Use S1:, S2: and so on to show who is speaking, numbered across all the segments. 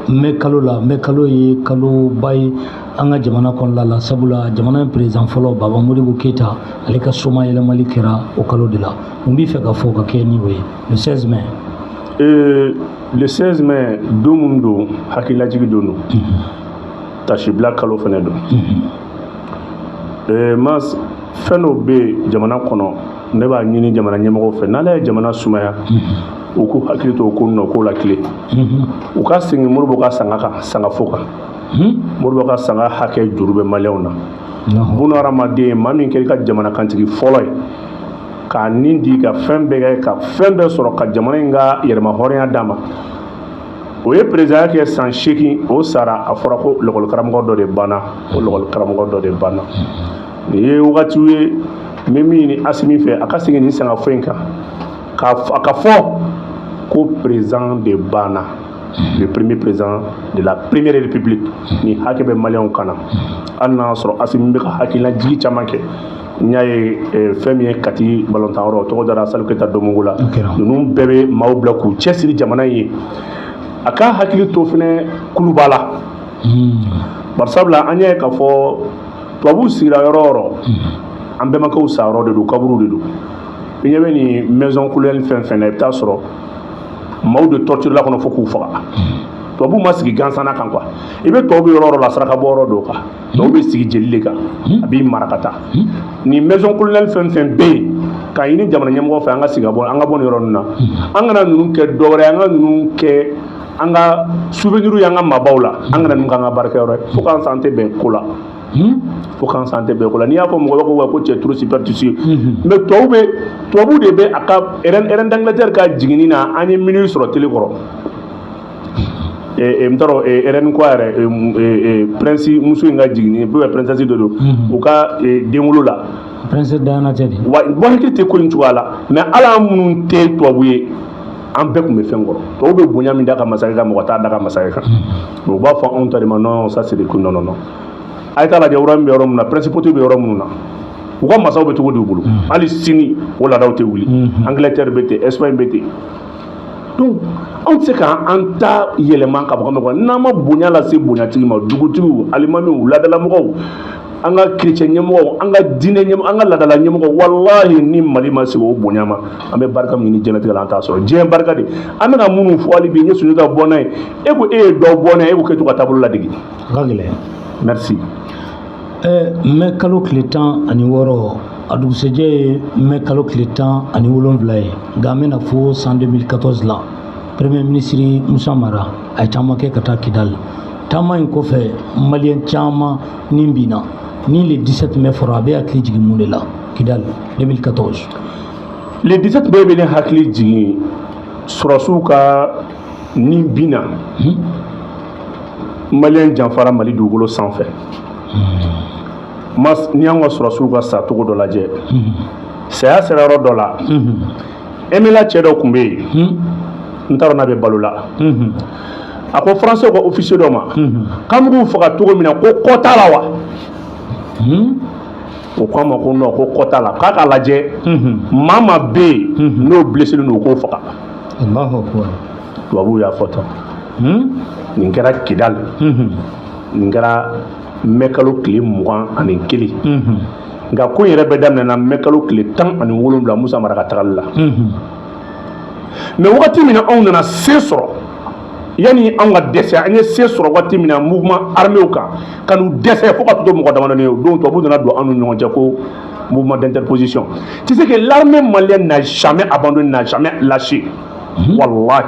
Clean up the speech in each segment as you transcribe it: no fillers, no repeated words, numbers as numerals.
S1: mais kalo ye kalo bay anga jamana kon la sabula jamana président folo Baba Modibo Keita ale ka soma yelemali kera o kalo de la on bi fait ka fo ka ke ni we le 16 mai
S2: le 16 mai dumundo hakila jigi donu tashibla kalo fene do mas feno be jamana kono ne ba nyini jamana nyemo fe na la jamana sumaya u ko hakili to ko no ko la clé u ka singi murbo ka sanga foka murbo ka sanga hake jurube malewna bunu ramade mami kel ka jamana kantigi foloy ka nindi ka fembe soro ka jamana nga yerma horiya dama o ye président ke san sheki o sara afora ko lokol karamgo do de bana o lokol karamgo do de bana ni wakati we memi ni asimi fe akasingi ni sanga fenka ka fo ko président de Bana, le premier président de la première république, ni hakebe malien kana. Anna soro asimi ka hakila jigi chamake. Nyaye femi kati balontaro to dara saluketa domungula. Nunu bebe maubla ku chesiri jamana yi. Aka hakili to fene kulubala. Barsabla anya ka fo tobu sira yororo. Ambe mako usaro de do kaburu de do. Nyabe ni maison couleur fen na ta soro. Maw de torture la kono foku faga to bu masigi gansana kan quoi ibe to bi roro la saraka boro do ka to be sigi jelle ka abi marakata ni maison colonel fen be ka yini jamana nyamgo fa anga siga bon anga bon yoronna anga na nunu ke dore anga nunu ke anga souveniru yanga mabawla anga na nunga nga barke yoro fo kan santé be kula fo kan santé be kula ni ya ko mo ko ci trop superstitieux mais to bu de be aka eren d'Angleterre ka jigini na ani ministre télé koro mtaro eren ko are prince musu nga jigini be princesse dodo o ka dengulo la
S1: princesse Diana tedi
S2: wa bonki te ko ntuwala mais ala mun te to buye an be ko me fengoro to be bonya mi daga masaka mo ta daga masaka bo ba fa on tari non ça c'est des coups non ayta la de woram be woram na principauté be woram na uga masaw be tugo dubulu ali sini wala dawte wuli Angleterre bete Espagne bete donc on sait ka anta yeleman ka ko na ma bonya la se bonya tigi ma dugutigu alimami uladala mo anga chrétien nyemo anga dine nyemo anga ladala nyemo wallahi ni mali ma se o bonya ma ambe barka mi ni jenati la anta so je barka de amena munu fo ali bi nyesu da bonay e ko do bonay e ko ketu ka tabulu la digi
S1: gagile
S2: merci
S1: mais kalo kletan ani woro adu seje mais kalo kletan ani wolonvla gamena fo 2014 la premier ministre Moussa Mara ay tamake kata Kidal tama ko fe malien chama nimbina ni le 17 mai forabe akli jigi munela Kidal 2014
S2: le 17 mai bene hakli jigi surasuka nimbina malien janfara mali dugolo sanfɛ mas ni an ka surasuka sa togo dɔ lajɛ saya sera yɔrɔ dɔ la emila cɛ dɔ kun bɛ yen n t'a dɔn n'a bɛ balo la a ko français ko officier dɔ ma k'an b'u faga cogo min na ko kɔ t'a la wa o ko a ma ko non ko kɔ t'a la k'a k'a lajɛ maa ma bɛ yen n'o blessé don o k'o faga tubabuw y'a fɔ tan nin kɛra Kidal nin kɛra mɛkalo tile 21 nka ko yɛrɛ bɛ daminɛna mɛkalo tile 17 Musa Mara ka tagali la mais wagati min na anw nana se sɔrɔ yani anw ka dɛsɛ an ye se sɔrɔ wagati min na mouvement armé kan ka n'u dɛsɛ fo ka to mɔgɔ damadɔni ye o don tubabu nana don an ni ɲɔgɔn cɛ ko mouvement d'interposition tu sais que l'armée malienne n'a jamais abandonné, n'a jamais lâché wallahi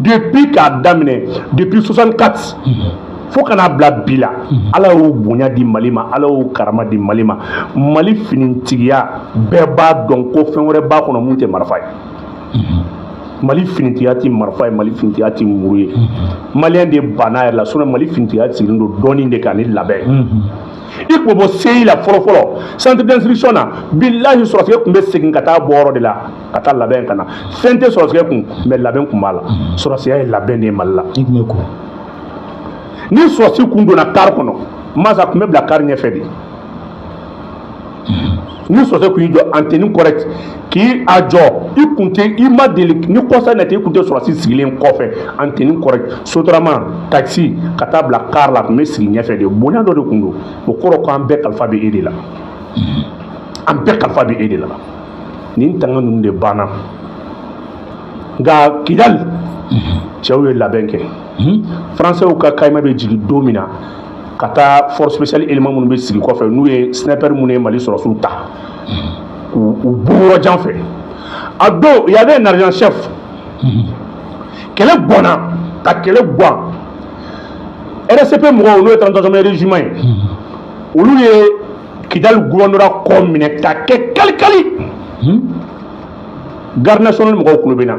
S2: depuis k'a daminɛ depuis 64 fo kana bila bila ala y'o bonya di Mali ma ala y'o karama di Mali ma Mali finitigiya bɛɛ b'a dɔn ko fɛn wɛrɛ b'a kɔnɔ mun tɛ marifa ye Mali finitigiya ti marifa ye Mali finitigiya ti muru ye maliyɛn de banna yɛrɛ la sinon Mali finitigiya sigilen don dɔɔnin de kan ni labɛn i ko bɔ seyi la fɔlɔ centre d'instruction na billahi sɔrɔsigɛ tun bɛ segin ka taa bɔ yɔrɔ de la ka taa labɛn ka na fɛn tɛ sɔrɔsigɛ kun mais labɛn kun b'a la sɔrɔsigɛ ye labɛn de ye Mali la ni sɔrɔsi kun donna kari kɔnɔ masa kun bɛ bila kari ɲɛfɛ de ni sɔrɔsi kun y'i jɔ antenne correct k'i a jɔ i kunte i ma deli ni kɔsa na te i kunte sɔrɔsi sigilen kɔfɛ antenne correct sotarama taxi ka taa bila car la kun bɛ sigi ɲɛfɛ de bonya dɔ de kun don o kɔrɔ ko an bɛɛ kalifa bɛ e de la an bɛɛ kalifa bɛ e de la nin tanga ninnu de banna nka Kidali cɛw ye labɛn kɛ français ka kayima bɛ jigin don min na ka taa force spéciale élément minnu bɛ sigi kɔfɛ n'u ye sniper minnu ye Mali sɔrɔsiw ta u bɔrɔ jan fɛ a don il y avait un adjudant chef kɛlɛ bɔnna ka kɛlɛ bɔn RSP mɔgɔw n'o ye 33e régiment ye olu ye Kidali gouvernorat kɔ minɛ ka kɛ kalikali garde national mɔgɔw kulo bɛ na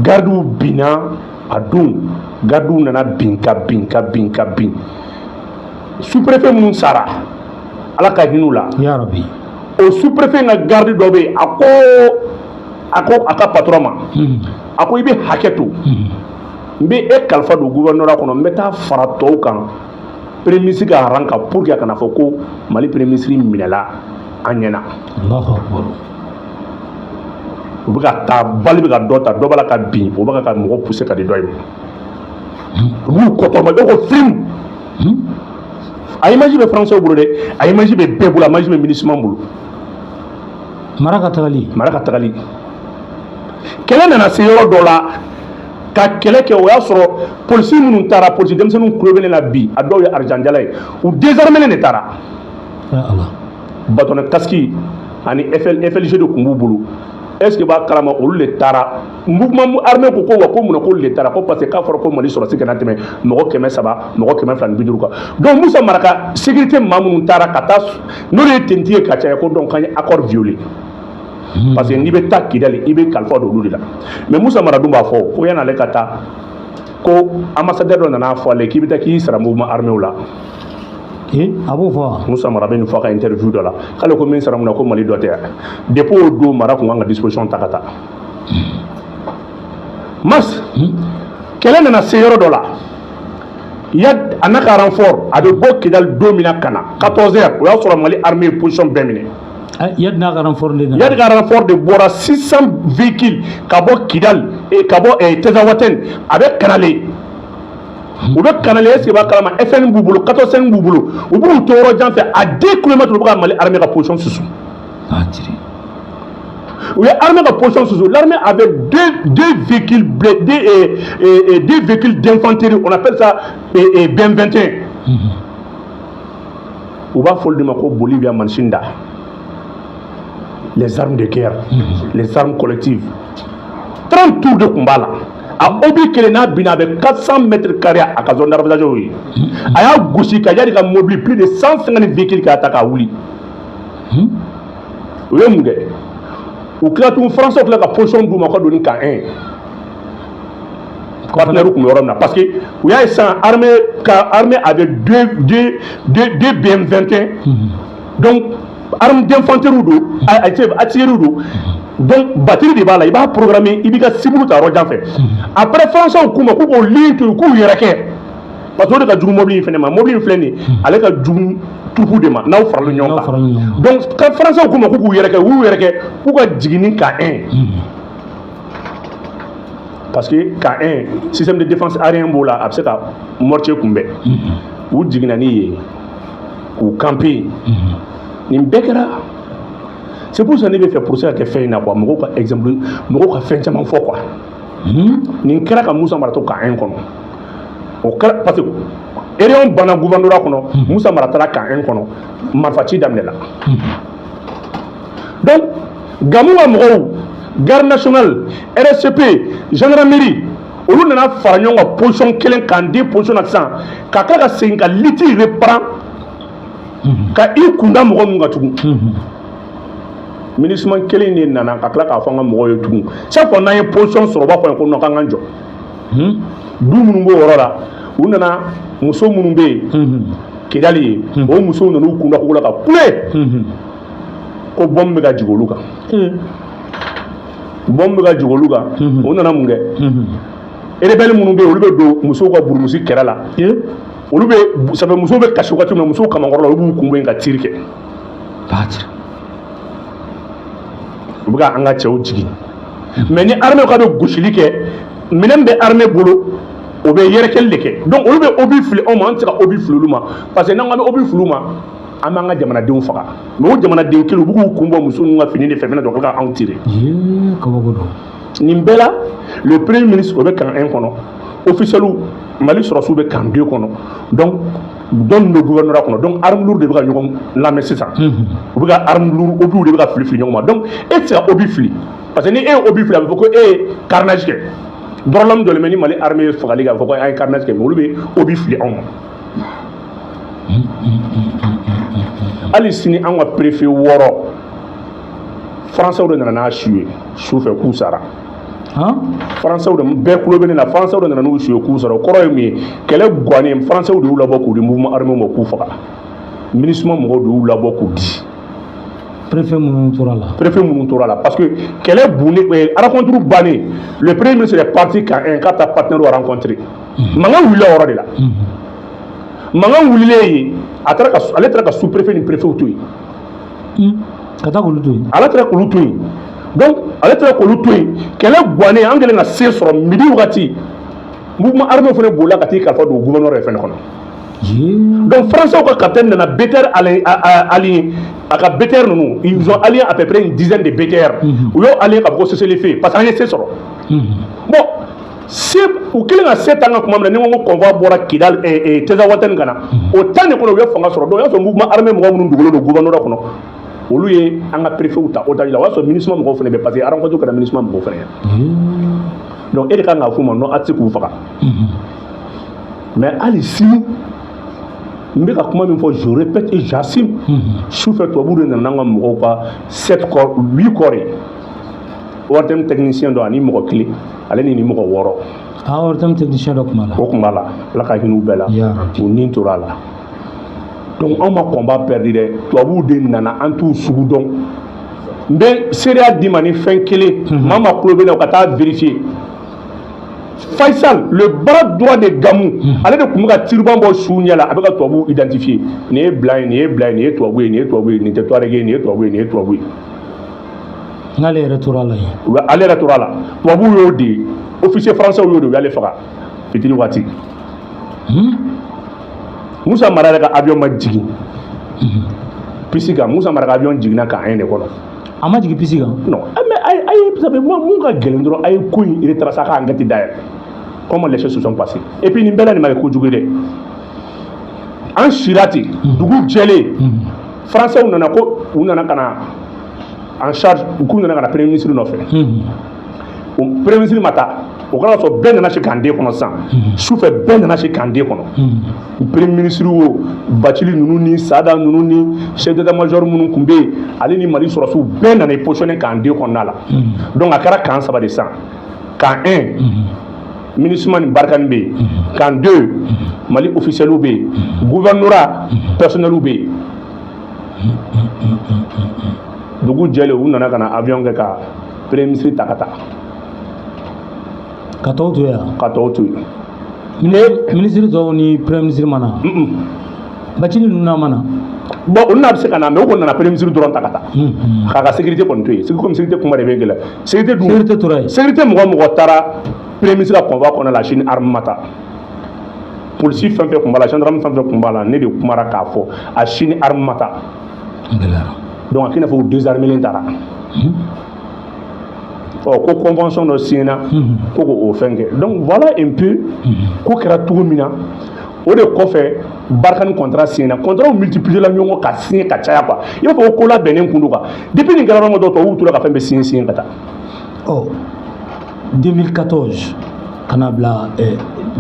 S2: gardiw binna a don gardiw nana bin ka bin sous-préfet minnu sara ala ka hinɛ u la
S1: ya rabbi
S2: o sous-préfet ka garde dɔ bɛ yen a ko a ka patron ma a ko i bɛ hakɛ to n bɛ e kalifa don gouvernorat kɔnɔ n bɛ taa fara tɔw kan premier ministre ka rang kan pour que a kana fɔ ko Mali premier ministre minɛla an ɲɛna u bɛ ka taa bali bɛ ka dɔ ta dɔ b'a la ka bin o bɛ ka mɔgɔ pousser ka di dɔ ye u b'u kɔtɔma dɔ ko film a image bɛ français bolo dɛ a image bɛ bɛɛ bolo a image bɛ MINUSMA bolo
S1: mara ka tagali
S2: kɛlɛ nana se yɔrɔ dɔ la ka kɛlɛ kɛ o y'a sɔrɔ polisi minnu taara polisi denmisɛnninw kulo bɛ ne la bi a dɔw ye argentjala ye u désarmé de taara bâtonnet casque ani FLG de tun b'u bolo est-ce que b'a kalama olu de taara mouvement armé ko wa ko mun ko olu de taara ko parce que k'a fɔra ko Mali sɔrɔsi kana tɛmɛ mɔgɔ 300 mɔgɔ 250 kan donc Musa Mara ka sécurité maa minnu taara ka taa n'olu ye tenue ka caya ko donc an ye accord violé parce que n'i bɛ taa Kidali i bɛ kalifa don olu de la mais Musa Mara dun b'a fɔ ko yan'ale ka taa ko ambassadeur dɔ nana fɔ ale k'i bɛ taa k'i sara mouvement armé la
S1: a b'o fɔ
S2: Musa Mara bɛ nin fɔ a ka interview dɔ la k'ale ko min sara mun na ko Mali dɔ tɛ depuis o don Mara kun kan ka disposition ta ka taa mars kɛlɛ nana se yɔrɔ dɔ la a n'a ka renfort a bɛ bɔ Kidali don min na ka na 14h o y'a sɔrɔ Mali armée ye position bɛɛ minɛ
S1: Yad n'a ka renfort
S2: de bɔra 600 véhicules ka bɔ Kidali ka bɔ Tezawaten a bɛ Kanale u bɛ Kanale est-ce que b'a kalama FN b'u bolo 14 b'u bolo u b'u to yɔrɔ jan fɛ à 2 kilomètres u bɛ ka Mali armée ka position susu u ye armée ka position susu l'armée avait deux véhicules deux véhicules d'infanterie on appelle ça BM 21 u b'a fɔ olu de ma ko Bolivia Manshinda les armes de guerre les armes collectives 30 tours de combat là a obi kelen n'a binna a bɛ 400 mètres carrés a ka zone d'arrosage ye a y'a gosi ka yari ka mobili plus de 150 véhicules k'a ta k'a wuli o ye mun kɛ u tila tun français tila ka position d'u ma ka don ni kan 1 partenaire tun bɛ yɔrɔ min na parce que u y'a ye sisan armée avait deux BM 21 donc arme d'infanterie do artillerie do donc batterie de b'a la i b'a programmer i b'i ka cible ta yɔrɔ jan fɛ après français k'u ma k'u k'o ligne to k'u yɛrɛ kɛ parce que o de ka jugu mobili in fɛnɛ ma mobili in filɛ nin ye ale ka jugu tupu de ma n'aw farala ɲɔgɔn kan donc ka français k'u ma k'u k'u yɛrɛ kɛ u y'u yɛrɛ kɛ k'u ka jigin ni ka 1 parce que ka 1 système de défense aérien b'o la a bɛ se ka mortier kunbɛn u jiginna ni ye k'u camper nin bɛɛ kɛra c'est pour ça ne bɛ fɛ procès ka kɛ fɛn in na quoi mɔgɔw ka exemple mɔgɔw ka fɛn caman fɔ quoi nin kɛra ka Musa Mara to ka 1 kɔnɔ o kɛra parce que région banna gouvernorat kɔnɔ Musa Mara taara ka 1 kɔnɔ marifaci daminɛna donc Gamu ka mɔgɔw garde nationale RSCP gendarmerie olu nana fara ɲɔgɔn kan position kelen k'an di position na sisan ka tila ka segin ka liti reprend ka i kunda mɔgɔ min ka tugun MINUSMA kelen de nana ka tila k'a fɔ an ka mɔgɔw ye tugun chaque fois n'an ye position sɔrɔ u b'a fɔ an ye ko non k'an k'an jɔ du minnu b'o yɔrɔ la u nana muso minnu bɛ yen Kidali ye o musow nana u kunda kogo la ka kule ko bombe bɛ ka jigin olu kan bombe bɛ ka jigin olu kan u nana mun kɛ rebelle minnu bɛ yen olu bɛ don musow ka burumusi kɛrɛ la olu bɛ ça fait musow bɛ kasi wagati min na musow kamankɔrɔ la olu b'u kun bɔ yen ka tiri kɛ u bɛ ka an ka cɛw jigin mais ni armée ka do gosili kɛ minɛn bɛ armée bolo o bɛ yɛrɛkɛli de kɛ donc olu bɛ obi fili anw ma an tɛ se ka obi fili olu ma parce que n'an ko an bɛ obi fili olu ma an b'an ka jamanadenw faga mais o jamanaden kelen u b'u k'u kun bɔ muso ninnu ka fini de fɛ fɛnɛ dɔrɔn ka anw tirer
S1: kabako don
S2: nin bɛɛ la le premier ministre o bɛ camp 1 kɔnɔ officiels Mali sɔrɔsiw bɛ camp 2 kɔnɔ donc dɔnni bɛ gouvernorat kɔnɔ donc arme lourde de bɛ ka ɲɔgɔn lamɛn sisan u bɛ ka arme lourde obiw de bɛ ka fili ɲɔgɔn ma donc e tɛ se ka obi fili parce que ni e ye obi fili a bɛ fɔ ko e ye carnage kɛ dɔrɔmɛ dɔ bɛ ni Mali armée fagali kɛ a bɛ fɔ ko a ye carnage kɛ mais olu bɛ obi fili anw ma hali sini an ka préfet 6 français de nana n'a su ye su fɛ k'u sara français de bɛɛ kulo bɛ ne na français de nana n'u su ye k'u sara o kɔrɔ ye mun ye kɛlɛ gannen français de y'u labɔ k'u di mouvement armé ma k'u faga MINUSMA mɔgɔw de y'u labɔ k'u di
S1: préfet minnu tora la parce que kɛlɛ bunnen rencontre bannen le premier ministre est parti quand un k'a taa partenaire rencontrer mankan wulila o yɔrɔ de la mankan wulilen ye ale taara ka sous préfet ni préfet to yen ka taa k'olu to yen ale taara k'olu to yen donc ale taara k'olu to yen kɛlɛ gannen an kɛlen ka se sɔrɔ midi wagati mouvement armé fana bolila ka t'i kalifa don gouverneur yɛrɛ fana kɔnɔ donc français ka capitaine nana BTR allié a ka BTR ninnu ils ont allié à peu près une dizaine de BTR u y'o allié ka bɔ cessez-le-feu parce que an ye se sɔrɔ bon se u kelen ka se tan ka kuma min na ni ko convoi bɔra Kidal Tezawatène ka na o temps de kɔnɔ u ye fanga sɔrɔ donc o y'a sɔrɔ mouvement armé mɔgɔ minnu dogolen don gouverneur kɔnɔ olu ye an ka préfet ta otage la o y'a sɔrɔ MINUSMA mɔgɔw fana bɛ parce que rencontre kɛra MINUSMA mɔgɔw fana ye donc e de kan ka f'u ma non a tɛ se k'u faga mais hali sini n bɛ ka kuma min fɔ je répète et j'assume sufɛ tubabuw de nana an ka mɔgɔw ka 7 corps 8 corps ye ORTM technicien dɔ ani mɔgɔ kelen ale ni mɔgɔ 6 ORTM technicien dɔ tun b'a la o tun b'a la Ala ka hinɛ u bɛɛ la u ni tora a la donc anw ma combat perdu dɛ tubabuw de nana an t'u sugu dɔn n bɛ seereya d'i ma ni fɛn kelen maa ma tulo bɛ na u ka taa vérifier Faisal le bras droit de Gamou ale de tun bɛ ka tiriban bɔ su ɲɛ la a bɛ ka tubabuw identifier nin ye bila ye nin ye bila ye nin ye tubabu ye nin ye tubabu ye nin tɛ tuareg ye nin ye tubabu ye nin ye tubabu ye n'ale yɛrɛ tora la yen ale yɛrɛ tora la tubabuw y'o de officier français y'o de u y'ale faga fitiri waati Musa Mara yɛrɛ ka avion ma jigin piste kan Musa Mara ka avion jiginna kan 1 de kɔnɔ a ma jigin piste kan non mais ayi ça fait mun ka gɛlɛn dɔrɔn a ye ko in retracer a ka enquête dayɛlɛ comment les choses se sont passées et puis nin bɛɛ la nin ma kɛ kojugu dɛ an sira ten dugu jɛlen français nana ko u nana ka na en charge k'u nana ka na premier ministre nɔfɛ o premier ministre ma taa o kɔrɔ sɔrɔ bɛɛ nana se camp 2 kɔnɔ sisan sufɛ bɛɛ nana se camp 2 kɔnɔ premier ministre wo Bacili ninnu ni Sada ninnu ni chef d'état major minnu tun bɛ yen ale ni Mali sɔrɔsiw bɛɛ nana positionné camp 2 kɔnɔna la donc a kɛra camp 3 de sisan camp 1 MINUSMA ni Barkhane bɛ yen camp 2 Mali officiels bɛ yen gouvernorat personnels bɛ yen dugu jɛlen u nana ka na avion kɛ ka premier ministre ta ka taa ka tɔw to yan ka tɔw to yen ministre tɔw ni premier ministre ma na Bacili ninnu n'a ma na bon olu n'a bɛ se ka na mais u kɔni nana premier ministre dɔrɔn ta ka taa k'a ka sécurité kɔni to yen comme sécurité kuma de bɛ gɛlɛya sécurité tora yen sécurité mɔgɔ mɔgɔ taara premier ministre ka convoi kɔnɔ la sini arme ma taa polisi fɛn fɛn tun b'a la gendarme fɛn fɛn tun b'a la ne de kumara k'a fɔ a sini arme ma taa donc a k'i n'a fɔ u désarmé taara ko convention dɔ signé na ko k'o fɛn kɛ donc voilà un peu ko kɛra cogo min na o de kɔfɛ Barkhane contrat signé na contrat multiplié la ɲɔgɔn ka signé ka caya quoi i b'a fɔ ko la bɛnnen kun don quoi depuis nin kɛra yɔrɔ dɔ tubabuw tora ka fɛn bɛɛ signé ka taa 2014 ka na bila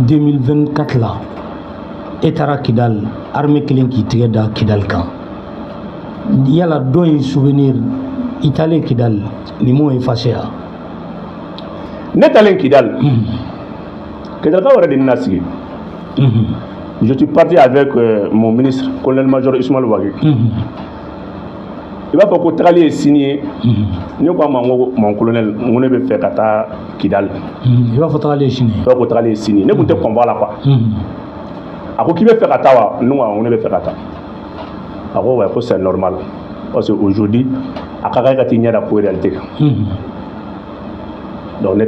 S1: 2024 la e taara Kidal armée kelen k'i tigɛ da Kidal kan yala dɔ ye souvenir i taalen Kidal ni m'o effacé ya ne taalen Kidal Kidalkaw yɛrɛ de nana sigi je suis parti avec mon ministre colonel-major Ismaël Ouagui i b'a fɔ ko tagali ye sini ye ne ko a ma n ko mon colonel n ko ne bɛ fɛ ka taa Kidal i b'a fɔ tagali ye sini i b'a fɔ tagali ye sini ne tun tɛ convoi la quoi a ko k'i bɛ fɛ ka taa wa ne ko ne bɛ fɛ ka taa a ko ouais ko c'est normal parce que aujourd'hui a ka kan ka t'i ɲɛ da ko réalité kan
S2: donc ne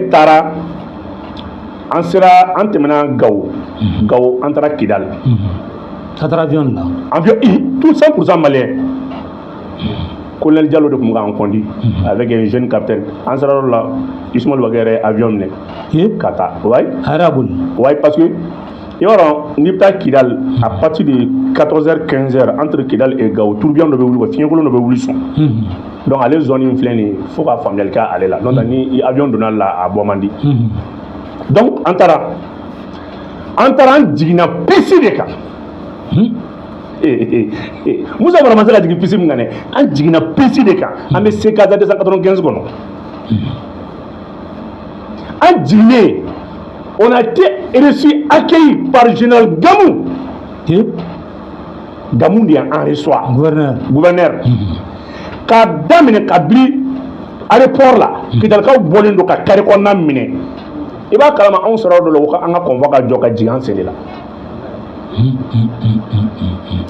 S2: taara an sera an tɛmɛna Gao an taara Kidal
S1: ka taara avion la
S2: avion tout 100% malien colonel Diallo de tun b'an conduit avec un jeune capitaine an sera yɔrɔ la Ismaël Ouattara avion minɛ ka taa ouais parce que yɔrɔ n'i bɛ taa Kidal à partir de 14h 15h entre Kidal et Gao tourbillon dɔ bɛ wuli fiɲɛkolon dɔ bɛ wuli sɔn donc ale zone in filɛ nin ye fo ka faamuyali kɛ ale la donc ni avion donna la a bɔ man di donc an taara an jiginna piste de kan Musa Mara ma se ka jigin piste min kan dɛ an jiginna piste de kan an bɛ CKZ 295 kɔnɔ an jiginnen on a été reçu accueilli par général Gamou de y'an reçoit gouverneur k'a daminɛ ka biri aéroport la Kidalikaw bɔlen don ka carré kɔnɔna minɛ i b'a kalama anw sɔrɔ dɔ la ko an ka convoi ka jɔ ka jigin an sen de la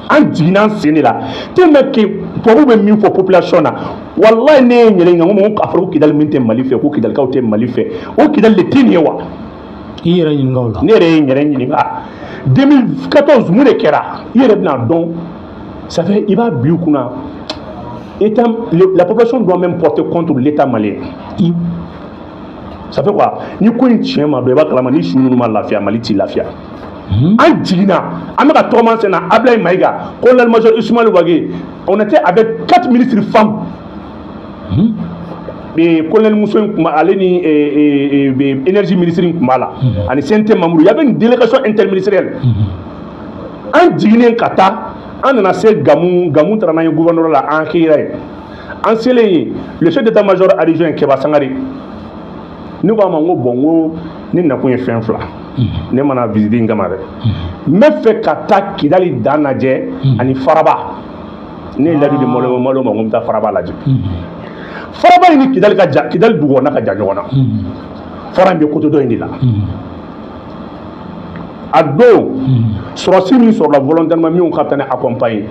S2: an jiginna an sen de la tellement que tubabu bɛ min fɔ population na wallahi ne ye ɲɛlɛ ɲɛ ko k'a fɔ ko Kidali min tɛ Mali fɛ ko Kidalikaw tɛ Mali fɛ o Kidali de tɛ nin ye wa i yɛrɛ ɲininka o la ne yɛrɛ ye n yɛrɛ ɲininka 2014 mun de kɛra i yɛrɛ bɛna dɔn ça fait i b'a bi u kunna la population doit même porter contre l'État malien ça fait quoi ni ko in tiɲɛ ma dɔn i b'a kalama ni su ninnu ma lafiya Mali t'i lafiya an jiginna an bɛ ka tɔgɔma sen na Ablaye Maïga colonel-major Ismaël Ouattara on était avec 4 ministres femmes colonel Muso in tun b'a ale ni énergie ministre in tun b'a la ani CNT Mamoudou il y avait une délégation interministérielle an jiginnen ka taa an nana se Gamou taara n'an ye gouverneur la an kira ye an selen ye le chef d'état-major adjoint Keba Sangare ne ko a ma n ko bon n ko ne nakun ye fɛn fila ne mana visiter in kama dɛ n bɛ fɛ ka taa Kidali dan lajɛ ani Faraba ne ye ladu de malo ma ko n bɛ taa Faraba lajɛ Faraba in ni Kidali ka jan Kidali dugu kɔnɔna ka jan ɲɔgɔn na Fara in bɛ côté dɔ in de la a don sɔrɔsi min sɔrɔla volontairement min ka taa ne accompagner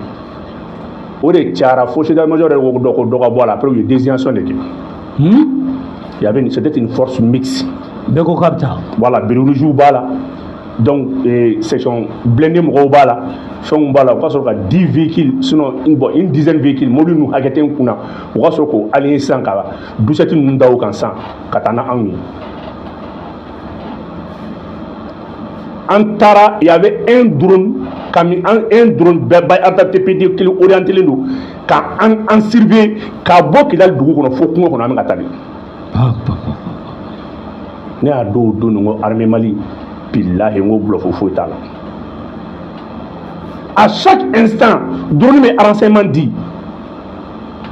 S2: o de cayara fo chef d'état-major yɛrɛ ko dɔ ka bɔ a la après u ye désignation de kɛ il y avait c'était une force mixte bɛɛ ko k'a bɛ taa voilà bureau rouge b'a la donc section blindée mɔgɔw b'a la fɛnw b'a la u ka sɔrɔ ka 10 véhicules sinon une dizaine de véhicules mobile ninnu hakɛ tɛ n kunna u ka sɔrɔ k'o aligner sisan ka 17 ninnu da o kan sisan ka taa n'anw ye an taara il y avait un drone bɛɛ ba RTPD kelen orienté len don ka an surveiller ka bɔ Kidali dugu kɔnɔ fo kungo kɔnɔ an bɛ ka taa de ne y'a dɔw don nin ko armée Mali billahi n ko bluff foyi t'a la à chaque instant drone bɛ renseignement di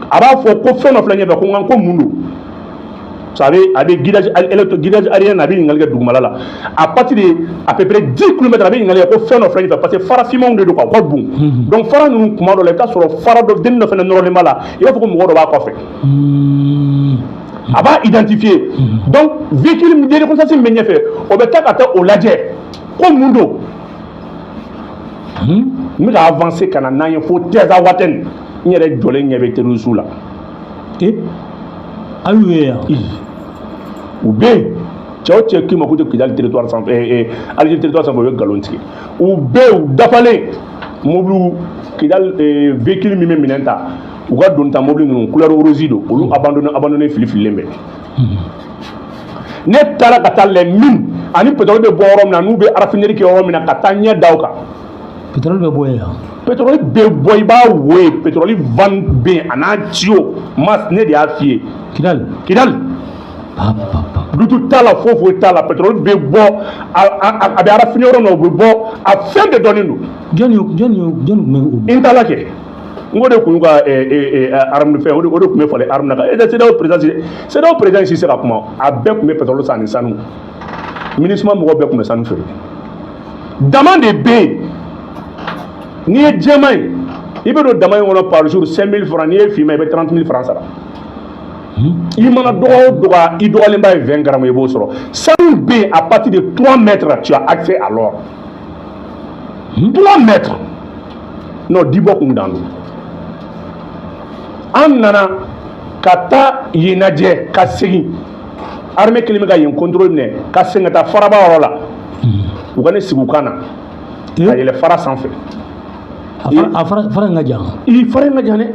S2: a b'a fɔ ko fɛn dɔ filɛ ɲɛfɛ ko n ko mun don a bɛ guidage aérien a bɛ ɲininkali kɛ dugumala la à partir de à peu près 10 km a bɛ ɲininkali kɛ ko fɛn dɔ filɛ ɲɛfɛ parce que fara finmanw de don quoi u ka bon donc fara ninnu kuma dɔ la i bɛ taa sɔrɔ fara dɔ dennin dɔ fana nɔrɔlen b'a la i b'a fɔ ko mɔgɔ dɔ b'a kɔfɛ a b'a identifier donc véhicule de reconnaissance min bɛ ɲɛfɛ o bɛ taa ka taa o lajɛ ko mun don n bɛ ka avancer ka na n'an ye fo Teza Watène n yɛrɛ jɔlen ɲɛ bɛ terroriste la a y'u ye yan u bɛ yen cɛ o cɛ k'i ma k'u tɛ Kidali territoire sanfɛ Algérie territoire sanfɛ u ye nkalon tigɛ u bɛ yen u dafalen mobile Kidali véhicule min bɛ minɛn ta u ka don ta mobile ninnu couleur rose don olu abandonné filifilen bɛ ne taara ka taa les mines ani pétrole bɛ bɔ yɔrɔ min na n'u bɛ raffinerie kɛ yɔrɔ min na ka taa ɲɛ da o kan pétrole bɛ bɔ yen yan pétrole bɛ bɔ i b'a woye pétrole van bɛ yen a n'a tuyau mas ne de y'a f'i ye Kidali dutu t'a la foyi t'a la pétrole bɛ bɔ a bɛ raffinerie yɔrɔ min na o bɛ bɔ a fɛn bɛɛ dɔnnen don jɔnni n t'a la kɛ n ko de kun y'u ka arme fɛn o de kun bɛ falen arme na kan CEDEAO président si se ka kuma a bɛɛ kun bɛ pétrole san ni sanu MINUSMA mɔgɔw bɛɛ kun bɛ sanu feere dama de bɛ yen n'i ye jɛman ye i bɛ don dama in kɔnɔ par jour 5000 francs n'i ye finman i bɛ 30 000 francs sara i mana dɔgɔ o dɔgɔ i dɔgɔlenba ye 20 grammes i b'o sɔrɔ sanu bɛ yen à partir de 3 mètres tu as accès à l'or 3 mètres non di bɔ kun dan don an nana kata yenaje ka segin armée kelen bɛ ka yen contrôle minɛ ka segin ka taa faraba yɔrɔ la u ka ne sigi u kan na ka yɛlɛ fara sanfɛ
S1: a fara ka jan
S2: i fara ka jan dɛ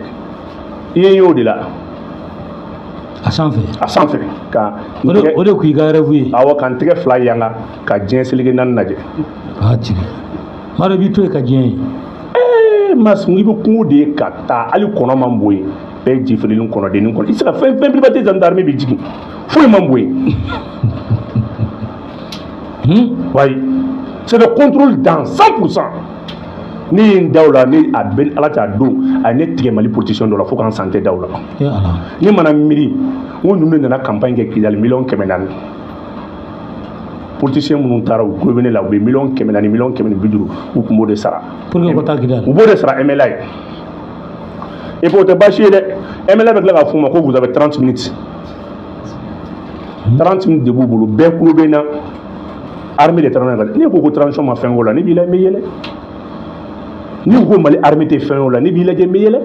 S2: i ye y'o de la
S1: a sanfɛ
S2: ka
S1: o de k'i ka rêve ye
S2: awɔ ka n tɛgɛ fila yanga ka diɲɛ seleke naani lajɛ
S1: a tigi mara b'i to yen ka diɲɛ ye
S2: mas i bɛ kungo de ye ka taa hali kɔnɔ man bon ye bɛɛ ji feerelen kɔnɔdennin kɔnɔ i se ka fɛn belebeleba tɛ gendarmerie bɛ jigin foyi man bon ye wayi c'est le contrôle dans 100%. Ni ye n da o la ni a bɛ ala k'a don a ye ne tigɛ Mali politicien dɔ la fo k'an santé da o la ni mana miiri n ko ninnu de nana campagne kɛ Kidali 400,000 politicien minnu taara u tulo bɛ ne la u bɛ 400,000 150 u tun b'o de sara
S1: pour que ka taa Kidali
S2: u b'o de sara MLA ye et puis o tɛ baasi ye dɛ MLA bɛ tila k'a f'u ma ko vous avez 30 minutes 30 minutes de b'u bolo bɛɛ tulo bɛ n na armée de taara n'a ye n'i ko ko transition ma fɛn k'o la ne b'i la n bɛ yɛlɛ ni ko Mali armée tɛ fɛn o la ne b'i lajɛ n bɛ yɛlɛ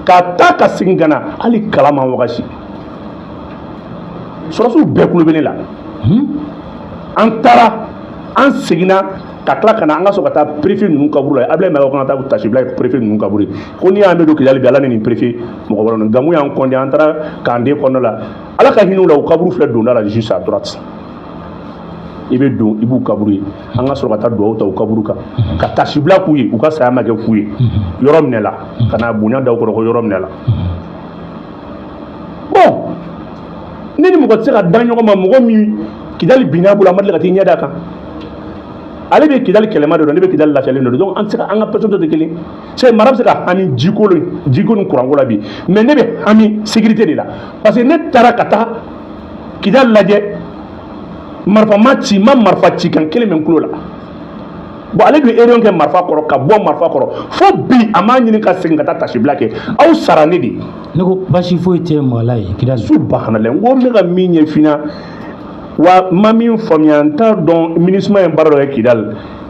S2: ka taa ka segin ka na hali kala man wagasi sɔrɔsiw bɛɛ tulo bɛ ne la an taara an seginna ka tila ka na an ka sɔrɔ ka taa préfet ninnu kaburu la Ablaye Mayiga ko an ka taa tâche bila préfet ninnu kaburu ko n'i y'an bɛ don Kidali bi Ala ni nin préfet mɔgɔ wɛrɛ ninnu Gamu y'an kɔnde an taara k'an den kɔnɔ la Ala ka hinɛ u la u kaburu filɛ donda la juste à droite i bɛ don i b'u kaburu ye an ka sɔrɔ ka taa dugawu ta u kaburu kan ka tâche bila k'u ye u ka saya ma kɛ fu ye yɔrɔ minɛ la ka na bonya da u kɔrɔ ko yɔrɔ minɛ la bon ne ni mɔgɔ tɛ se ka da ɲɔgɔn ma mɔgɔ min Kidali binna bolo a ma deli ka t'i ɲɛ d'a kan ale bɛ Kidali kɛlɛma de don ne bɛ Kidali lafiyalen de don donc an tɛ se ka an ka personne tɛ kelen c'est mara bɛ se ka hami jiko ni kuranko la bi mais ne bɛ hami sécurité de la parce que ne taara ka taa Kidali lajɛ marifa ma ci ma marifa ci kan kelen bɛ n tulo la bon ale dun erion kɛ marifa kɔrɔ ka bɔ marifa kɔrɔ fo bi a m'a ɲini ka segin ka taa tâche bila kɛ aw sara ne de
S1: ne ko basi foyi tɛ mɔgɔ la ye Kidali
S2: subhanallah n ko n bɛ ka min ɲɛfina wa ma min faamuya n t'a dɔn MINUSMA ye baara dɔ kɛ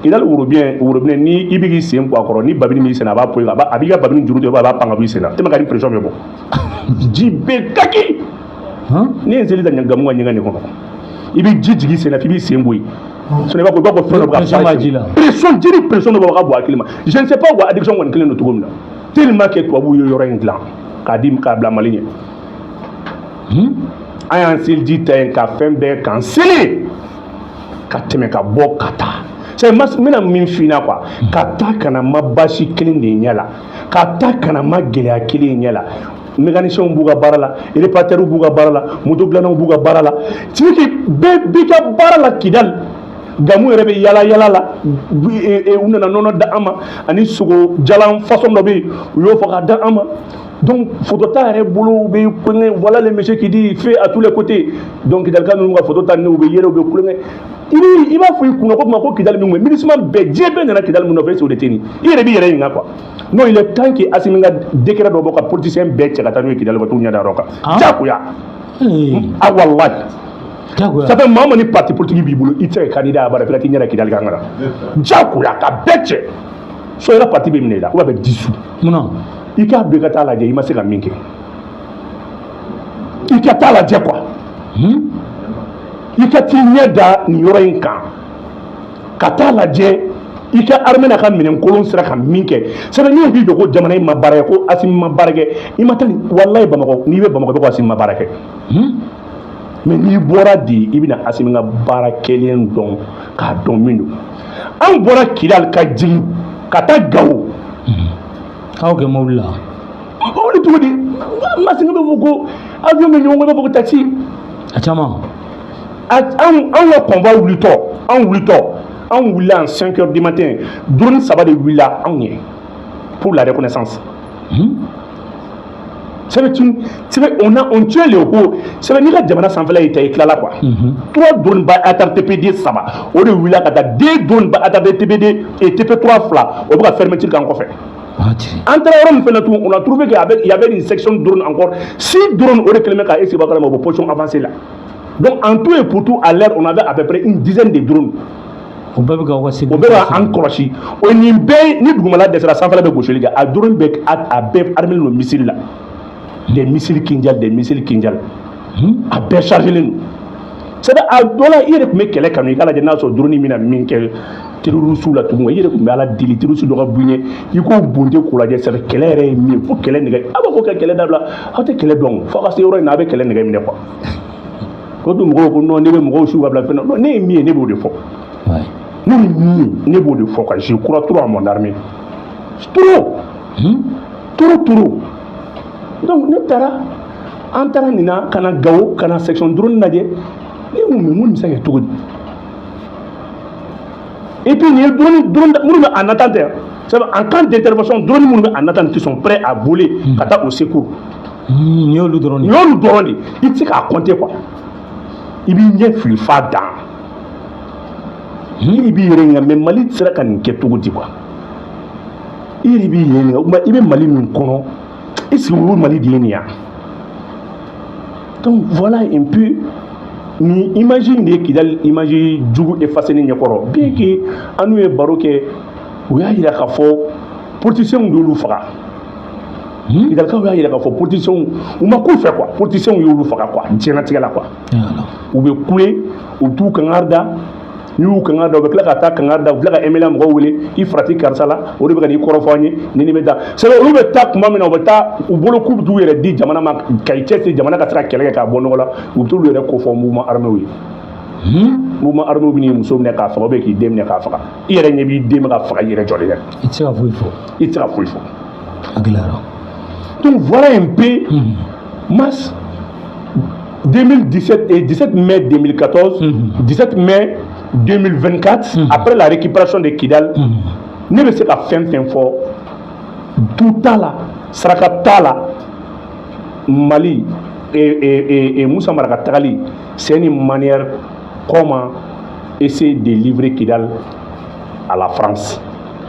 S2: Kidali worobinɛ ni i bɛ k'i sen bɔ a kɔrɔ ni babini b'i sen a b'a poyi a b'i ka babini juru de a b'a pan ka b'i sen na tellement que ni pression bɛ bɔ ji bɛ kaki ne ye n seli da Gamu ka ɲɛgɛn de kɔnɔ i bɛ ji jigin sen na f'i b'i sen bɔ yen sinon i b'a fɔ fɛn dɔ bɛ ka
S1: b'a ji la
S2: pression ji ni pression dɔ bɛ ka bɔ hakili ma je ne sais pas wa addiction kɔni kelen don cogo min na tellement que tubabuw ye yɔrɔ in dilan k'a bila Mali ɲɛ an y'an seliji ta yen ka fɛn bɛɛ k'an seli ka tɛmɛ ka bɔ ka taa c'est n bɛna min f'i ɲɛna quoi ka taa ka na ma basi kelen de ɲɛ la ka taa ka na ma gɛlɛya kelen ɲɛ la mécaniciens b'u ka baara la réparateurs b'u ka baara la moto dilannaw b'u ka baara la c'est que bɛɛ b'i ka baara la Kidali Gamu yɛrɛ bɛ yala la u nana nɔnɔ da an ma ani sogo jalan façon dɔ bɛ yen u y'o fɔ ka da an ma donc photo ta yɛrɛ bolo u bɛ kulonkɛ voilà les messieurs qui dit fait à tous les côtés donc Kidalika ninnu ka photo ta ni u bɛ yɛlɛ u bɛ kulonkɛ i b'a fɔ i kunna ko tuma ko Kidali min MINUSMA bɛɛ diɲɛ bɛɛ nana Kidali min nɔfɛ est-ce que o de tɛ nin i yɛrɛ b'i yɛrɛ ɲininka quoi non il est temps que Assimi ka décret dɔ bɔ ka politicien bɛɛ cɛ ka taa n'u ye Kidali ka t'u ɲɛ da yɔrɔ kan jagoya ah wallahi ça fait maa o maa ni parti politique b'i bolo i tɛ se ka candidat a baara f'i ka t'i ɲɛ da Kidali kan ka na jagoya ka bɛɛ cɛ so yɛrɛ parti bɛ minɛ i la ou bien a bɛ dissous munna i k'a bɛɛ ka taa lajɛ i ma se ka min kɛ i ka taa lajɛ quoi i ka t'i ɲɛ da nin yɔrɔ in kan ka taa lajɛ i ka armée n'a ka minɛnkolon sera ka min kɛ c'est vrai n'i b'i dɔn ko jamana in ma baara kɛ ko Assimi ma baara kɛ i ma taa nin walayi Bamakɔ n'i bɛ Bamakɔ i bɛ ko Assimi ma baara kɛ mais n'i bɔra de i bɛna Assimi ka baara kɛlen dɔn k'a dɔn min don an bɔra Kidali ka jigin ka taa Gawo
S1: aw kɛ mobili la
S2: mobili cogo di masini bɛ fɔ ko avion bɛ ɲɔgɔn bɛ fɔ ko taxi
S1: a caman
S2: anw ka convoi wulitɔ anw wulila en 5 heures du matin drone 3 de wulila anw ye pour la reconnaissance c'est vrai on tient les hauts c'est vrai n'i ka jamana sanfɛla y'i ta i tilala quoi 3 drones ba attaque TPD 3 o de wulila ka taa 2 drones ba attaque TPD et TP3 fila o bɛ ka fermeture k'an kɔfɛ an taara yɔrɔ min fɛnɛ tun on a trouvé que il y avait une section drone encore 6 drones o de kelen bɛ ka essayer ka ma bɔ position avancée la donc en tout et pour tout à l'air on avait à peu près une dizaine de drones o bɛɛ bɛ k'an kɔlɔsi o nin bɛɛ ni dugumala dɛsɛra sanfɛla bɛ gosili kɛ a drone bɛɛ a bɛɛ armé don missile la des missiles Kinjal, a bien chargé nous. C'est à Dola, il est que les caméras, il y a des drone mina minke, terroristes la tout le monde, il est à la délite, terroristes de Rabouine, il faut bonder pour la guerre, c'est qu'elle est mieux, faut qu'elle est négée. Ah, faut qu'elle est d'abord, ah, t'es qu'elle est blanc, faut rester au avec qu'elle est négée, mais quoi. Quand on me dit, non, n'est pas sur la fin, non, n'est mieux, n'est pas de faux. Non, n'est pas de faux, je crois trop à mon armée. Trop. Donc, nous tara, en taranina, kana gao, kana section drone nadie, et nous ça y est tout. Et puis, les drones en attente, en cas d'intervention, drone en attente qui sont prêts à voler, au secours.
S1: Nous le drone,
S2: il sait qu'à compter quoi. Il y a flux fada. Il y a même Mali sera qu'un keto quoi. Il y a Mali nous et si vous Mali d'Inia. Donc voilà un peu. Ni imagine qu'il a imagine Djougou effacé Nyakoro. Bien que nous est baroque, oui il a fait politicien de l'oufra. Il a fait politicien ou ma coup fait quoi? Politicien de l'oufra quoi? Tiens là quoi? Ou be couler ou tout Canada. Nous Canada avec la cata Canada, vous l'avez aimé la mouille, il frappe Karsala, au lieu de Korofani, Ninimeda. C'est le tac, maman, on va ou bolo coupe d'où il est dit, Jamana, Kaïté, Jamana Katra, Keleka, Bonola, ou tout le recours mouvement armé. Mouvement armé, nous sommes des cafards, qui dément les cafards. Il y a des démarches, il y a des jolies.
S1: Il sera fou,
S2: il sera fou.
S1: Donc
S2: voilà un peu, masse 2017 et 17 mai 2014, 17 mai 2024, après la récupération de Kidal, ne veut pas faire un fort. Tout là, Sarakatala, Mali et Moussa Marakatali, c'est une manière comment essayer de livrer Kidal à la France.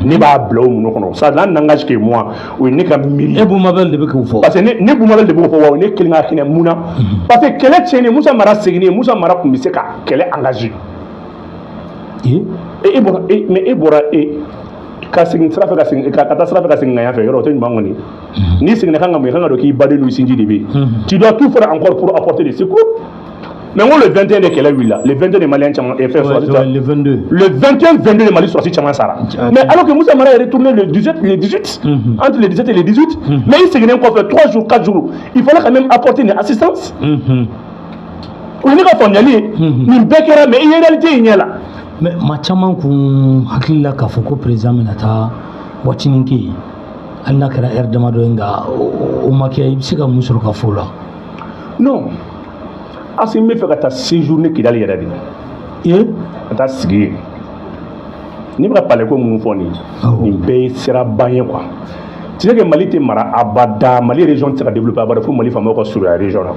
S2: Ne b'a blo mon ça n'engage que moi ou ne ka miri
S1: e Boumabel de beko fo
S2: parce que ne Boumabel de beko fo ne kelinga kine muna parce que kele tiene Moussa Mara segini Moussa Mara ko miseka kele engagé et bora mais e bora e ka segin trafa ka segin ka kata trafa ka segin ngaya fe yoro to ngoni ni segin ka ngam ka do ki bade no sinji debe tu dois tout faire encore pour apporter des secours. Mais on le 21 de quelle ville là? Le 22 de Mali est fait
S1: le 22.
S2: Le 21, 22 de Mali sorti Tchaman Sara. Mais alors que Moussa Mara est retourné le 18, entre le 17 et le 18, mais il s'est gagné encore fait 3 jours, 4 jours. Il fallait quand même apporter une assistance. On est pas familier. Mais en réalité, il y a là.
S1: Mais ma Tchaman kun hakilla ka foko président menata wachininki alna kara erdama doenga o makia ibsika musoro ka fola.
S2: Non. Asi me fait ta séjourner qui d'aller yɛrɛ de ye ta sigi ni bɛ ka parler ko mun fɔ nin bɛɛ ye siraban ye quoi tu sais que Mali tɛ mara abada Mali région tɛ se ka développer abada fo Mali faamaw ka surun a région na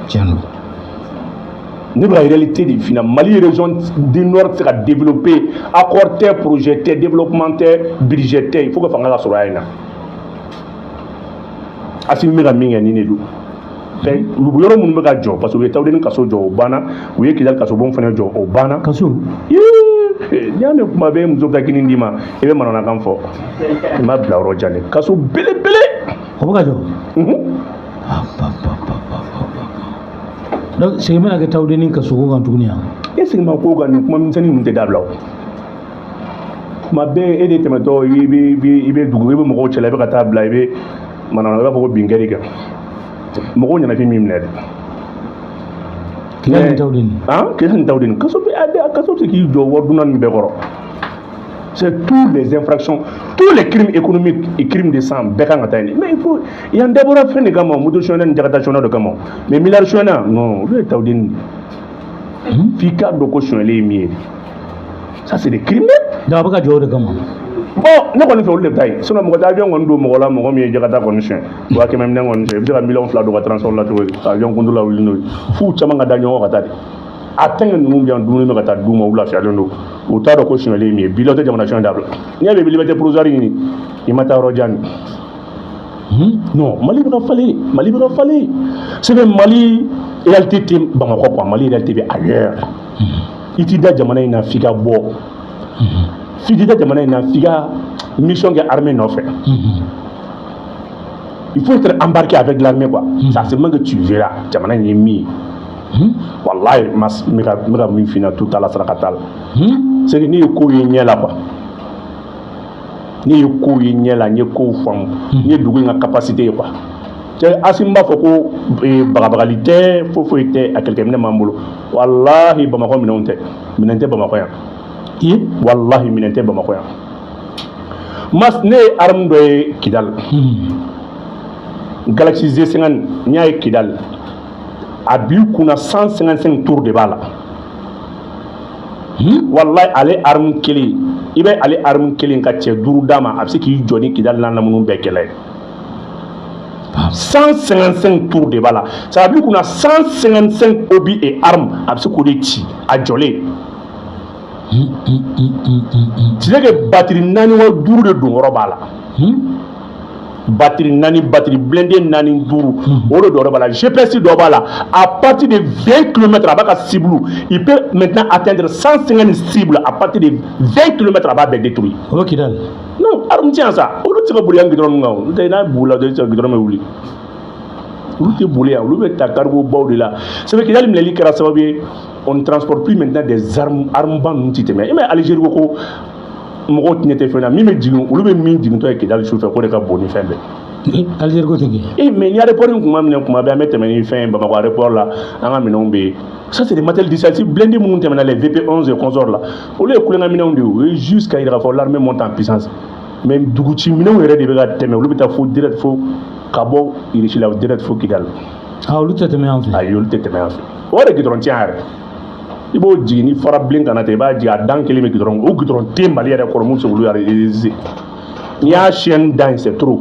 S2: ni bɛ ka réalité de fina Mali région du nord tɛ se ka développer accord tɛ projet tɛ développement tɛ budget tɛ il faut que fanga ka sɔrɔ a ye na asi me ka min kɛ nin de don lu yoro mun be ka jɔ parce que u tawden kaso jɔ o bana u ye Kidal kaso bon fana jɔ o bana
S1: kaso
S2: ya me kuma be muso ka kini ndima e be manana kan fɔ ma bla ro jane kaso bele
S1: o ka jɔ donc c'est même que tawden kaso ko kan tuguni
S2: e sigi ma ko kan kuma min sani mun te dabla kuma be e de tɛmɛtɔ i be dugu i be mɔgɔw cɛla i be ka taa bila i be manana i b'a fɔ ko binkɛri kan mɔgɔw ɲɛna fi min minɛ dɛ Kidal Tawden kaso tɛ k'i jɔ wari dunna nin bɛɛ kɔrɔ c'est tous les infractions tous les crimes économiques et crimes de sang bɛɛ kan ka taa yen mais il y a d'abord fɛn de kama moto sonyɛnɛ ni jagata sonyɛnɛ de kama mais milliard sonyɛnɛ non olu ye Tawden f'i k'a dɔn ko sonyɛli ye min ye ça c'est des crimes
S1: da bɛ ka jɔ o de kama
S2: bon ne kɔni fɛ olu de bɛ taa yen sinon mɔgɔ tɛ avion kɔni don mɔgɔ la mɔgɔ min ye jagata kɔni suɲɛ 200 minɛn kɔni suɲɛ i bɛ se ka miliyɔn 2 don ka transport la cogo di ka avion kuntu la wuli n'o ye f'u caman ka da ɲɔgɔn ka taa de a tɛŋɛ ninnu bɛ yan dumuni bɛ ka taa d'u ma u lafiyalen don u t'a dɔn ko suɲɛli ye min ye bilaw tɛ jamana suɲɛ dabila n'i y'a bɛ liberté provisoire ɲini i ma taa yɔrɔ jan non Mali bɛ ka falen c'est que Mali réalité tɛ Bamakɔ quoi Mali réalité bɛ ailleurs i t'i da jamana in na f'i ka bɔ f'i t'i da jamana in na f'i ka mission kɛ armée nɔfɛ il faut être embarqué avec l'armée quoi. Ça c'est même que tu verras jamana yemi wallahi mega mi fina tout à la sarakatal c'est que ni ko yenya là quoi ni ko yenya là ni ko fam ni dugu nga capacité quoi asimba foko bagabagalite fofo était à quelqu'un ne mambulo wallahi bamako minente bamako ya wallahi minente bamako ya mas ne arme de Kidal Galaxy Z50 nyaay Kidal a bu kuna 155 tours de balle wallahi ale arme kili ibe ale arme kili ka che duru dama absi ki joni Kidal nan lamunun bekele 155 tours de balle ça veut dire qu'on a 155 hobbies et armes absi ko de ti a jolé tu sais que batterie nani wa duru de don robala batterie nani batterie blindée nani duru olo do robala GPS do bala à partir de 20 km abaka cible il peut maintenant atteindre 150 cibles à partir de 20 km abaka détruire
S1: OK dal
S2: non arme tient ça olo tira buli ang gidron ngaw tay na bula de gidron me wuli olo te buli ya olo be ta cargo baw de là c'est que dal mleli kara sababu on ne transporte plus maintenant des armes ban nous mais Algérie ko mo tinete fena mi me jigun olu be min jigun to e Kidal chauffeur ko de ka boni fembe
S1: Algérie ko tege
S2: mais ni aéroport kuma minen kuma be mettre meni fin ba ko aéroport là anga minon be ça c'est des matériels dissuasifs blindés mun temena les VP11 et consorts là olu e kulenga minon de jusqu'à ira faut l'armée monte en puissance même duguchi minon yere de be ga teme olu be ta fo direct fo kabo irichi la direct fo Kidal
S1: olu teme en fait
S2: olu teme en fait o de gidron tiare ibo jigini fara blin kana te ba jiga dan kelime gidron o gidron te mali yere ko mun so wulu yare ya chien dan c'est trop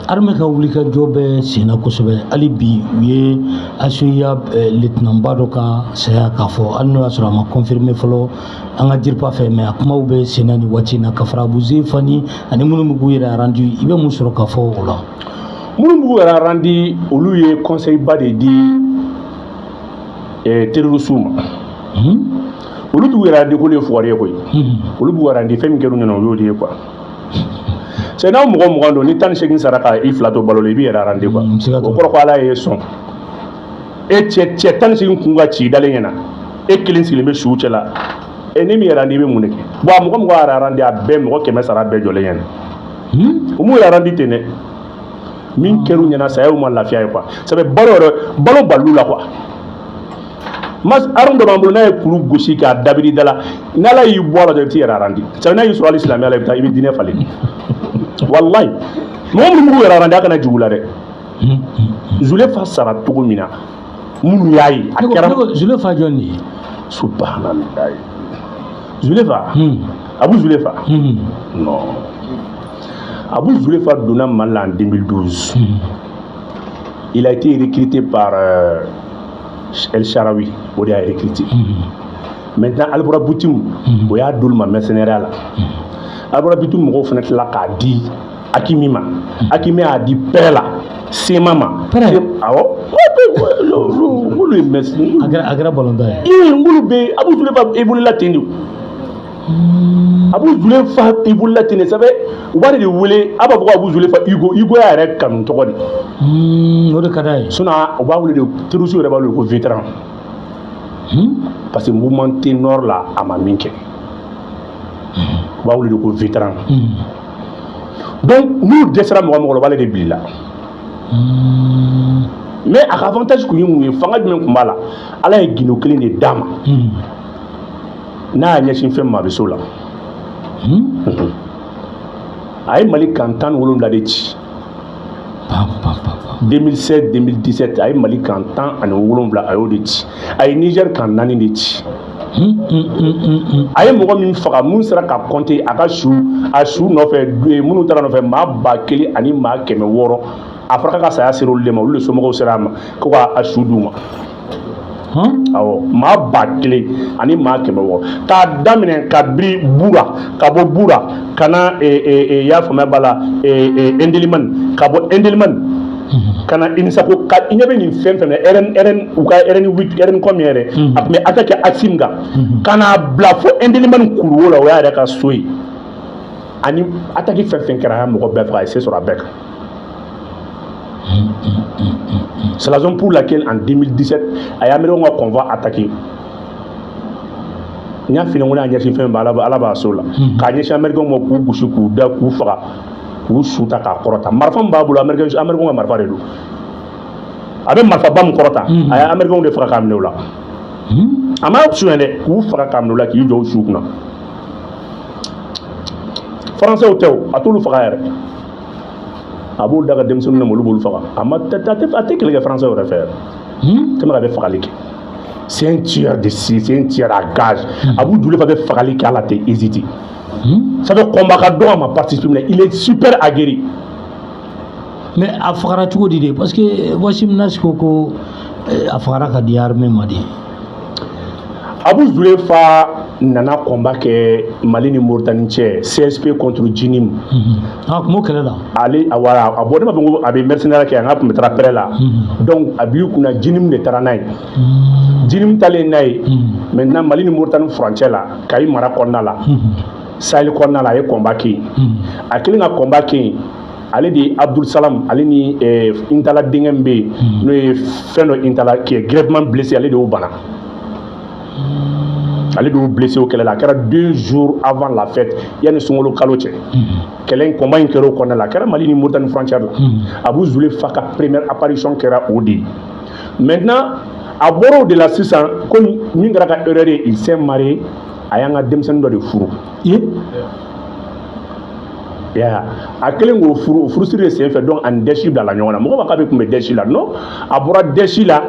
S1: arme ka wuli ka jobe sina kosebe ali bi ye asuya lieutenant badoka saya ka fo anno asura ma confirmer folo anga dirpa fe me akuma ube sina ni wachina ka fara buze fani ani munu mugu yira rendu ibe musoro ka fo wala
S2: munu mugu yira rendi olu ye conseil ba de di terrorisme olu du yɛrɛ de ko le foire koy olu bu warandi fɛn min kɛru ɲɛna o y'o de ye quoi c'est n'a mɔgɔ mugan don ni 18 sara ka i fila to balo la i b'i yɛrɛ arandi quoi o kɔrɔ ko ala ye sɔn e cɛ 18 kun ka ci dalen ɲɛna e kelen sigilen bɛ su cɛ la ne min yɛrɛ andi i bɛ mun de kɛ bon a mɔgɔ yɛrɛ arandi a bɛɛ mɔgɔ 100 sara bɛɛ jɔlen ɲɛna o mu yɛrɛ arandi ten dɛ min kɛru ɲɛna saya ma lafiya ye quoi ça fait balo balu la quoi mas arun do bambulu na ye kulu gosi ka dabiri dala nala yi bola de ti yarandi ça na yi sur l'islam ala ibta ibi dine fale wallahi mo mu yarandi aka na jugula de Zulefa sara togo mina mun yayi akara
S1: Zulefa jonni
S2: subhanallah Zulefa Abu Zulefa non Abu Zulefa donna mal en 2012 il a été recruté par El Sharawi, on a recruté. Maintenant, Albora Boutim, on a donné ma mercenaire là. Albora Boutim, on a fait la cadi. Akimima. Akimi a dit Pela. C'est maman. Ah oh, le mercenaire.
S1: Agra Bolonda.
S2: Abu Zulefa évolue la tenue. Abu Zulefa évolue la tenue. Ça fait, on va dire, Abu Zulefa, Hugo a arrêté comme toi. Sona on va vouloir de terroristes le vétéran parce que mouvement ténor là à ma minke on va vouloir de vétéran donc nous descendons moi on va les billes là mais à avantage que nous fanga du même combat là ala est guino clé des dames na nya sin fait ma biso là ay mali kantan wolum la de ci 2016-2017 ay Mali kan tan ani wolonwula ayo de ci ay Niger kan nani de ci ay mɔgɔ min faga mun sera ka compter a ka su nɔfɛ minnu taara nɔfɛ maa 1000 ani maa 600 a fɔra ka saya sera olu de ma olu de somɔgɔw sera a ma ko ka su d'u ma awɔ maa 1000 ani maa 600 k'a daminɛ ka biri Bura ka bɔ Bura ka na y'a faamuya b'a la Endelimani ka bɔ Endelimani kana Inisako ka i ɲɛ bɛ nin fɛn fɛn RN u ka RN8 RN comme yɛrɛ a tun bɛ attaqué Asim kan ka n'a bila fo Endelimani Kuluwo la o y'a yɛrɛ ka so ye ani attaque fɛn fɛn kɛra a y'a mɔgɔ bɛɛ faga a ye se sɔrɔ a bɛɛ kan C'est la raison pour laquelle en 2017, Américains ont convoi attaqué. Il y a fini on a ɲɛsin fɛn b'a la b'a so la k'a ɲɛsin Américains ma k'u gosi k'u da k'u faga k'u suta k'a kɔrɔta marifa min b'a bolo Américains ka marifa de don a bɛ marifa ba min kɔrɔta a ye Américains de faga k'a minɛ o la a m'a suɲɛ dɛ k'u faga k'a minɛ o la k'i jɔ u su kunna Français tɛ o a t'olu faga yɛrɛ a b'olu da ka denmisɛnninw na olu b'olu faga a tɛ kɛlɛ kɛ Français yɛrɛ fɛ yɛrɛ tellement a bɛ fagali kɛ. C'est un tir de scie, c'est un tir à gage. Abou Doulé va faire fagali qui a la tête hésité. Ça fait combat à ma participé. Il est super aguerri.
S1: Mais à Fara tu dis parce que voici Mnaskoko à Fara Kadiar même m'a dit.
S2: Abou Doulé fa nana combat que Mali ni Mauritanie CSP contre Djinim.
S1: Ah comment qu'elle est là?
S2: Allez awara aborde ma bongo abe mercenaire qui a ngap mettre après là. Donc abiu kuna Djinim de Taranay. Djinim tale nay. Maintenant Mali ni Mauritanie frontière là, kay mara konna là. Sahel konna là e combat ki. Akili nga combat ki ale di Abdul Salam ale ni Intala Dengembe no e feno Intala qui est gravement blessé ale de Obana. Ale de blessé au Kela, qui era 2 jours avant la fête. Il y a une songolo kaloche. Quel est un combat inquérant qu'on a là? Qui era Mali ni Mauritanie frontière là. Abou Zoulé Faka première apparition qui era Odi. Maintenant, à bord de la 600, comme Mingraka Erere, il s'est marié à Yanga Demsen de Fourou. A kelen go furusiri sen fɛ donc an dɛsi bila la ɲɔgɔn na mɔgɔ b'a k'a bɛ kun bɛ dɛsi la non a bɔra dɛsi la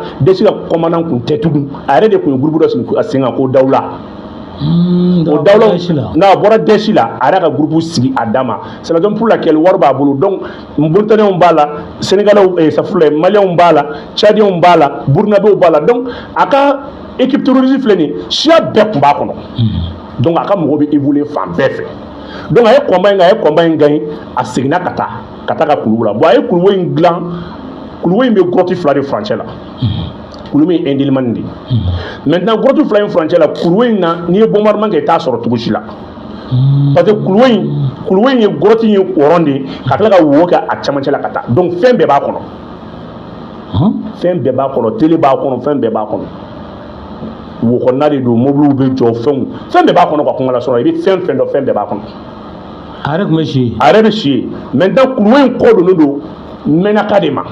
S2: commandant kun tɛ tugun a yɛrɛ de kun ye groupe dɔ sigi a sen kan ko Dawula o Dawula n'a bɔra dɛsi la a yɛrɛ ka groupe sigi a dama c'est la raison pour laquelle wari b'a bolo donc Mauritaniens b'a la Sénégalais safurulaye Maliens b'a la Tchadiens b'a la Burkinabés b'a la donc a ka équipe terroriste filɛ nin siya bɛɛ kun b'a kɔnɔ donc a ka mɔgɔw bɛ évoluer fan bɛɛ fɛ. Donc a combat gagné a segna kata ka kulula bo ay kulwo inglan kulwo be grotti flare frontière là kulwo indilman di maintenant grotti flare frontière là kulwo na ni bombardement ke ta soro tugushi la parce que kulwo ye grotti ye oronde ka kala ka wo ka a chamanche la kata donc fin be ba kono fin be ba kono télé ba kono fin be ba kono wo konna de do mobile be jo fin be ba kono ko ngala soro bi fin be ba kono
S1: arrête monsieur
S2: maintenant couloir code nous menaka de ma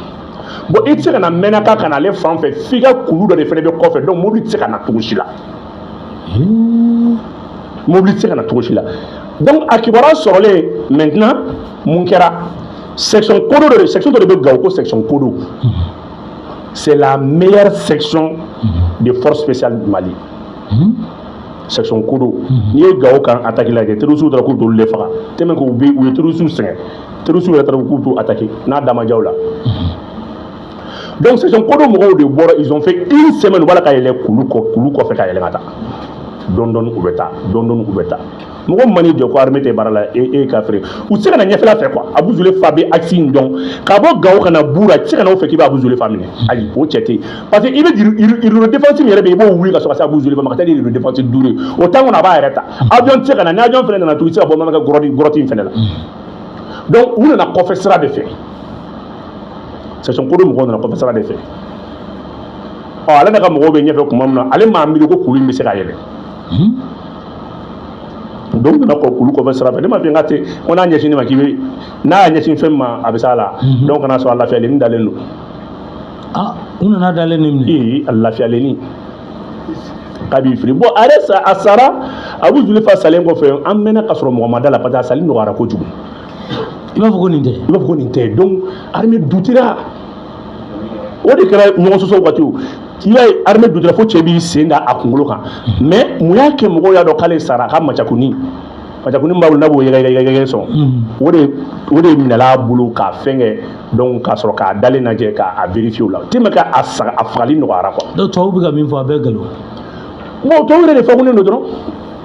S2: bon et c'est kana menaka kana aller fan fait figa coulou de faire de coffre donc mobile c'est kana touchi là mobile c'est kana touchi là donc akibara sorole maintenant mon kera section kodo de section de Gauko section kodo c'est la meilleure section de force spéciale du Mali. Section Kodo. Ni e gawo kan attaquer la guerre. Terusu dra ko do le faga. Teme ko bi ou terusu sen. Terusu la tra ko do attaquer. Na dama jawla. Donc section Kodo mo de bora ils ont fait une semaine wala ka yele kulu ko fe ka yele ngata. Don ubeta. Mo mani de ko armée te barala e ka fré. Ou se kana nyefela fait quoi? Abou Zoulé Fabé action donc. Ka bo gawo kana boura ti kana o fe ki ba Abou Zoulé famine. Ayi o tchete. Parce que il veut dire il défense mi rebe bo wuli ka so ka Abou Zoulé ma ka tali il défense douré. Autant on a ba arrêta. Avion ti kana na avion fene na tout ça bo ma ka grotti fene la. Donc on a confessera de fait. C'est son cours mo na confessera de fait. Oh ala na ka mo be nyefe ko mamna ale ma mi ko kulu mi se ka yele. Donc on a kulu ko sera fait ma ngate on a nyeshini ma kibe na nyeshini femma abisala donc on a so Allah fait le ndalenu
S1: ah on a dalenu
S2: ni Allah fait le ni kabi fri bon aresa asara Abou Zoulé fa salen ko fe amena kasro Muhammad la pata salin no ara ko jugu
S1: il va ko ninte
S2: donc armée doutira o de kera ñoo so watu il y a armée doutira fo chebi senda akungolo kan mais muya ke mo ya do kale sara ka machakuni mbawul nabo yega so o de minala bulu ka fenge donc ka soro ka dale na je ka a vérifier la tema ka a fali no ara ko
S1: do to bi ga min fo begalo
S2: mo to wure de fa ko no dron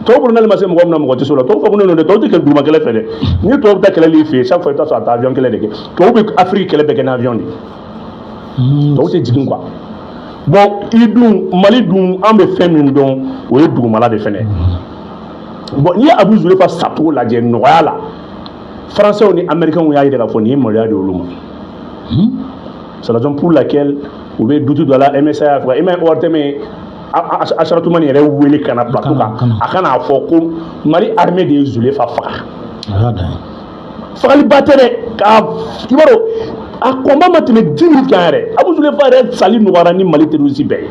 S2: to buru nal masem ngom na mo to solo to fa ko no de to te ke duma kele fele ni to ta kele li fi chaque fois to so ta avion kele de to bi Afrique kele be na avion di to te jigin quoi bon idun Mali dun ambe femin don o e duguma la de fene bon ni Abou Zoulé fa sapo la je noya la français ni américain ya yira fo ni mo ya de oluma C'est la raison pour laquelle vous voyez Doudou dans la MSA et même ORTM Acharatumani est où il a plateau à Kana Foko, Mali armée des Zulefa Fara. Fali Batere, à combat maintenant 10 000 carrés. Abu Zulefa est sali Nouarani Mali Terouzi Bay.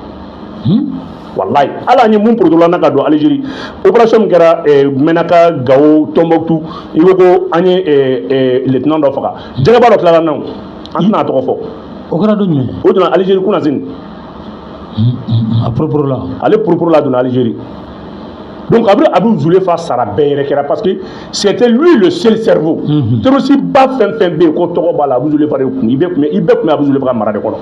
S2: Wallahi, ala ni mun produit la do Algérie. Opération Gara Menaka Gao Tombouctou, il y a lieutenant d'Ofra. Djaba l'autre là non. Anna Trofo.
S1: Au grand donné.
S2: Au dans Algérie Kounazine.
S1: À propos là.
S2: Allez propos là dans Algérie. Donc Abou Zulefa Sara Beyrekera parce que c'était lui le seul cerveau. C'est aussi bas fin B ko to ba la Abou Zulefa il be Abou Zulefa mara de kono.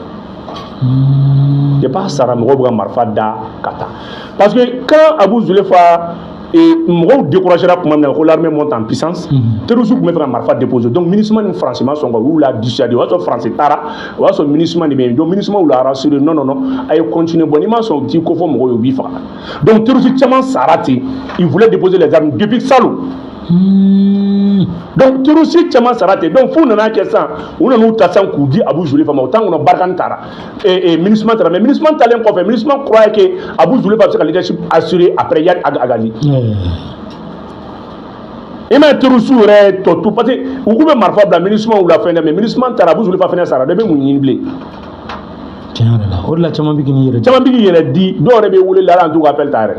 S2: C'est pas Sara Mroba Marfa da Kata. Parce que quand Abou Zulefa et Mro découragera pour l'armée monte en puissance, Teroussou pouvait faire un marfa déposé. Donc, ministre de franchement, son gars, ou la dissuadé, ou son français, Tara, ou son ministre de bien, donc, ministre ou la rassuré, non, aille continuer, bon, il son petit coffre, Mro, bifa. Donc, Teroussou, Tchaman Sarati, il voulait déposer les armes depuis Salou. Donc, Teroussou, Tchaman Sarati, donc, faut n'en que ça, on a nous tassant qu'on dit Abou Zulefa, autant on a Barkan Tara, et ministre Tara, mais ministre Talem, quoi, ministre croyait que Abou Zulefa va faire le leadership assuré après Yad Agali. Et même Teroussou est tout parce que vous pouvez marquer le ministre ou la fin mais ministre Tarabou je le pas faire ça de même une
S1: tiens là au-delà chama bigini
S2: yere di do rebe wule la en tout appel tare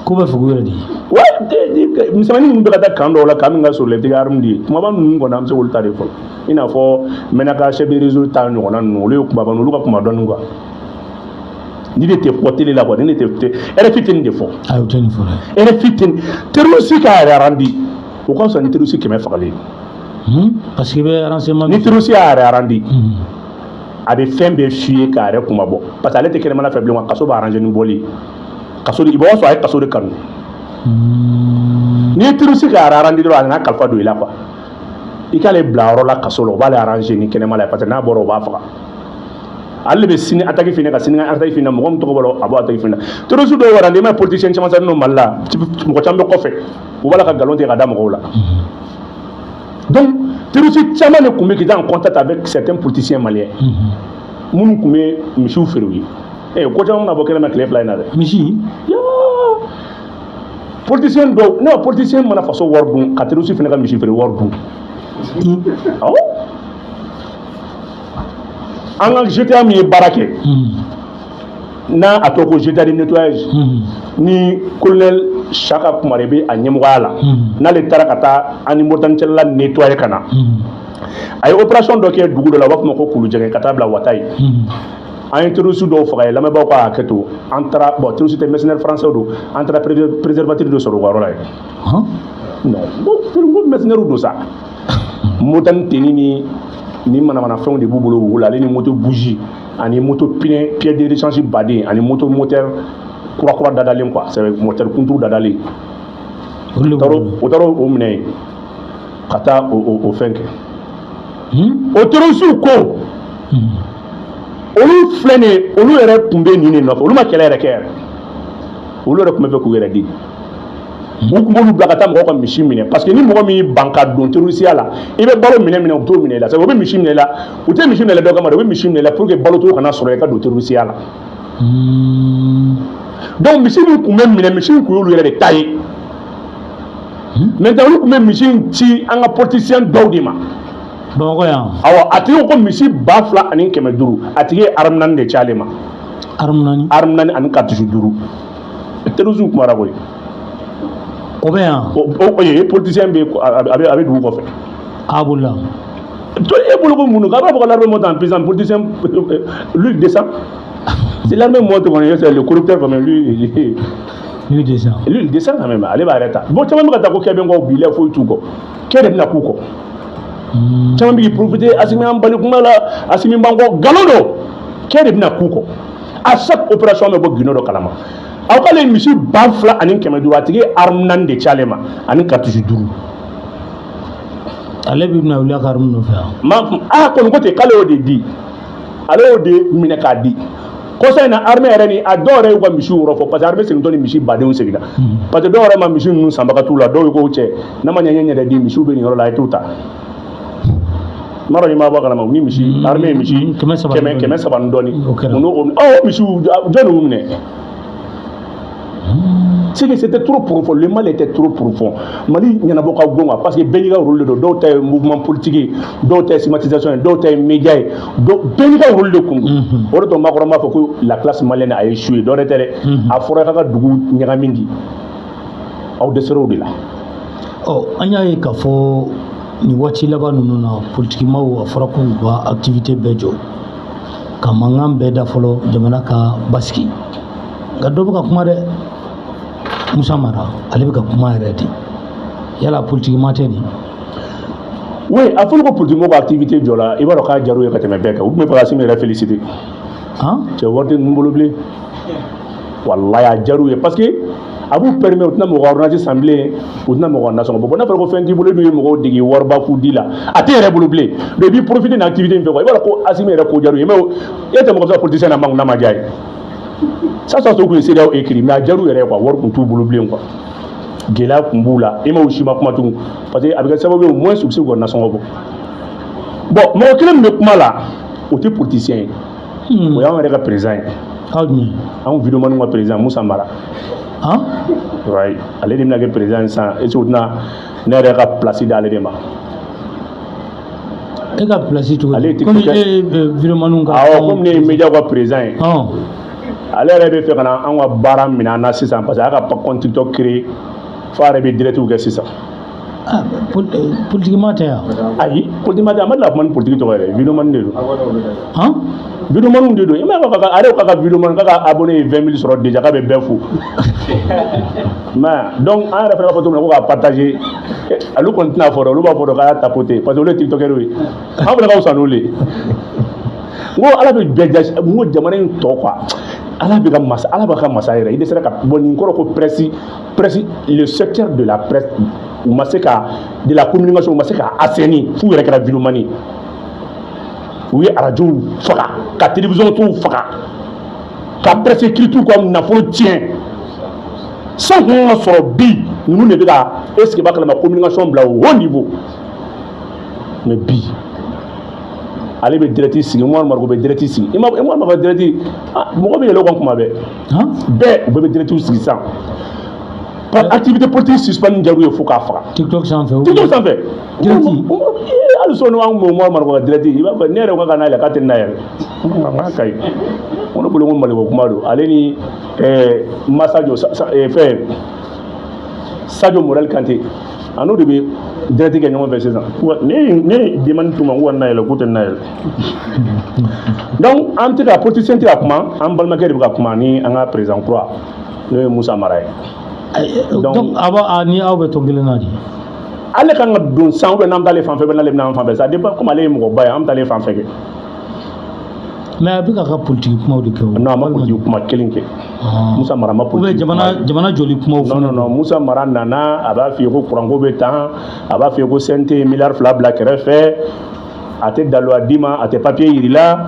S1: ko ba fugu yere di
S2: ouais misani ni beta kando la kaminga sur les digarum di kuma ba nu ngona amse wul tare fo ina fo menaka chebe résultat no ngona no le kuma ba no lu ka kuma don ngwa ni de te porter la bonne ni te elle fitine de fo
S1: ah uteni fo
S2: elle fitine Teroussou ka randi o ko so ni Teroussou ke me fakale
S1: parce que be renseignement
S2: ni Teroussou a randi abe fembe fuye ka re kuma bo parce que elle te kene mala faible wa kaso ba arranger ni boli kaso di ibo so ay kaso de kanu ni Teroussou ka randi do na kalfa do ila quoi ikale blaro la kaso lo ba le arranger ni kene mala parce que na boro ba faka alle be sini attaque fini ka sini attaque fini mo to bolo abo attaque fini Teroussou do wara ndema politicien chama sa no malla mo chambe ko fe o bala ka galonte ka dam ko la donc Teroussou chama ne kumbe qui est en contact avec certains politiciens maliens mun kumbe mishu feroui ko chama na bokela na clef line na
S1: mishi
S2: ya politicien do no politicien mana faso wordun ka Teroussou fini ka mishi feroui wordun oh en GTA mi barake na atoko GTA de nettoyage ni colonel Chaka Kumarebe a nyemwala na le tarakata ani motancella nettoyer kana ay opération doké dugu de la waf mako kulu jege katabla watay ay Teroussou do faga la me bako aketo entra bon Teroussou te mercenaire français do entra préservatif de soro warola non bon mercenaire do ça motan tenini ni mana fɛnw de b'u bolo wula ale ni moto bougie ani moto pneu pièce de rechange badé ani moto moteur kura dadalen quoi c'est moteur kuntu dadalen o taro o minɛ ka taa o fɛn kɛ o Teroussou ko olu filɛ nin ye olu yɛrɛ tun bɛ nin de nɔfɛ olu ma kɛlɛ yɛrɛ kɛ yɛrɛ olu yɛrɛ tun bɛ fɛ k'u yɛrɛ di u tun b'olu bila ka taa mɔgɔw ka misi minɛ parce que ni mɔgɔ min ban ka don Teroussiya la i bɛ balo minɛ u t'o minɛ la c'est u bɛ misi minɛ la u tɛ misi minɛ la dɔ kama dɛ u bɛ misi minɛ la pour que balo to kana sɔrɔ i ka don Teroussiya la donc misi min tun bɛ minɛ misi in tun y'olu yɛrɛ de ta ye maintenant olu tun bɛ misi in ci an ka politicien dɔw de ma
S1: Bamakɔ yan
S2: awɔ a tigi ko misi 2000 ani 500 a tigi ye arme 4 de ci ale ma arme 4 ani cartouche 5 Teroussou kumara koyi
S1: o bɛ yan
S2: o ye politicien bɛ a bɛ dugu kɔfɛ
S1: a bolila
S2: to e bolo ko mun k'a b'a fɔ ko l'armée monte en puissance politicien lui descend si l'armée monte kɔni c'est le corrupteur quand même lui descend quand même ale b'a yɛrɛ ta bon caman bɛ ka taa ko kɛ bɛ n kɔ bi lɛ foyi t'u kɔ kɛ de bɛna k'u kɔ caman bɛ k'i profiter Assimi an bali kuma la Assimi b'an kɔ galon do kɛ de bɛna k'u kɔ à chaque opération bɛ bɔ Guinée dɔ kalama aw k'ale misi 2000 ani 500 a tigi ye arme 4 de ci ale ma ani cartouche 5
S1: ale bɛ bɛna wuli a ka arme nɔfɛ
S2: kɔni ko ten k'ale y'o de di ale y'o de minɛ k'a di kɔsa in na armée yɛrɛ ni a dɔw yɛrɛ y'u ka misiw wɔrɔ fɔ parce que armée segintɔ ni misi badenw seginna parce que dɔw yɛrɛ ma misi ninnu sanbaga t'u la dɔw ye k'o cɛ n'a ma ɲɛ yɛrɛ di misiw bɛ nin yɔrɔ la a ye t'u ta mara ni ma ba kana ma ni misi armée misi kɛmɛ saba ndoni oh misi jɔn minɛ c'est que c'était trop profond, le mal était trop profond. Mali ɲanabɔ ka gon parce que bɛɛ n'i ka rôle de don, dɔw ta ye mouvement politique, dɔw ta ye stigmatisation, dɔw ta ye média ye, bɛɛ n'i ka rôle de kun. O de to Makɔrɔ m'a fɔ ko la classe malienne a échoué, dɔ wɛrɛ tɛ dɛ, a fɔra k'a ka dugu ɲagamin di, aw dɛsɛra o de la.
S1: An y'a ye k'a fɔ nin waati laban ninnu na politikimaaw a fɔra k'u ka activité bɛɛ jɔ, ka mankan bɛɛ da fɔlɔ jamana ka basigi, nka dɔ bɛ ka kuma dɛ. Musa Mara, ale bɛ ka kuma yɛrɛ de, yala politikima tɛ nin.
S2: Oui, a fɔra ko politikimɔgɔw ka activité jɔ la, i b'a dɔn k'a jar'u ye ka tɛmɛ bɛɛ kan, u tun bɛ fɛ ka Assimi yɛrɛ féliciter. Cɛ wari tɛ ninnu bolo bilen, walayi a jar'u ye parce que a b'u permet u tɛna mɔgɔ ka ordonnance san bilen, u tɛna mɔgɔ nasɔngɔ bɔ. N'a fɔra ko fɛn t'i bolo, n'u ye mɔgɔw dege wariba fu di la, a tɛ yɛrɛ bolo bilen. Mais i b'i profiter nin activité in fɛ quoi, i b'a dɔn ko Assimi yɛrɛ ko jar'u ye, mais e tɛ mɔgɔ sɔrɔ politicien na manque n'a ma diya ye. Ça c'est ce que c'est là écrit, mais a jar'u yɛrɛ quoi, wari kun t'u bolo bilen quoi. Gɛlɛya kun b'u la, i ma u si ma kuma tugun parce que a bɛ kɛ sababu ye au moins u bɛ se k'u ka nasɔngɔ bɔ. Bon, mɔgɔ kelen min bɛ kuma la, o tɛ politicien ye, o y'anw yɛrɛ ka président ye. Anw vidéoman ka président Musa Mara. Ouais, ale de bɛna kɛ président sisan, est-ce que o tɛna ne yɛrɛ ka place d'ale de ma?
S1: E ka place cogo di? Komi e vidéoman ka.
S2: Awɔ, komi ne ye média ka président ye. Ale yɛrɛ bɛ fɛ ka na an ka baara minɛ an na sisan parce que a y'a ka compte TikTok créé f'a yɛrɛ bɛ direct kɛ sisan.
S1: Politikima tɛ yan?
S2: Ayi, politikima tɛ, a ma deli ka kuma ni politique tɔgɔ yɛrɛ, vidéoman de don. Vidéoman de don, i m'a fɔ ale k'a ka vidéoman k'a ka abonné ye 20 000 sɔrɔ déjà k'a bɛ bɛɛ fo. Mais donc an yɛrɛ fana b'a fɔ cogo min na ko k'a partager, olu kɔni tɛna fɔ dɛ, olu b'a fɔ dɛ k'a y'a tapoter parce que olu ye tiktokers ye. An fana ka fisa n'olu ye. N ko ala bɛ bɛɛ jasi, n ko jamana in tɔ quoi. Ala bɛ ka masa yɛrɛ, i dɛsɛra ka bon nin kɔrɔ ko presse, le secteur de la presse u ma se ka de la communication u ma se ka assainir f'u yɛrɛ kɛra vidéoman. U ye radio faga, ka télévision tɔw faga, ka presse écrite ka nafolo tiɲɛ. Sans qu'on ka sɔrɔ bi ninnu de bɛ ka est-ce que b'a kalama communication bila au haut niveau. Mais bi ale bɛ direct sigi, Umaru Mariko bɛ direct sigi. Umaru Mariko bɛ direct, mɔgɔ bɛ yɛlɛ o kan kuma bɛɛ. Bɛɛ u bɛɛ bɛ direct sigi sisan. Par activité politique suspendue jar'u ye fo k'a faga.
S1: TikTok sanfɛ.
S2: TikTok sanfɛ. Direct. Hali sɔn n'an kun bɛ Umaru Mariko ka direct, i b'a fɔ ne yɛrɛ ko k'a n'a yɛlɛ k'a tɛ n'a yɛrɛ. Nka kayi. Ko ne bolo ko Maliko kuma don. Ale ni Masajo fɛn Sadio Morel Kante. A n'o de bɛ direct kɛ ɲɔgɔn fɛ sisan. Ne demande t'u ma ko ka n'a yɛlɛ k'u tɛ n'a yɛlɛ. Donc an tɛ ka politicien tɛ ka kuma, an balimakɛ de bɛ ka kuma ni an ka président kura n'o ye Musa Mara ye.
S1: Donc ni aw bɛ tɔn kelen na de.
S2: Ale kan ka don san ou n'an t'ale fan fɛ n'ale bɛna an fan fɛ ça dépend comme ale ye mɔgɔba ye an bɛ t'ale fan fɛ kɛ.
S1: Mais a bɛ ka politique kumaw de kɛ o.
S2: Non a ma politique kuma kelen kɛ. Musa Mara ma politique.
S1: Jamana joli kumaw fana.
S2: Non Musa Mara nana a b'a f'i ye ko courant ko bɛ tan, a b'a f'i ye ko CNT miliyari 2 bila kɛrɛfɛ, a tɛ daloya d'i ma, a tɛ papier yir'i la.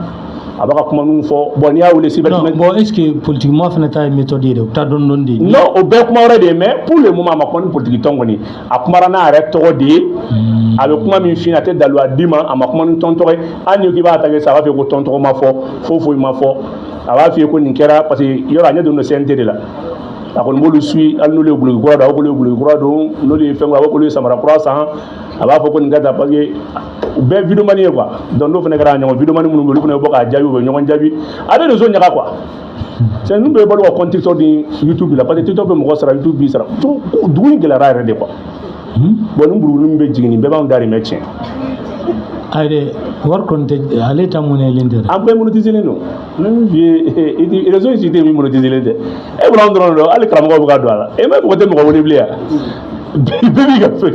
S2: A b'a ka kuma ninnu fɔ bon n'i y'a wele cybercriminel.
S1: Bon est ce que politiquement fana ta ye méthode ye dɛ, u t'a dɔn dɔn de.
S2: Non o bɛɛ kuma wɛrɛ de ye mais pour le moment a ma kuma ni politique tɔn kɔni, a kumara n'a yɛrɛ tɔgɔ de ye. A bɛ kuma min f'i ɲɛna a tɛ daloya d'i ma, a ma kuma ni tɔn tɔgɔ ye. Hali n'i k'i b'a attaquer sa a b'a f'i ye ko tɔn tɔgɔ ma fɔ, foyi ma fɔ. A b'a f'i ye ko nin kɛra parce que yɔrɔ a ɲɛ donnen CNT de la. A kɔni b'olu suit hali n'olu ye guloki kura don, a b'a fɔ k'olu ye guloki kura don, n'olu ye fɛn kura a b'a fɔ k'olu ye samara kura san, a b'a fɔ ko nin ka taa parce que u bɛɛ vidéoman ye quoi. Donc n'o fana kɛra ɲɔgɔn vidéoman minnu bɛ olu fana bɛ bɔ k'a jaabi u bɛ ɲɔgɔn jaabi. A bɛ réseau ɲaga quoi. C'est nous bɛɛ balo ka compte TikTok ni YouTube la parce que TikTok bɛ mɔgɔ sara YouTube b'i sara. Dugu in gɛlɛyara yɛrɛ de quoi. Bon ni buruburu min bɛ jigin nin bɛɛ b'anw dahirimɛ tiɲɛ.
S1: Ayi wari kɔni tɛ ale ta monnayelen tɛ dɛ. An
S2: bɛɛ monétiselen don. Réseau in si tɛ min monétiselen tɛ. E bolo anw dɔrɔn don hali karamɔgɔw bɛ ka don a la. E mɔgɔ tɛ mɔgɔ wele bilen yan. Bɛɛ b'i ka fɛn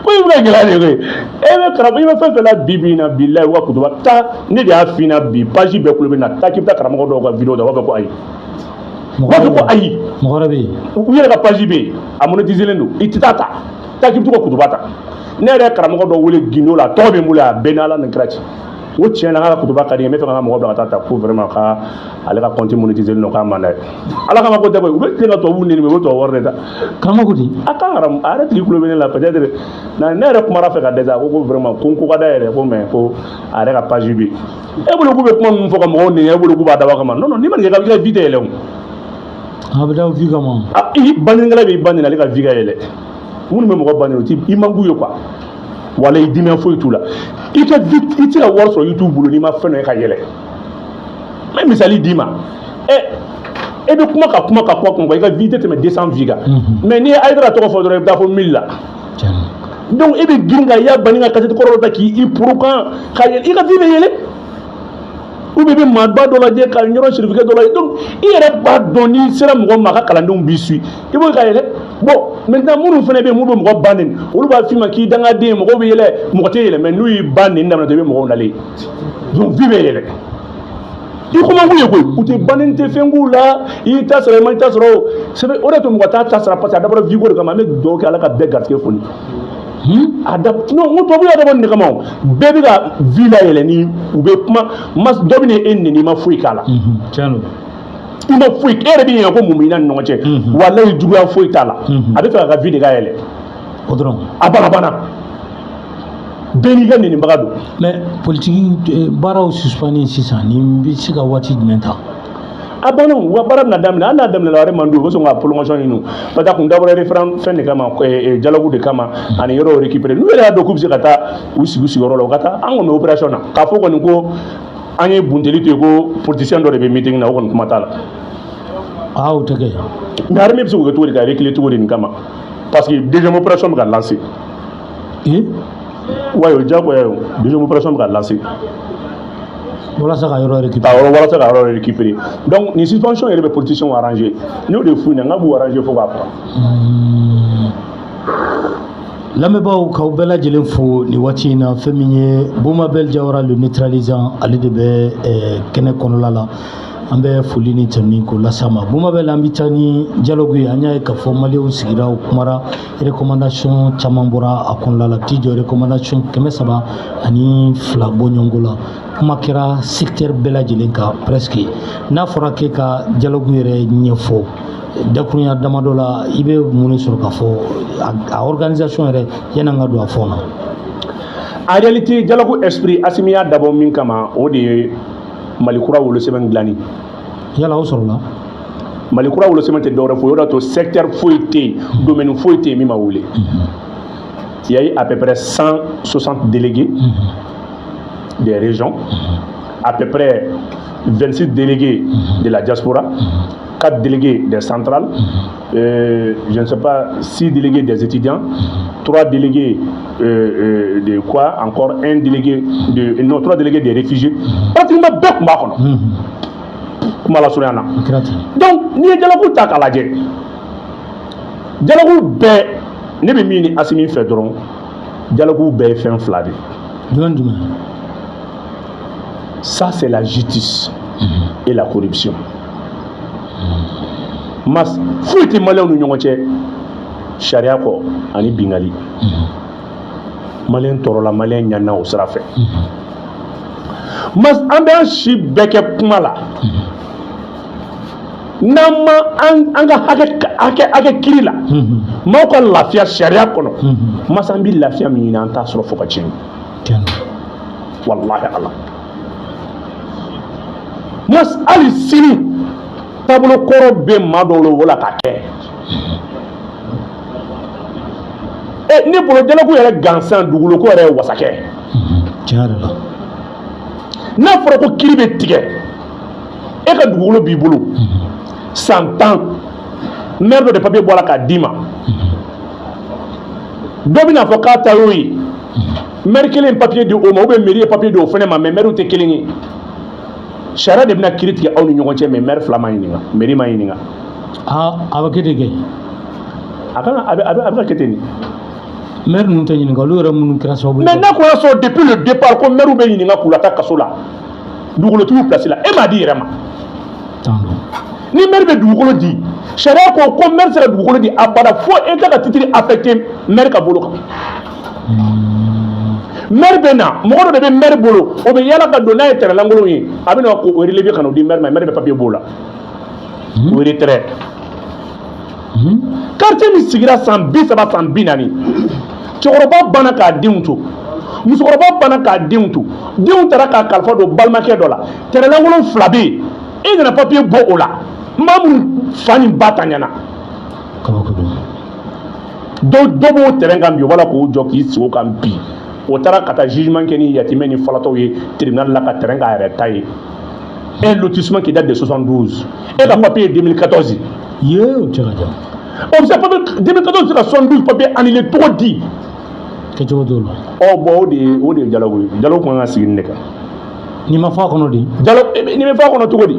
S2: ko i bɛ gɛlɛya de koyi. E bɛ karamɔgɔ i bɛ fɛn fɛn la bi na bilayi wa kutuba taa ne de y'a f'i ɲɛna bi page bɛɛ kulo bɛ na taa k'i bɛ taa karamɔgɔ dɔw ka vidéo ta u b'a fɔ ko ayi. U b'a fɔ ko ayi.
S1: Mɔgɔ wɛrɛ bɛ yen.
S2: U yɛrɛ ka page bɛ yen a monétiselen don i tɛ taa taa k'i bɛ to ka kutuba ta. Ne yɛrɛ ye karamɔgɔ dɔ wele gindo la tɔgɔ bɛ n bolo a bɛɛ ni ala ni kira cɛ o tiɲɛ na an ka kutuba ka di n ye n bɛ fɛ ka n ka mɔgɔ bila ka taa ta ko vraiment ka ale ka compte monétiser non k'a man d'a ye ala kama ko tɛ koyi u bɛ tile ka tubabu nɛni mais u bɛ tubabu wari de ta
S1: karamɔgɔ di
S2: a kan a yɛrɛ tigi tulo bɛ ne la peut-être ne yɛrɛ kumara fɛ ka dɛsɛ a ko vraiment ko n ko ka d'a yɛrɛ ko mais ko a yɛrɛ ka page bɛ yen e bolo k'u bɛ kuma ninnu fɔ ka mɔgɔw nɛni e bolo k'u b'a dabɔ a kama non non n'i ma nin kɛ i ka vie tɛ yɛlɛ o
S1: a bɛ da vie kama
S2: banikɛla b'i ba nɛni ale ka vie ka yɛlɛ minnu bɛ mɔgɔ ba nɛni o ti i man k'u ye quoi wala i dimiyan foyi t'u la i ka vie i tɛ ka wari sɔrɔ i t'u bolo n'i ma fɛn dɔ ye ka yɛlɛ n bɛ misali d'i ma e bɛ kuma ka kuma i ka vie tɛ tɛmɛ 200 vie kan mais n'i ye Hayidara tɔgɔ fɔ dɔrɔn i bɛ taa fɔ 1000 la donc e bɛ girin ka i y'a bani ka cassette kɔrɔ dɔ ta k'i puru kan ka yɛlɛ i ka vie bɛ yɛlɛ ou bien i bɛ maaba dɔ lajɛ ka ɲɔrɔ sirifikɛ dɔ lajɛ donc i yɛrɛ b'a dɔn n'i sera mɔgɔ ma a ka kalandenw b'i suit i b'o ka yɛlɛ bon maintenant minnu fana bɛ yen minnu bɛ mɔgɔ ba nɛni olu b'a f'i ma k'i dangaden mɔgɔw bɛ yɛlɛ mɔgɔ tɛ yɛlɛ mais n'u y'i ba nɛni daminɛ i bɛ mɔgɔw nalen donc vie bɛ yɛlɛ i kuma k'u ye koyi u tɛ ba nɛni tɛ fɛn k'u la i ta sɔrɔ i ma i ta sɔrɔ c'est o de to mɔgɔ t'a ta sara parce que a dabɔra vie ko de kama an bɛ dugawu kɛ ala ka bɛɛ garisɛgɛ foni non n tubabu y'a dabɔ nin de kama o bɛɛ bɛ ka vie layɛlɛ ni u bɛ kuma dɔ bɛ e nɛni i ma foyi k'a la i ma foyi e yɛrɛ bɛ ɲininka ko mun b'i ni ɲɔgɔn cɛ walayi juguya foyi t'a la a bɛ fɛ k'a ka vie de ka yɛlɛ
S1: o dɔrɔn
S2: a banna bɛɛ n'i ka nɛnibaga don
S1: mais politiki baaraw suspendé sisan nin bɛ se ka waati jumɛn ta
S2: a banna u ka baara bɛna daminɛ hali n'a daminɛna wɛrɛ man di u bɛ sɔn ka prolongation ɲini parce que a kun dabɔra référendum fɛn de kama dialogue de kama ani yɔrɔ récupérer n'u yɛrɛ y'a dɔn k'u bɛ se ka taa u sigi u sigiyɔrɔ la u ka taa an kɔni bɛ opération na k'a fɔ kɔni ko an ye bunteli to yen ko politicien dɔ de bɛ meeting na o kɔni kuma t'a la
S1: o tɛ kɛ
S2: mais armée bɛ se k'o kɛ cogo di ka reculer cogo di nin kama parce que deuxième opération bɛ ka lancer wa o ye diyagoya ye o deuxième opération bɛ ka lancer
S1: walasa ka yɔrɔ
S2: récupérer donc ni suspension yɛrɛ bɛ politiciens arranger n y'o de f'u ɲɛna n k'a b'u arranger fo k'a ban
S1: lamɛnbaaw k'aw bɛɛ lajɛlen fo nin waati in na fɛn min ye Bumabel Jawara le neutralisant ale de bɛ kɛnɛ kɔnɔla la an bɛ foli ni tɛmɛni k'o lase a ma Bumabel an bɛ taa ni dialogue ye an y'a ye k'a fɔ maliyɛnw sigira u kumara recommandation caman bɔra a kɔnɔla la ti jɔ recommandation 302 bɔ ɲɔgɔn la kuma kɛra secteur bɛɛ lajɛlen kan presque n'a fɔra k'e ka dialogue yɛrɛ ɲɛfɔ dakurunya damadɔ la i bɛ mun sɔrɔ k'a fɔ a organisation yɛrɛ yan'an ka don a fɔ na
S2: en réalité dialogue esprit Assimi y'a dabɔ min kama o de ye Mali kura wolosɛbɛn dilanni
S1: yala o sɔrɔla
S2: Mali kura wolosɛbɛn tɛ dɔwɛrɛ foyi o de y'a to secteur foyi tɛ yen domaine foyi tɛ yen min ma wele il y a eu à peu près 160 délégués des régions, à peu près 26 délégués de la diaspora, 4 délégués des centrales, je ne sais pas, 6 délégués des étudiants, 3 délégués de quoi, encore 3 délégués des réfugiés. Pratiquement deux combats. Donc, nous avons dit que dialogue bɛɛ ne bɛ min ni Assimi fɛ dɔrɔn dialogue bɛɛ ye fɛn fila de ye. Ça c'est la justice et la corruption. Mas foyi tɛ maliyɛnw ni ɲɔgɔn cɛ sariya kɔ ani bingali. Maliyɛn tɔɔrɔla maliyɛn ɲanna o sira fɛ. Mas an bɛ an si bɛɛ kɛ kuma la. N'an ma an ka hakɛ kiri la maaw ka lafiya sariya kɔnɔ masa an bɛ lafiya min ɲini an t'a sɔrɔ fo ka tiɲɛ walahi ala mas hali sini taabolo kɔrɔ bɛ maa dɔw la o la ka kɛ ne bolo dialogue yɛrɛ gansan dugukolo ko yɛrɛ ye wasakɛ
S1: tiɲɛ yɛrɛ la
S2: n'a fɔra ko kiri bɛ tigɛ e ka dugukolo b'i bolo san 10 maire dɔ de papier bɔra k'a d'i ma dɔ bɛna fɔ k'a ta y'o ye maire kelen papier di o ma ou bien mairie ye papier di o fana ma mais maire tɛ kelen ye sariya de bɛna kiiri tigɛ aw ni ɲɔgɔn cɛ mais maire fila ma ɲininka mairie ma ɲininka
S1: a bɛ kɛ de kɛ
S2: a bɛ ka kɛ ten de
S1: maire ninnu tɛ ɲininka olu yɛrɛ minnu kɛra sababu ye
S2: mais n'a ko y'a sɔrɔ depuis le départ ko maire bɛ ɲininka k'u lata kaso la dugukolotigiw place la e m'a di yɛrɛ ma ni maire bɛ dugukolo di sariya ko maire sera dugukolo di abada fo e ka titre affecté maire ka bolo kan maire bena mo do be maire bolo o be yala ka do na etere langolo yi abino ko o relevé kan o di maire maire be papier bola o retrait quartier mi sigira san bi saba san bi nani cɛkɔrɔba bana k'a denw to musokɔrɔba bana k'a denw to denw taara k'a kalifa don balimakɛ dɔ la tɛrɛlankolon 2 bɛ yen e nana papier bɔ o la maa minnu fa ni ba ta ɲɛna dɔ b'o terrain kan bi o b'a la k'o jɔ k'i sigi o kan bi o taara ka taa jugement kɛ ni yatimɛ ni falatɔw ye tribunal la ka terrain k'a yɛrɛ ta ye un lotissement qui date de 72 e ka papier ye 2014
S1: ye o cɛ ka jan
S2: o bɛ se papier 2014 se ka 72 papier annulé cogo di
S1: kɛcogo t'o la
S2: bon o de ye Jalo ye Jalo kun kan ka sigi nin de kan
S1: n'i ma fɔ a kɔnɔ de
S2: Jalo ni bɛ fɔ a kɔnɔ cogo di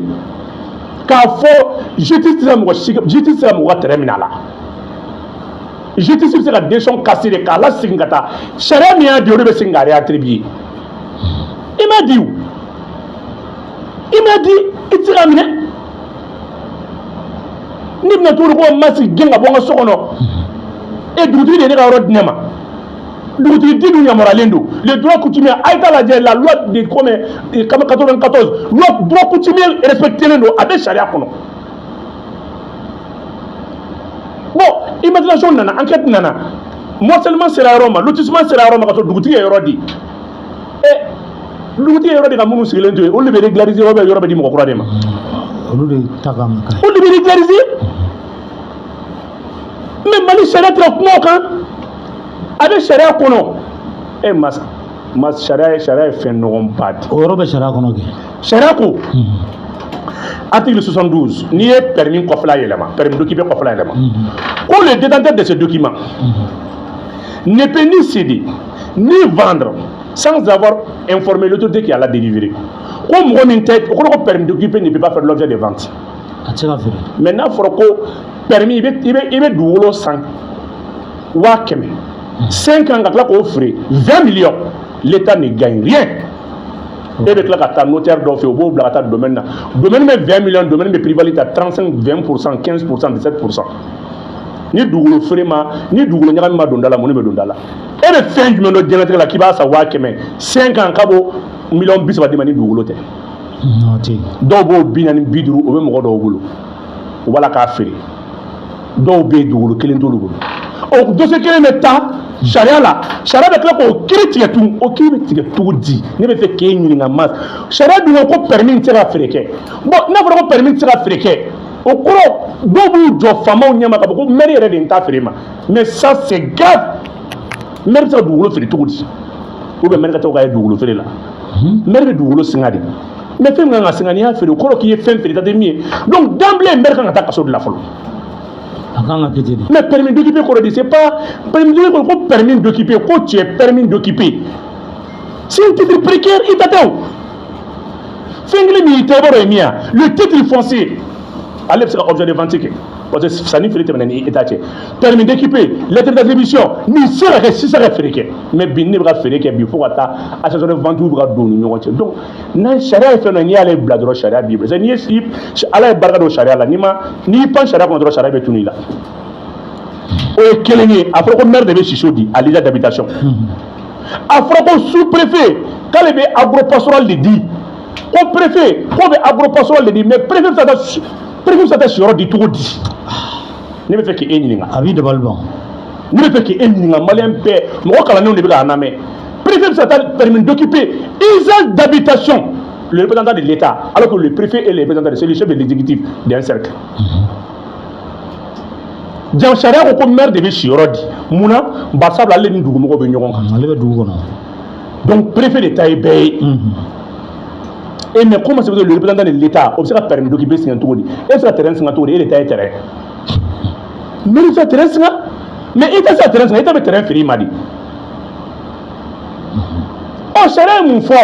S2: k'a fɔ justice tɛ se ka mɔgɔ ka terrain minɛ a la justice bɛ se ka décision casser de k'a lasegin ka taa sariya min y'a di o de bɛ segin k'a réattribuer i m'a di o i m'a di i tɛ se ka minɛ ni bɛna tugu ko ma sigi gɛn ka bɔ n ka so kɔnɔ dugutigi de ye ne ka yɔrɔ di ne ma dugutigi di dun yamaruyalen don le droit coutumier a ye taa lajɛ la loi de 94 loi droit coutumier respectelen don a bɛ sariya kɔnɔ bon imagination nana enquête nana morcellement sera yɔrɔ ma lotissement sera yɔrɔ ma ka sɔrɔ dugutigi ye yɔrɔ di dugutigi ye yɔrɔ di ka minnu sigilen to yen olu de bɛ régulariser ou bien yɔrɔ bɛ di mɔgɔ kura de ma
S1: olu de ta ka
S2: olu de bɛ régulariser mais Mali sariya tɛ ka kuma o kan a bɛ sariya kɔnɔ mas sariya ye fɛn nɔgɔnba de
S1: o yɔrɔ bɛ sariya kɔnɔ kɛ
S2: sariya ko article 72 n'i ye permis kɔfɛla yɛlɛma permis d'occuper kɔfɛla yɛlɛma ko le détenteur de ce document ne peut ni céder ni vendre sans avoir informé l'autorité qui a la délivré ko mɔgɔ min tɛ ko permis d'occuper ne peut pas faire l'objet de vente
S1: a tɛ se ka feere
S2: mais n'a fɔra ko permis i bɛ dugukolo san 500,000 5 ans ka tila k'o feere 20 millions l'État ne gagne rien e bɛ tila ka taa notaire dɔ fɛ o b'o bila ka taa domaine na domaine bɛ 20 millions domaine bɛ privalité à 35 20% 15% 17% ni dugukolo feere ma ni dugukolo ɲagami ma don da la mun de bɛ don da la e bɛ fɛn jumɛn dɔ diɲɛlatigɛ la k'i b'a san 500,000 5 ans k'a b'o miliyɔn 30 d'i ma ni dugukolo tɛ dɔw b'o 40 50 o bɛ mɔgɔ dɔw bolo u b'a la k'a feere dɔw bɛ yen dugukolo kelen t'olu bolo o dossier kelen bɛ taa sariya la sariya bɛ tila k'o kiiri tigɛ tugun o kiiri bɛ tigɛ cogo di ne bɛ fɛ k'e ɲininka mas sariya dun ko permis tɛ se ka feere kɛ bon n'a fɔra ko permis tɛ se ka feere kɛ o kɔrɔ dɔw b'u jɔ faamaw ɲɛma k'a fɔ ko maire yɛrɛ de n t'a feere ma mais ça c'est grave maire bɛ se ka dugukolo feere cogo di ou bien maire ka taa o k'a ye dugukolo feere la maire bɛ dugukolo singa de mais fɛn min kan ka singa n'i y'a feere o kɔrɔ k'i ye fɛn feere ta tɛ min ye donc d'emblée maire kan ka taa kaso de la fɔlɔ. Mais permis d'occuper, c'est pas permis d'occuper, permis d'occuper, quand tu es permis d'occuper. C'est un titre précaire, il t'attend. Le titre foncier, allez, c'est l'objet de vente. Parce que ça n'y fait pas permis d'occuper, lettre d'attribution, ni serait si ça fait mais bien ne va faire qu'il faut attendre à ce genre de vente ou de donner. Donc, na charia fait un nial et bladro charia bible. C'est ni si Allah bargado charia là, ni pas charia contre charia betuni là. O keleni après que maire de Chichodi à l'état d'habitation. Après que sous-préfet, quand il est agro-pastoral de dit, au préfet, quand il est agro-pastoral de dit, mais préfet ça t'a sur du tout dit. Ne bɛ fɛ k'e ɲininka
S1: a b'i dabali ban
S2: ne bɛ fɛ k'e ɲininka maliyɛn bɛɛ mɔgɔ kalanenw de bɛ k'a lamɛn préfet bɛ se ka taa permis d'occuper usage d'habitation le représentant de l'État alors que le préfet est le représentant c'est le chef de l'exécutif d'un cercle jaa sariya ko ko maire de bɛ si yɔrɔ di mun na barisabula ale ni dugumɔgɔw bɛ ɲɔgɔn kan
S1: ale bɛ dugu kɔnɔ
S2: donc préfet de ta ye bɛɛ ye et mais comment c'est que le représentant de l'État o bɛ se ka permis d'occuper siŋɛ cogo di e bɛ se ka terrain siŋɛ cogo di e de ta ye terrain mais il fait terrain singa mais il fait terrain singa il fait terrain firi madi oh sariya mun fɔ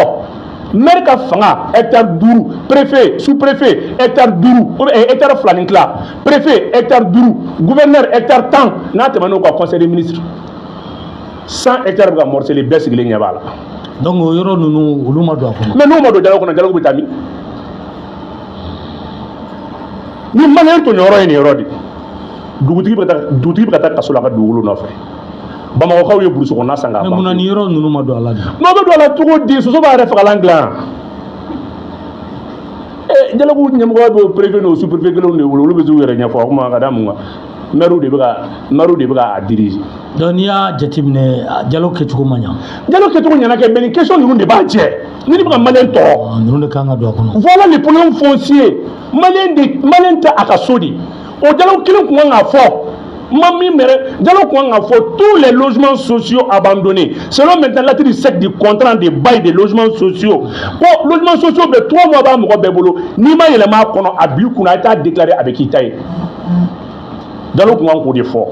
S2: maire ka fanga hectare 2 préfet sous-préfet hectare 2 ou hectare 2 kila préfet hectare 2 gouverneur hectare 10 n'a tɛmɛ n'o ka conseil des ministres 100 hectares bɛ ka morceler bɛɛ sigilen ɲɛ b'a la
S1: donc o yɔrɔ ninnu olu ma don a kɔnɔ
S2: mais n'u ma don Jalo kɔnɔ Jalo bɛ taa min ni maliyɛn to nin yɔrɔ ye nin yɔrɔ de dugutigi bɛ ka taa kaso la ka dugukolo nɔfɛ Bamakɔkaw ye burusi kɔnɔna san k'a ban.
S1: Mais mun na ni yɔrɔ ninnu ma don a la de?
S2: N'o bɛ don a la cogo di soso b'a yɛrɛ fagalan dilan. Dialogue ɲɛmɔgɔ bɛ préfet n'o sous-préfet kelenw de wolo olu bɛ t'u yɛrɛ ɲɛfɔ o kuma ka da mun kan maire de bɛ ka diriger.
S1: Donc n'i y'a jateminɛ dialogue kɛcogo ma ɲa.
S2: Dialogue kɛcogo ɲana kɛ mais ni question ninnu de b'a cɛ ni bɛ ka maliyɛn tɔɔrɔ.
S1: Ninnu de kan ka don a kɔnɔ.
S2: Voilà les problèmes fonciers maliyɛn tɛ a ka so de o dialogue kelen tun kan ka fɔ ma min mɛrɛ dialogue tun kan ka fɔ tous les logements sociaux abandonnés selon maintenant l'article 7 du contrat de bail des logements sociaux bon logements sociaux bɛ 3 mois b'a mɔgɔ bɛɛ bolo n'i ma yɛlɛma a kɔnɔ a b'i kunna a ye taa déclarer a bɛ k'i ta ye dialogue tun kan k'o de fɔ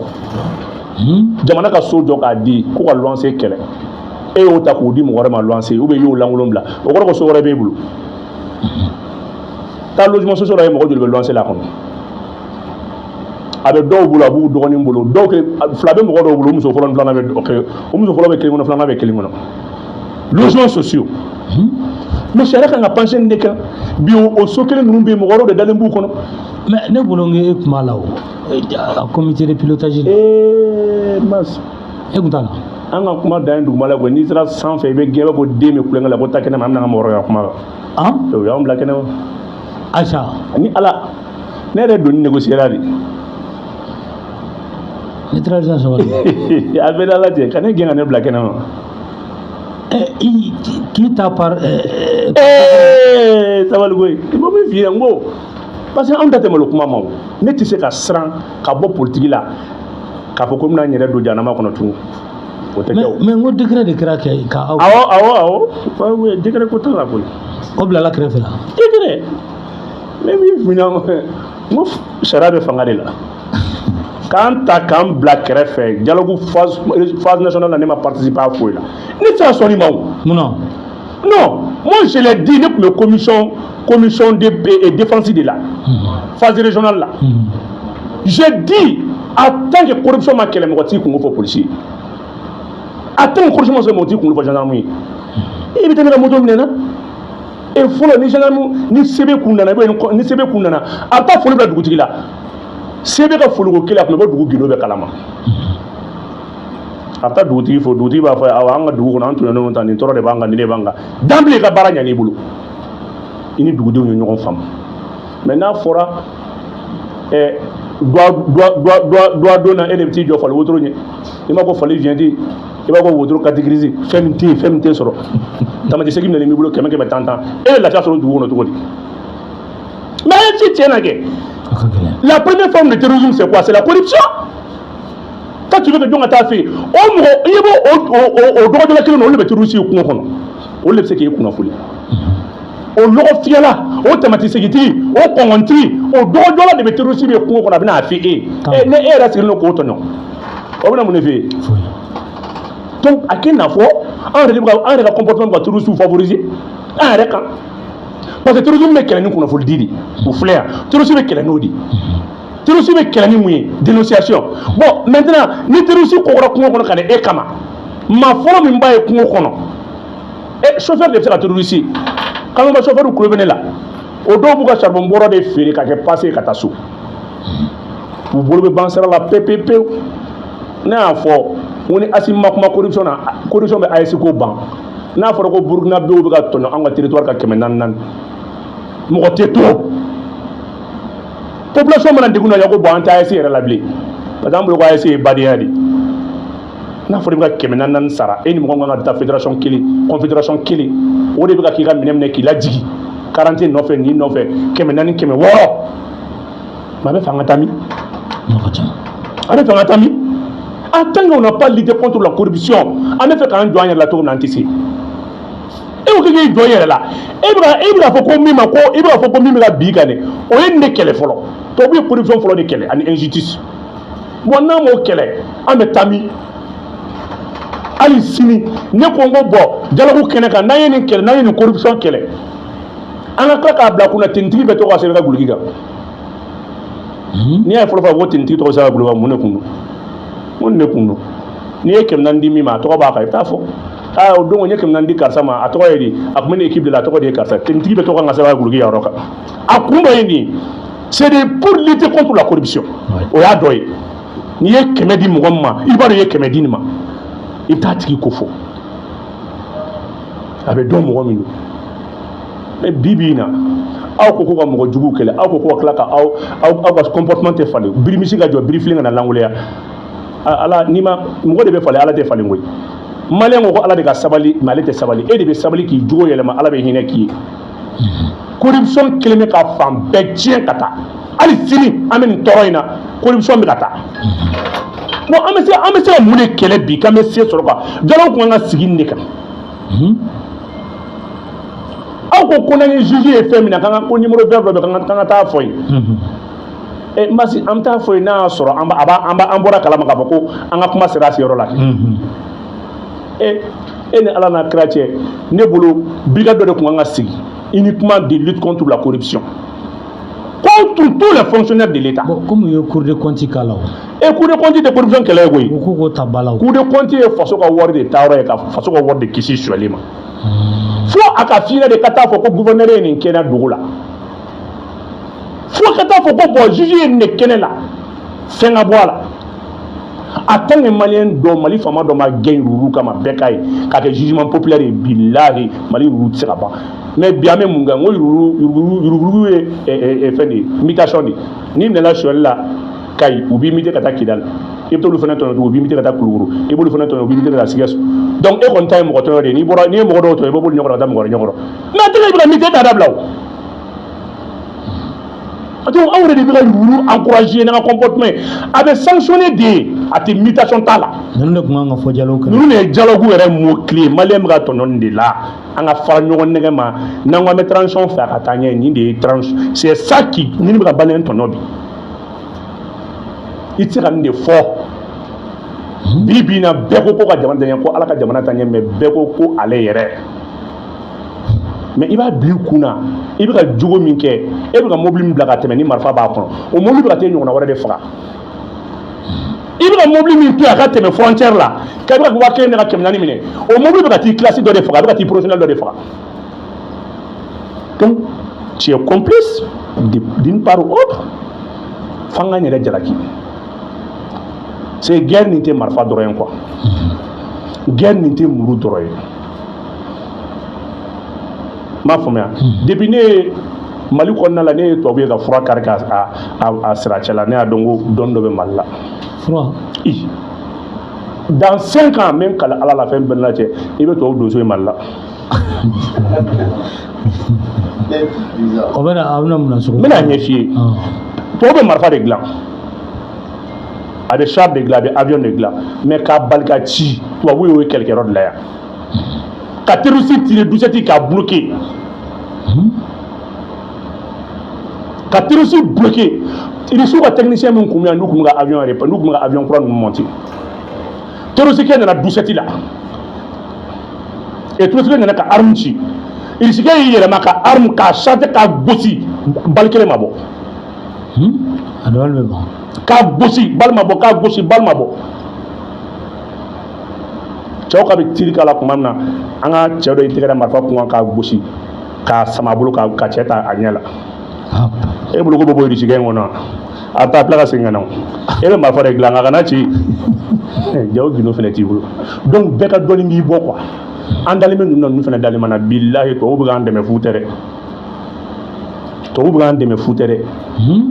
S2: jamana ka so jɔ k'a di ko ka luwanse kɛlɛ e y'o ta k'o di mɔgɔ wɛrɛ ma luwanse ou bien i y'o lankolon bila o kɔrɔ ko so wɛrɛ b'e bolo taa logement social la ye mɔgɔ joli bɛ luwanse la kɔnɔ a bɛ dɔw bolo a b'u dɔgɔnin bolo dɔw fila bɛ mɔgɔ dɔw bolo o muso fɔlɔ ni filanan bɛ o muso fɔlɔ bɛ kelen kɔnɔ filanan bɛ kelen kɔnɔ logements sociaux mais sariya kan ka penser nin de kan bi o so kelen ninnu bɛ yen mɔgɔ wɛrɛw de dalen b'u kɔnɔ.
S1: Mais ne bolo e kuma la o a comité de pilotage
S2: mas
S1: e kun t'a la
S2: an ka kuma dan ye duguma la koyi n'i sera sanfɛ i bɛ gɛn i b'a fɔ den bɛ kulonkɛ la ko taa kɛnɛ ma an bɛna an ka mɔgɔ wɛrɛ ka kuma la o y'anw bila kɛnɛ ma
S1: Aïcha
S2: ni ala ne yɛrɛ donni négocier la de
S1: neutralisation a
S2: bɛ ala cɛ ka ne gɛn ka ne bila kɛnɛ ma
S1: qui t'a par
S2: sabali koyi i ma min f'i ye n ko parce que anw ta tɛmɛ o kuma ma o ne tɛ se ka siran ka bɔ politique la k'a fɔ ko n bɛna n yɛrɛ don jahanama kɔnɔ tugun o tɛ kɛ o.
S1: mais n ko décret de kɛra kɛ ka aw.
S2: awɔ décret ko t'a la koyi.
S1: o bilala kɛrɛfɛ la.
S2: décret ne min f'i ɲɛna n ko sariya bɛ fanga de la k'an ta k'an bila kɛrɛfɛ dialogue phase nationale la ne ma participer a foyi la ne tɛ se ka sɔn nin ma o.
S1: munna.
S2: non moi je l'ai dit ne tun bɛ commission de défense de la phase régionale la j'ai dit en tant que corruption ma kɛlɛ mɔgɔ t'i kungo fɔ policier en tant que corruption ma mɔgɔ t'i kungo fɔ gendarme ye i bɛ taa ne ka moto minɛ na et fɔlɔ ni gendarme ni sebe kun nana ni sebe kun nana a bɛ taa foli bila dugutigi la sebe ka foliko kelen a tun bɛ bɔ dugu gindo bɛɛ kalama a bɛ taa dugutigi fo dugutigi b'a fɔ awɔ an ka dugu kɔnɔ an tun ye ɲɔgɔn ta nin tɔɔrɔ de b'an kan nin de b'an kan d'emblée ka baara ɲan'i bolo i ni dugudenw ye ɲɔgɔn faamu mais n'a fɔra doigt don na e de bɛ t'i jɔ fali wotoro ɲɛ i m'a ko fali fiɲɛ tɛ i b'a ko wotoro catégorisé fɛn min tɛ yen fɛn min tɛ sɔrɔ tamasisɛki minɛlen b'i bolo 100 tan e ye lafiya sɔrɔ dugu kɔnɔ cogo di mais e ti tiɲɛ na kɛ la première forme de terrorisme c'est quoi c'est la corruption quand tu veux que jɔn ka taa fɛ yen o mɔgɔ i b'o o dɔgɔjɔla kelen na olu de bɛ terroriste ye kungo kɔnɔ olu de bɛ se k'e kunnafoni o lɔgɔ fiyɛla o tamatisegitigi o kɔngɔntigi o dɔgɔjɔla de bɛ terroriste ye kungo kɔnɔ a bɛna a fɔ e ne e yɛrɛ sigilen don k'o tɔɲɔ o bɛna mun de fɛ yen donc a kɛ i n'a fɔ an yɛrɛ ka comportement bɛ ka terroriste favoriser an yɛrɛ kan parce que terrorisme bɛ kɛlɛ ni kunnafonidi de o filɛ yan terroriste bɛ kɛlɛ n'o de terroriste bɛ kɛlɛ ni mun ye dénonciation bon maintenant ni terroriste kɔgɔra kungo kɔnɔ ka na e kama maa fɔlɔ min b'a ye kungo kɔnɔ chauffeur de bɛ se ka terroriste k'an ka chauffeur kulo bɛ ne la o dɔw b'u ka charbon bɔrɔ de feere ka kɛ passe ka taa so u bolo bɛ ban sira la pewu ne y'a fɔ n ko ni Asimi ma kuma corruption na corruption bɛ AES ko ban n'a fɔra ko Burukina bew bɛ ka tɔɲɔ an ka territoire ka 400 mɔgɔ tɛ to population mana degun na ya ko bon an tɛ AES yɛrɛ la bilen parce que an bolo ko AES ye badenya de n'a fɔra i bɛ ka 400 sara e ni mɔgɔ min kan ka taa fédération kelen confédération kelen o de bɛ ka k'i ka minɛ k'i lajigi 40 nɔfɛ nin nɔfɛ 400 600 mais a bɛ fɛ an ka taa min a bɛ fɛ an ka taa min en tant qu'on n'a pas lutté contre la corruption an bɛ fɛ k'an jɔ an yɛrɛ la cogo min na an tɛ se e ko k'i jɔ i yɛrɛ la e bɛ ka fɔ ko min ma ko i bɛ ka fɔ ko min bɛ ka bin kan dɛ o ye nin de kɛlɛ fɔlɔ tubabu ye corruption fɔlɔ de kɛlɛ ani injustice bon n'an m'o kɛlɛ an bɛ taa min hali sini ne ko n ko bɔn dialogue kɛnɛ kan n'an ye nin kɛlɛ n'an ye nin corruption kɛlɛ an ka tila k'a bila kunna tenitigi bɛ to ka sɛbɛn ka guloki kan n'i y'a ye fɔlɔ ko tenitigi tɔgɔ sɛbɛn ka guloki kan mun de kun don mun de kun don n'i ye 400 di min ma a tɔgɔ b'a kan i bɛ taa fɔ o don n ye 400 di karisa ma a tɔgɔ ye di a tun bɛ ne équipe de la a tɔgɔ de ye karisa tenitigi bɛ to ka n ka sɛbɛn ka guloki yɔrɔ kan a kun dɔ ye nin ye c'est pour lutter contre la corruption o y'a dɔ ye n'i ye 100 di mɔgɔ min ma i b'a dɔn i ye 100 di nin ma i bɛ taa tigi ko fɔ a bɛ dɔn mɔgɔ min don mais bi bi in na aw ko ka mɔgɔ jugu kɛlɛ aw ko ka tila ka aw ka comportement tɛ falen birimisi ka jɔ birifilin ka na langoloya ala ni ma mɔgɔ de bɛ falen ala tɛ falen koyi maliyɛn ko ala de ka sabali mais ale tɛ sabali e de bɛ sabali k'i jogo yɛlɛma ala bɛ hinɛ k'i ye corruption kelen bɛ ka fan bɛɛ tiɲɛ ka taa hali sini an bɛ nin tɔɔrɔ in na corruption bɛ ka taa bon an bɛ se ka mun de kɛlɛ bi k'an bɛ se sɔrɔ quoi jalaw kun kan ka sigi nin de kan aw ko n'an ye juge ye fɛn min na k'an ka ko numéro vert dɔ bɛ k'an ka taa fɔ yen masi an bɛ taa fɔ yen n'a y'a sɔrɔ an bɔra kalama k'a fɔ ko an ka kuma sera a seyɔrɔ la e ni ala n'a kira cɛ ne bolo brigade dɔ de kun kan ka sigi uniquement de lutte contre la corruption contre tous les fonctionnaires de l'État.
S1: Bon, comme il y a cour de compte k'a la
S2: et cour de compte de corruption kɛlɛ ye koyi
S1: ko ta bala
S2: cour de compte ye faso ka wari de taayɔrɔ ye ka faso ka wari de kisi suɲɛli ma fo a ka f'i ɲɛna de ka taa fɔ ko gouverneur ye nin kɛnɛ dugu la fo ka taa fɔ ko bon juge ye nin de kɛnɛ la fɛn ka bɔ a la a tant que maliyɛn dɔ mali faama dɔ ma gɛn yurugu kama bɛɛ k'a ye k'a kɛ jugement populaire ye bilahi mali yurugu tɛ se ka ban mais bi an bɛ mun kɛ n ko yurugu ye fɛn de ye mutation de n'i minɛna suɲɛli la kayi u b'i mite ka taa kidali i bɛ t'olu fana tɔɲɔ tugun u b'i mite ka taa kulukoro i b'olu fana tɔɲɔ u b'i mite ka taa Sikaso donc e kɔni ta ye mɔgɔ tɔɲɔ de ye n'i ye mɔgɔ dɔw tɔɲɔ i bɛ b'olu ɲɛkɔrɔ ka taa mɔgɔ wɛrɛ ɲɛkɔrɔ mais a tɛ kɛ i bɛ ka mite ta dabila o donc aw yɛrɛ de bɛ ka yurugu encourager n'an ka comportement a bɛ sanctionner de a tɛ mutation t'a la
S1: ninnu de kun kan ka fɔ dialogue kan
S2: ninnu de ye dialogue yɛrɛ mot clé maliyɛn bɛ ka tɔɲɔ nin de la an ka fara ɲɔgɔn nɛgɛ ma n'an ko an bɛ transition fɛ a ka taa ɲɛ nin de ye transition c'est ça qui nin bɛ ka maliyɛn tɔɲɔ bi i tɛ se ka nin de fɔ bi bi in na bɛɛ ko ka jamana ta ɲɛ ko ala ka jamana ta ɲɛ mais bɛɛ ko ale yɛrɛ mais i b'a bila i kun na i bɛ ka jogo min kɛ e bɛ ka mobili min bila ka tɛmɛ ni marifa b'a kɔnɔ o mobili bɛ ka taa ɲɔgɔnna wɛrɛ de faga i bɛ ka mobili min to yen a ka tɛmɛ frontière la k'a bɛ ka 1000 de ka 400 minɛ o mobili bɛ ka t'i classe dɔ de faga a bɛ ka t'i professionnel dɔ de faga donc tu es complice d'une part ou autre f'an k'an yɛrɛ jalaki c'est guerre nin tɛ marifa dɔrɔn ye quoi guerre nin tɛ muru dɔrɔn ye m'a faamuya depuis ne ye mali kɔnɔna la ne ye tubabu ye ka fura kari a siracɛ la ne y'a dɔn ko dɔnni dɔ bɛ mali la
S1: fura
S2: dans 5 ans même kala ala la fɛn bɛɛ la cɛ i bɛ tubabu donso ye mali la
S1: o bɛ na a bɛna mun na sogo
S2: n bɛna ɲɛ f'i ye tubabu bɛ marifa de dilan a bɛ char de dilan a bɛ avion de dilan mais k'a bali ka ci tubabu y'o ye kɛlɛkɛyɔrɔ de la yan ka terroriste tirer Dusɛti k'a bloquer ka terroriste bloquer irisiw ka technicien min kun bɛ yan n'u kun bɛ ka avion yɛrɛ n'u kun bɛ ka avion kura ninnu monter terroriste kɛ nana Dusɛti la et terroriste kɛ nana ka arme ci irisi kɛ y'i yɛlɛma ka arme k'a charger k'a gosi bali kelen ma bɔ
S1: a dɔɔni bɛ ban
S2: k'a gosi bali ma bɔ k'a gosi bali ma bɔ cɛw ka bɛ tiri k'a la tuma min na an ka cɛ dɔ y'i tɛgɛ da marifa kun kan k'a gosi k'a sama a bolo ka cɛ ta a ɲɛ la e bolo ko bɛ bɔ irisi kɛ in kɔnɔ a taa tila ka segin ka na e bɛ marifa de dilan nka kana ci jago gindo fana t'i bolo donc bɛɛ ka dɔɔni b'i bɔ quoi an dalen bɛ ninnu na ninnu fana dalen ma na bilahi tubabu bɛ k'an dɛmɛ fu tɛ dɛ tubabu bɛ k'an dɛmɛ fu tɛ dɛ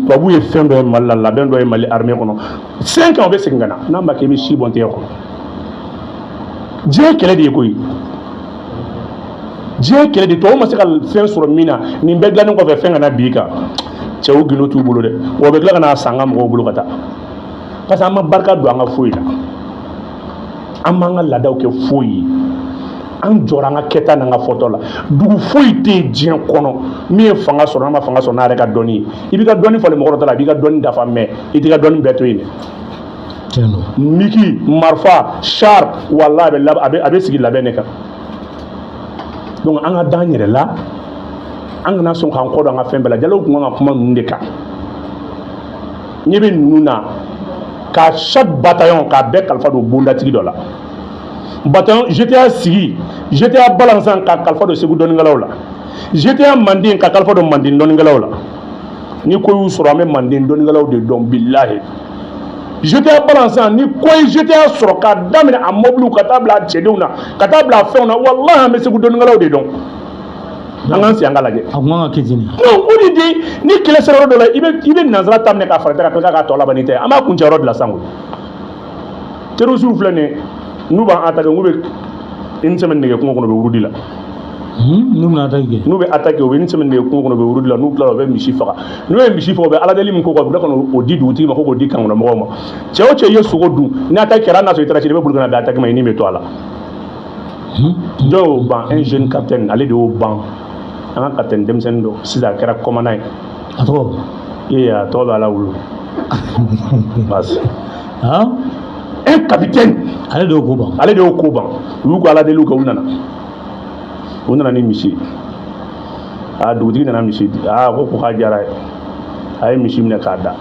S2: tubabu ye fɛn dɔ ye mali la labɛn dɔ ye mali armée kɔnɔ 5 ans o bɛ segin ka na n'a ma kɛ i bɛ si bɔn tigɛ kɔnɔ diɲɛ kɛlɛ de ye koyi diɲɛ kɛlɛ de tubabu ma se ka fɛn sɔrɔ min na nin bɛɛ dilannen kɔfɛ fɛn kana bin kan cɛw gindo t'u bolo dɛ wa u bɛ tila ka na san ka mɔgɔw bolo ka taa parce que an ma barika don an ka foyi la an m'an ka laadaw kɛ foyi ye an jɔra an ka kɛta n'an ka fɔtɔ la dugu foyi tɛ yen diɲɛ kɔnɔ min ye fanga sɔrɔ an ma fanga sɔrɔ n'a yɛrɛ ka dɔnni ye i b'i ka dɔnni falen mɔgɔ dɔ ta la a b'i ka dɔnni dafa mɛ i t'i ka dɔnni bɛɛ to yen dɛ miki marifa char wala a bɛ sigi labɛn de kan donc an ka dan yɛrɛ la an kana sɔn k'an kɔ don an ka fɛn bɛɛ la jalaw kun kan ka kuma ninnu de kan ɲɛ bɛ ninnu na ka chaque bataillon k'a bɛɛ kalifa don bondatigi dɔ la bataillon GTA sigi GTA Balanzan ka kalifa don Segu dɔnnikɛlaw la GTA Manden ka kalifa don Manden dɔnnikɛlaw la ni ko y'u sɔrɔ an bɛ Manden dɔnnikɛlaw de dɔn bilahi GTA balance ni koy GTA sɔrɔ ka daminɛ a mobile ka taa bila cɛdenw na ka taa bila fɛnw na wallahi an bɛ segu dɔnnikɛlaw de dɔn an k'an sigi an ka lajɛ
S1: a kuma ka kɛ ten
S2: non o de di ni kɛlɛ sera yɔrɔ dɔ la i bɛ nanzara ta minɛ k'a fara ka tila k'a tɔ laban ni tɛ an b'a kuncɛ yɔrɔ de la sango terroriste filɛ nin ye n'u b'an attaquer n'u bɛ une semaine nɛgɛ kungo kɔnɔ u bɛ wurudi la
S1: n'u bɛna attaquer
S2: n'u bɛ attaquer u bɛ une semaine nɛgɛ kungo kɔnɔ u bɛ wurudi la n'u tilala u bɛ misi faga n'u ye misi faga u bɛ ala deli min k'o kan u bɛ kɔnɔ o di dugutigi ma ko k'o di kankɔnɔmɔgɔw ma cɛ o cɛ i ye sogo dun ni attaque kɛra n'a sɔrɔ i taara ci i bɛ boli ka na da attaque ma i ni bɛ to a la jɔn y'o ban un jeune capitaine ale de y'o ban an ka capitaine denmisɛnnin dɔ sisan a kɛra commandant ye
S1: a tɔgɔ
S2: a tɔgɔ bɛ ala wolo basi un capitaine
S1: ale de y'o ko ban
S2: u y'u ko ala deliw kɛ u nana ni misi dugutigi nana misi di ko k'a diyara ye a ye misi minɛ k'a da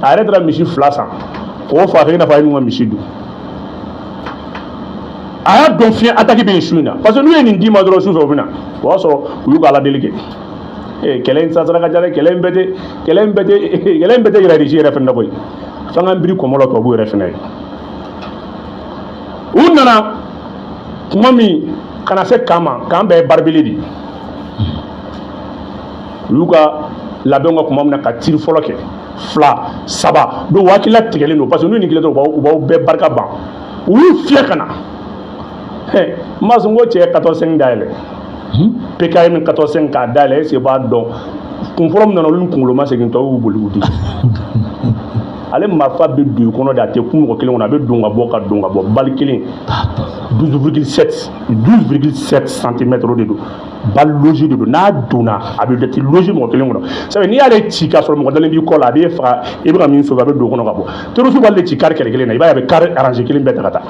S2: a yɛrɛ taara misi 2 san k'o fa kɛ i n'a fɔ a ye ninnu ka misi dun a y'a dɔn fiɲɛ attaque bɛ yen su in na parce que n'u ye nin d'i ma dɔrɔn su fɛ u bɛ na o y'a sɔrɔ u y'u ka ala deli kɛ kɛlɛ in sansara ka ca dɛ kɛlɛ in bɛɛ tɛ yɛrɛ régime yɛrɛ fɛnɛ na koyi f'an k'an biri kɔmɔ la tubabuw yɛrɛ fɛnɛ ye u nana kuma min kana se kan ma kan bɛɛ ye barbelé de u y'u ka labɛnw ka kuma min na ka tiri fɔlɔ kɛ 2 3 don waati la tigɛlen don parce que n'u nin kelen dɔrɔn u b'aw bɛɛ barika ban u y'u fiyɛ ka na n b'a sɔn n ko cɛ ye 14/5 dayɛlɛ PKM 14/5 k'a dayɛlɛ est-ce que b'a dɔn kun fɔlɔ min nana olu ni kunkolo ma segin tɔw y'u boli u di ale marifa bɛ don i kɔnɔ de a tɛ kun mɔgɔ kelen kɔnɔ a bɛ don ka bɔ bali kelen 12,7 cm de don bali logi de don n'a donna a bɛ jate logi mɔgɔ kelen kɔnɔ sabu n'i y'ale ci k'a sɔrɔ mɔgɔ dalen b'i kɔ la a b'e faga i bɛ ka min sauver a bɛ don o kɔnɔ ka bɔ terroriste b'ale ci kari kɛlɛ kelen na i b'a ye a bɛ kari arranger kelen bɛɛ ta ka taa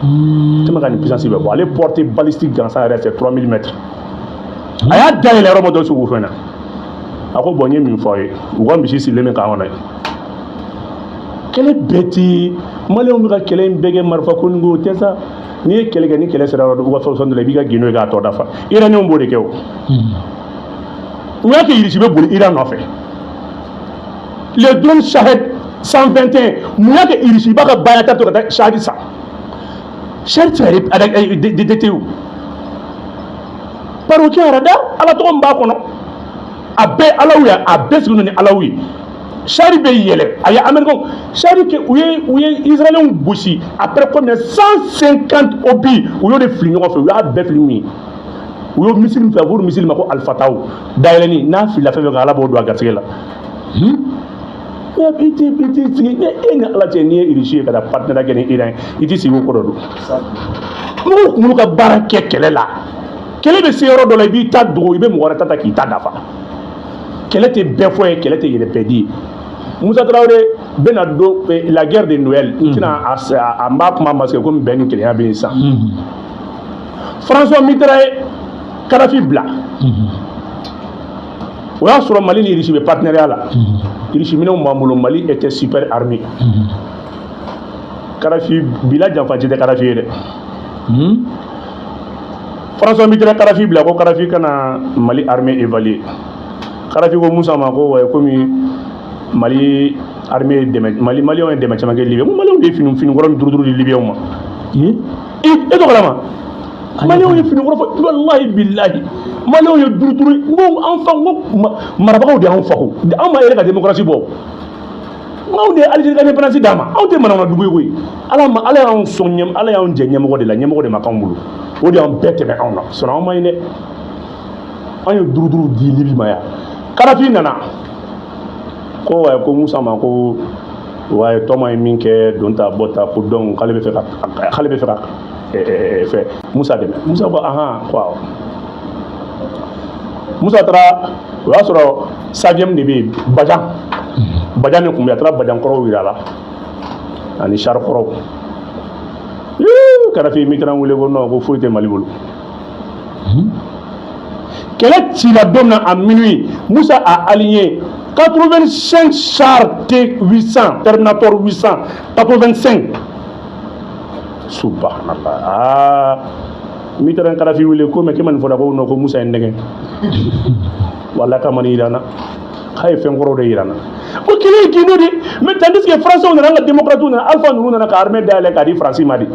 S2: tellement ka nin puissance bɛ bɔ ale portée balistique gansan yɛrɛ c'est 3000 mètres a y'a dayɛlɛ yɔrɔ min dɔ segu fɛn na a ko bon n ye min fɔ a ye u ka misi sirilen bɛ k'an kɔnɔ ye kɛlɛ bɛɛ ti maliyɛnw bɛ ka kɛlɛ in bɛɛ kɛ marifa ko nin ko o tɛ sa n'i ye kɛlɛ kɛ ni kɛlɛ sera yɔrɔ u ka fɛn dɔ la i b'i ka gindo ye k'a tɔ dafa iraniyɛnw b'o de kɛ o u y'a kɛ Irisi bɛ boli Iran nɔfɛ le drone Shahed 121 mun y'a kɛ Irisi b'a ka bayata to ka taa Shahed san Shahed tɛ détecté o bari o kɛ yɛrɛ da ala tɔgɔ min b'a kɔnɔ a bɛɛ alaw ye a bɛɛ sigilen ni alaw ye Chari bɛ yɛlɛ a ye américain Chari kɛ u ye israéliens gosi après combien 150 obus u y'o de fili ɲɔgɔn fɛ u y'a bɛɛ fili min u y'o missile min fɛ a b'o missile ma ko alifataw dayɛlɛni n'a filila fɛn fɛn kan ala b'o don a garisɛgɛ la i t'i sigi e ni ala cɛ n'i ye Irisi ye ka taa partenariat kɛ ni Iran i t'i sigi o ko dɔ don mɔgɔw kunkolo ka baara kɛ kɛlɛ la kɛlɛ bɛ se yɔrɔ dɔ la i b'i ta dogo i bɛ mɔgɔ wɛrɛ ta k'i ta dafa kɛlɛ tɛ bɛɛ fɔ ye kɛlɛ tɛ yɛrɛ bɛɛ di ye Musa Traoré bɛna don la guerre de Noël n tɛna a m'a kuma ma sɛgɛn komi bɛn ni kelenya bɛ yen sisan François Mitterrand ye Kadhafi bila o y'a sɔrɔ Mali ni Irisi bɛ partenariat la Irisi minɛnw b'an bolo Mali était super armé Kadhafi bila janfa ci tɛ Kadhafi ye dɛ François Mitterrand Kadhafi bila ko Kadhafi kana Mali armée évaluer Kadhafi ko Musa ma ko komi Mali armée dɛmɛ Maliyɛnw ye dɛmɛ caman kɛ Libye ko Maliyɛnw de ye fini kɔrɔ min duruduru di Libyɛnw ma e tɔgɔ la ma Maliyɛnw ye fini kɔrɔ fɔ wallahi billahi Maliyɛnw ye duruduru n ko an fa n ko marabagaw de y'anw fa ko anw ma yɛrɛ ka démocratie bɔ anw de ye Algérie ka indépendance d'a ma anw tɛ manamanadugu ye koyi ala y'anw sɔn ala y'anw jɛ ɲɛmɔgɔ de la ɲɛmɔgɔ de ma k'anw bolo o de y'anw bɛɛ tɛmɛ anw na sinon anw ma ɲi dɛ an ye duruduru di Libye ma yan Kadhafi nana ko Musa ma ko waaye tɔma ye min kɛ don ta bɔ ta ko donc k'ale bɛ fɛ ka fɛ Musa dɛmɛ Musa ko ahan ko awɔ Musa taara o y'a sɔrɔ Saviem de bɛ yen Bajan de tun bɛ yen a taara Bajan kɔrɔw yira la ani Char kɔrɔw Kadhafi Mitterrand wele ko non ko foyi tɛ Mali bolo kɛlɛ cira don min na à minuit Musa a aligné 85 chars T800 Terminator 800 85 subhanallah Mitterrand Kadhafi wele ko mais k'e ma nin fɔ ko non ko Musa ye nɛgɛ wala ka mani irana khaye fen goro de irana o kile gino de mais tandis que français on a démocrate on alpha nous na ka armée d'aller ka di français madi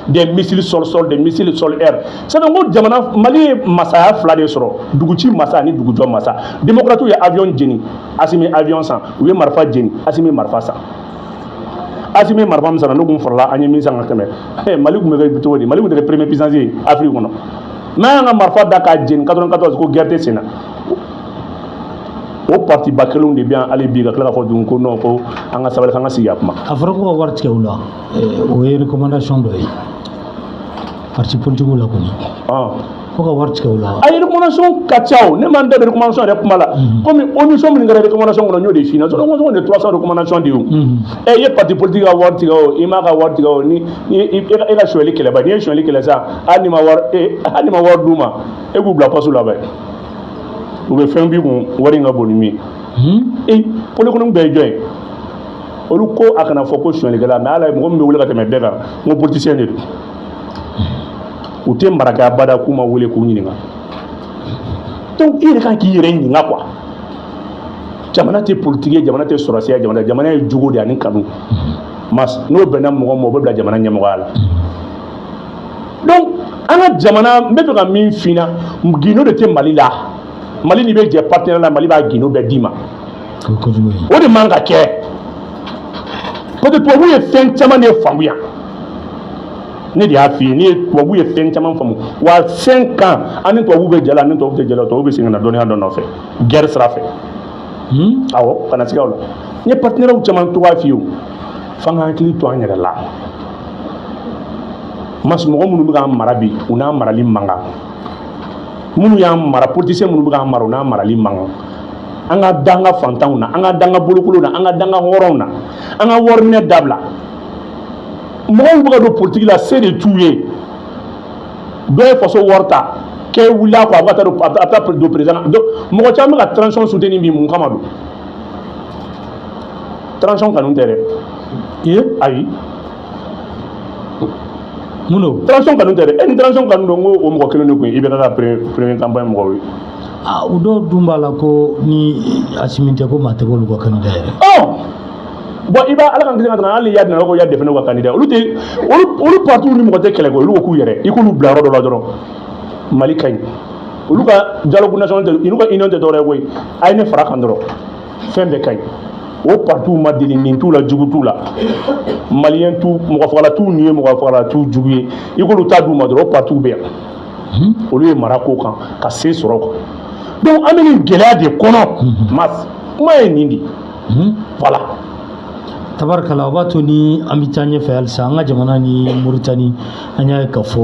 S2: des missiles sol des missiles sol air ça donc jamana mali masaya fla de soro duguci masa ni dugujo masa démocrate ya avion jeni asimi avion san ou marfa jeni asimi marfa sa asimi marfa msana no gum forla anyi min sanga keme mali gum ga bitodi mali gum de premier puissance afrique kono na nga marfa da ka jeni 94 ko guerre de sena o parti bakelon de bien aller biga kala fo dun ko non ko anga sabal kanga siya kuma
S1: afro ko warti kewla o e recommandation do parti politique la ko ni ko ka warti kewla
S2: ay recommandation ka tiao ne man de recommandation de kuma la comme omission min ngara recommandation ko nyodi fina so on de 300 recommandation de e ye parti politique a warti ko ima ka warti ko ni e ka choeli kele ba ni choeli kele sa ani ma war duma e bu bla pasu la ba ou be fen bi ko wari nga boni mi poli ko ngbe joy olu ko akana foko shoni gala na ala mo mbe wule ka teme bega mo politicien de ou te maraka bada kuma wule ko nyinga donc il kan ki yere nyinga quoi jamana te politique jamana te sorasiya jamana e jugo de ani kanu mas no benam mo be bla jamana nyamo ala donc ana jamana mbe ka min fina ngino de te malila mali ni be je partenaire la mali ba gino be dima o de manga ke peut-être toi vous fen chama ne famuya ne dia fi ni toi vous fen chama famu wa 5 ans ani toi vous be jala ani toi vous jala toi be singa na doni ando no fe guerre sera fait awo kana sigawla ni partenaire u chama to wa fi o fanga kili to anyere la mas mo munu ga marabi una marali manga munu ya mara politicien munu ga mara una marali manga anga danga fantanw na anga danga bolokolo na anga danga horon na anga worne dabla mo buga do politique la c'est de tuer do façon warta ke wula ko abata do ata do président do mo ko chama transition soutenir mi mun kamado transition kanun tere ayi muno transition kanun tere en transition kanun do o mo ko kelo ne ko ibe na premier campagne mo wi
S1: o do dumbala ko ni asiminte ko mate ko lugo candidat
S2: bon iba ala kan gina tan ali yadna ko yadde fene ko candidat olu partout ni mo ko te kele ko lu ko yere ikulu bla rodo la doro mali kany olu ka dialogue national inu ka union de dore boy ay ne fara kan doro fembe kany o partout ma deli nin tout la jugutu la malien tout mo ko fala tout ni mo ko fala tout juguye ikulu ta du ma doro partout be olu e marako kan ka se soro ko donc ameni gɛlɛya de kɔnɔ mas kuma ye nin de voilà
S1: tabarakala o b'a to ni an bɛ taa ɲɛfɛ halisa an ka jamana ni Moritani an y'a ye k'a fɔ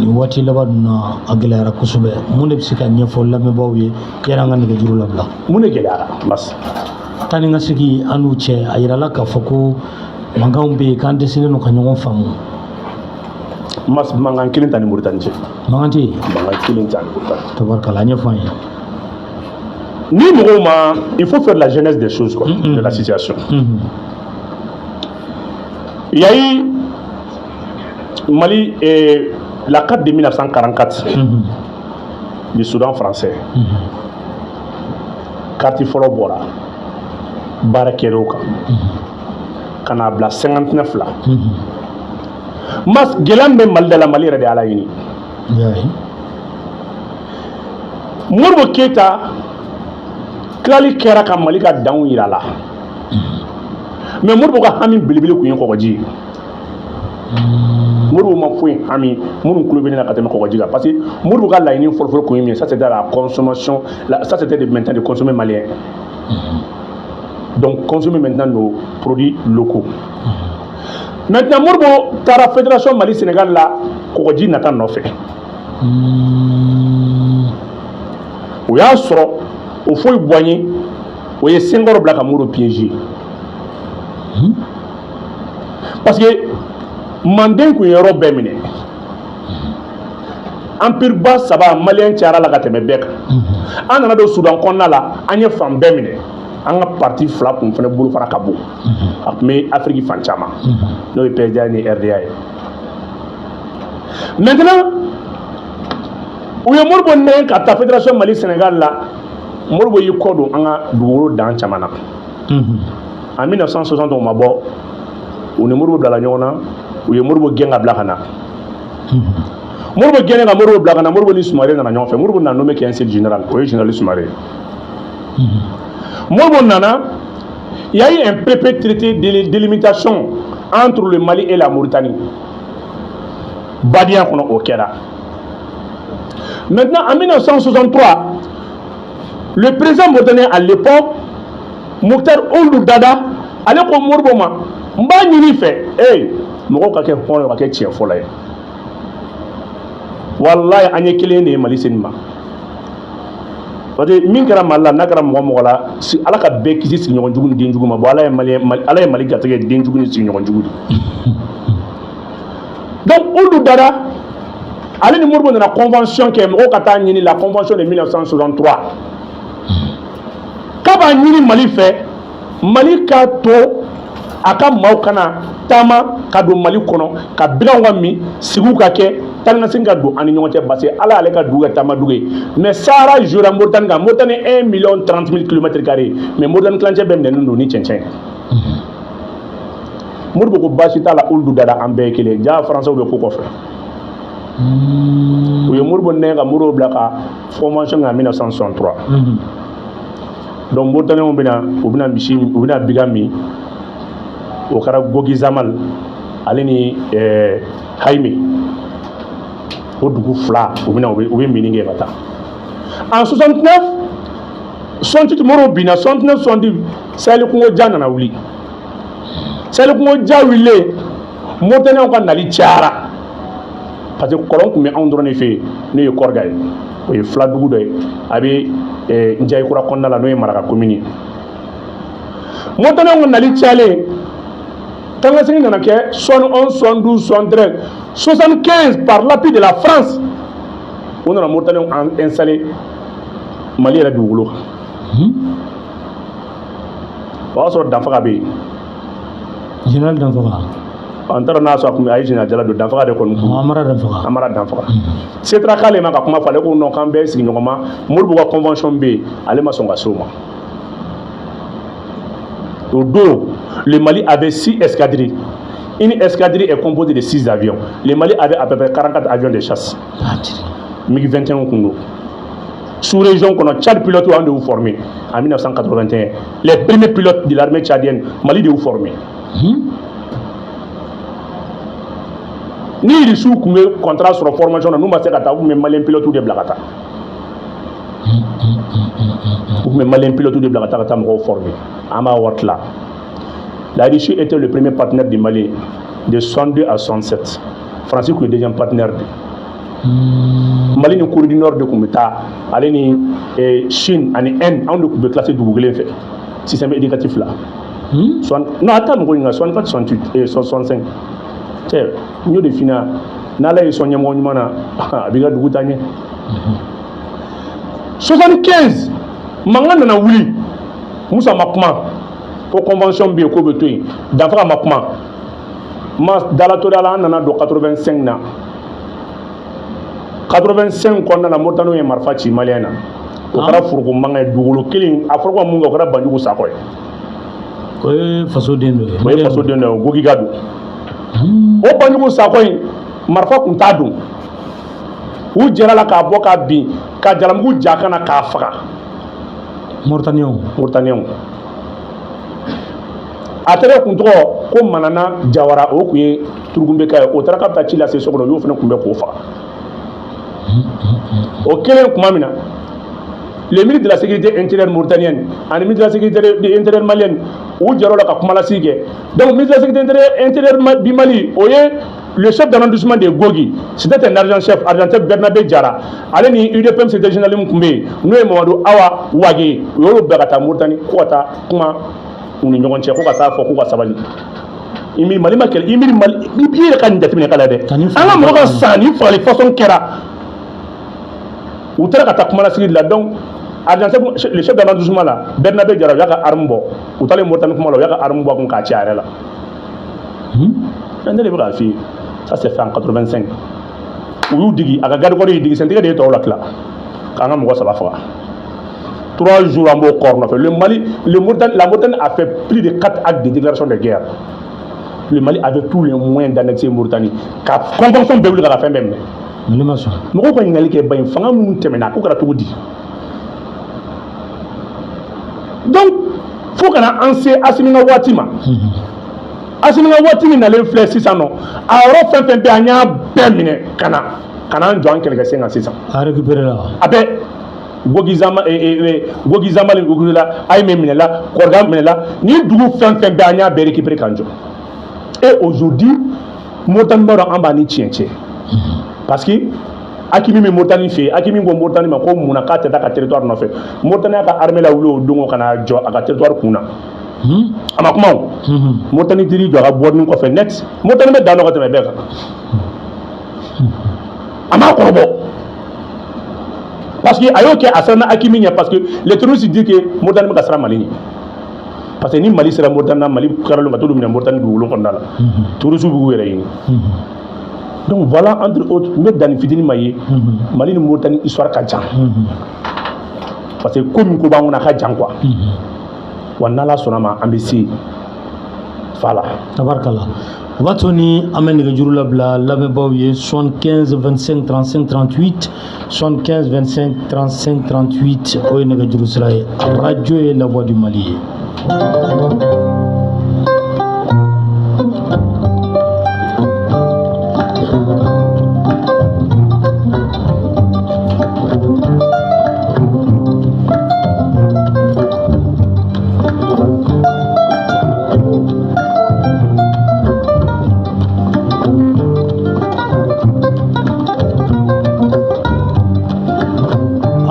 S1: nin waati laban ninnu na a gɛlɛyara kosɛbɛ mun de bɛ se ka ɲɛfɔ lamɛnbaaw ye yanni an ka nɛgɛjuru labila
S2: mun de gɛlɛyara mas
S1: taa ni ka segin an n'u cɛ a yirala k'a fɔ ko mankanw bɛ yen k'an dɛsɛlen don ka ɲɔgɔn faamu
S2: mas mankan kelen ta ni Moritani cɛ
S1: mankan tɛ yen
S2: mankan kelen ta ni Moritani
S1: tabarakala an ɲɛfɔ an ye
S2: ni mɔgɔw ma il faut faire la genèse des choses quoi de la situation il y a eu Mali la carte de 1944 du Soudan français carte fɔlɔ bɔra baara kɛra o kan ka n'a bila 59 la mas gɛlɛya min bɛ Mali da la Mali yɛrɛ de ala ɲini Modibo Keyita kilali kɛra ka Mali ka danw yira la mais Modibo ka hami belebele kun ye kɔgɔji ye Modibo ma foyi hami minnu kulo bɛ ne la ka tɛmɛ kɔgɔji kan parce que Modibo ka laɲini fɔlɔfɔlɔ kun ye min ye ça c'était la consommation ça c'était de maintenant de consommer malien donc consommer maintenant nos produits locaux maintenant Modibo taara fédération Mali Sénégal la kɔgɔji nata nɔfɛ o y'a sɔrɔ o foyi boigné o ye Senghor bila ka Modibo piéger parce que Manden kun yɔrɔ bɛɛ minɛ empire ba saba malien cayara la ka tɛmɛ bɛɛ kan an nana don Soudan kɔnɔna la an ye fan bɛɛ minɛ an ka parti fila kun fana bolo fara ka bon a tun bɛ Afrique fan caman n'o ye PSDA ni RDA ye maintenant u ye Modibo nɛgɛn ka taa fédération Mali Sénégal la Moribo y'i kɔ don an ka dugukolo dan caman na. En 1960 o ma bɔ u ni Moribo bilala ɲɔgɔn na u ye Moribo gɛn ka bila ka na. Moribo gɛnnen ka Moribo bila ka na Moribo ni Sumare nana ɲɔgɔn fɛ. Moribo nana nommé un seul général o ye général Sumare. Moribo nana, il y a eu un petit traité de délimitation entre le Mali et la Mauritanie. Badian kono o kɛra. Maintenant en 1963 le président mauritanien à l'époque Mokhtar Ould Dada ale ko Moribo ma n b'a ɲini fɛ mɔgɔw ka kɛ hɔrɔn ka kɛ tiɲɛ fɔlɔ ye. Wallahi an ye kelen de ye Mali senni ma. Parce que min kɛra Mali la n'a kɛra mɔgɔ la Ala ka bɛɛ kisi sigiɲɔgɔn jugu ni den jugu ma. Bon Ala ye Mali gatigɛ den jugu ni sigiɲɔgɔn jugu de. Donc Ould Dada ale ni Moribo nana convention kɛ mɔgɔw ka taa ɲini la convention de 1963. K'a b'a ɲini Mali fɛ Mali ka to a ka maaw kana taama ka don Mali kɔnɔ ka bilanw ka min sigiw ka kɛ taninasegin ka don ani ɲɔgɔn cɛ parce que Ala y'ale ka dugu kɛ taama dugu ye mais Sahara jouera Mauritanie kan. Mauritanie 1,30,000 km², mais Mauritanie tilancɛ bɛɛ minɛnen don ni cɛncɛn. Moribo ko baasi t'a la Ould Dada an bɛɛ ye kelen jaa Français bɛ ko kɔfɛ. U ye Moribo nɛgɛ ka Moribo bila ka formation kɛ en 1963. Donc Mauritaniens u bɛna biga min o kɛra Gogi Zamal ale ni Haymi o dugu fila u bɛ mini kɛ ka taa. En 69 68 Moribo binna 69 70 Sahel Congo ja nana wuli. Sahel Congo ja wililen Mauritaniens ka nali cayara parce que kɔlɔn tun bɛ anw dɔrɔn de fɛ yen n'o ye Kɔrga ye o ye fila dugu dɔ ye a bɛ Njayikura kɔnɔna la n'o ye Maraka commune ye. Mauritaniens ka nali cayalen taninasegin nana kɛ 71 72 73 75 par l'appui de la France o nana Mauritaniens installé Mali yɛrɛ dugukolo kan. O y'a sɔrɔ Danfaga bɛ yen.
S1: Général Danfaga.
S2: An taara n'a sɔrɔ a tun a ye général Jala don Danfaga de kɔni kun. Amara Danfaga. Setra k'ale ma ka kuma fɔ ale ko non k'an bɛɛ sigi ɲɔgɔn ma Moribo ka convention bɛ yen ale ma sɔn ka s'o ma. Au dos, le Mali avait 6 escadrilles. Une escadrille est composée de 6 avions. Le Mali avait à peu près 44 avions de chasse. MiG-21 Kundo. Sous-région qu'on a Tchad pilote de vous former en 1981. Les premiers pilotes de l'armée tchadienne, Mali de vous former. Ni il sous contrat sur la formation, nous m'avons dit que Malien pilote de Blagata. Ou Malien pilote de Blagata qui m'a formé. Ama Watla. La Russie était le premier partenaire du Mali de 62 à 67. Francis est le deuxième partenaire. Mali ni Corée du Nord de Koumeta, allez ni Chine, ani Inde, on peut classer du Google fait système éducatif là. Non attends, nous 64, 68 et 65. Tiens, nous de fina, n'allez y soigner mon mana, abiga du Goutanier. 75, Mangan na wuli, Moussa Makma, pour convention bio ko betui, Danfra Makma, Mas Dalatora nana do 85 na. 85 kɔnɔna na Mauritanie ye marifa ci malien na o kɛra furuko manga ye dugukolo kelen a fɔra ko mun kɛ o kɛra Banjugu Sakɔ ye
S1: o ye faso den dɔ ye
S2: o ye faso den dɔ ye Gogi ka don o Banjugu Sakɔ in marifa kun t'a don u jɛra la k'a bɔ k'a bin ka Jalamugu ja kana k'a faga Mauritaniens a tɛgɛ kun tɔgɔ ko Manana Jawara o kun ye Turugunbeka ye o taara k'a bɛ taa ci lase so kɔnɔ o y'o fana kun bɛ k'o faga. Au Kenya, le ministre de la sécurité intérieure mauritanienne et le ministre de la sécurité intérieure malienne, où Djaro la Kumala Sige. Donc, le ministre de la sécurité intérieure du Mali, le chef d'arrondissement de Gogi, c'était un argent chef, argentin Bernabé Djara. Allez, l'UDPM, c'était général Mkoumbe, nous et Mamadou Awa Ouagé, Yoro Bagata Mauritanie, Kouata, Kuma, ou Nyonche, Kouata, Fokouka Sabali. Imi Mali Makel, Imi Mali, il y a un candidat qui est calade. Alors, moi, ça, il faut les façons qu'il y a. Ou tel que Kumala Sige là, donc, le chef d'arrondissement là, Bernabé Djara, il y a un armbo, ou tel que Mauritanie, il y a un armbo comme Kachare là. Ça c'est fait en 85. Ou digi, à la garde, il dit, c'est un peu de là. Quand on ça va faire. 3 jours en corps. Le Mali, la Mauritanie a fait plus de 4 actes de déclaration de guerre. Le Mali avait tous les moyens d'annexer Mauritanie. Car convention de la fin même. Donc, il faut qu'on a Assimina Watima. Assimina Watimi n'a les flèches 600 ans. Alors, fin de l'année, Kana John quelques 600.
S1: À récupérer là.
S2: Après, Gogizama et Gogizama, les Gogula, Aïmé Minela, Korgam Minela, ni d'où fin de l'année, récupérer Kanjo. Et aujourd'hui, Mauritanie mort en bani tienche. Parce que Akimi Mauritanie fait, Akimi Mauritanie ma ko muna ka teta ka territoire no fait. Mauritanie ka armée la wulo dongo kana jo aka territoire kuna. Ama kuma Mauritanie diri do ka boarding ko fait net. Mauritanie be dano ko te be ka. Ama ko bo. Parce que ayo ke asana Akimi nya parce que les touristes disent que Mauritanie ka sera malini. Parce que ni Mali sera Mauritanie, Mali karalo ma to dum na Mauritanie du wulon kondala. Touristes bu wéré yi. Donc voilà, entre autres, nous dans Fidini Maye, Mali ni Mauritanie histoire kadjan. Parce que comme nous avons un kadjan quoi. Wanala sonama ambisi. Voilà.
S1: Tabarkala. Watoni amène le jour là la même 75 25 35 38 75 25 35 38 au Jérusalem. Radio et la voix du Mali.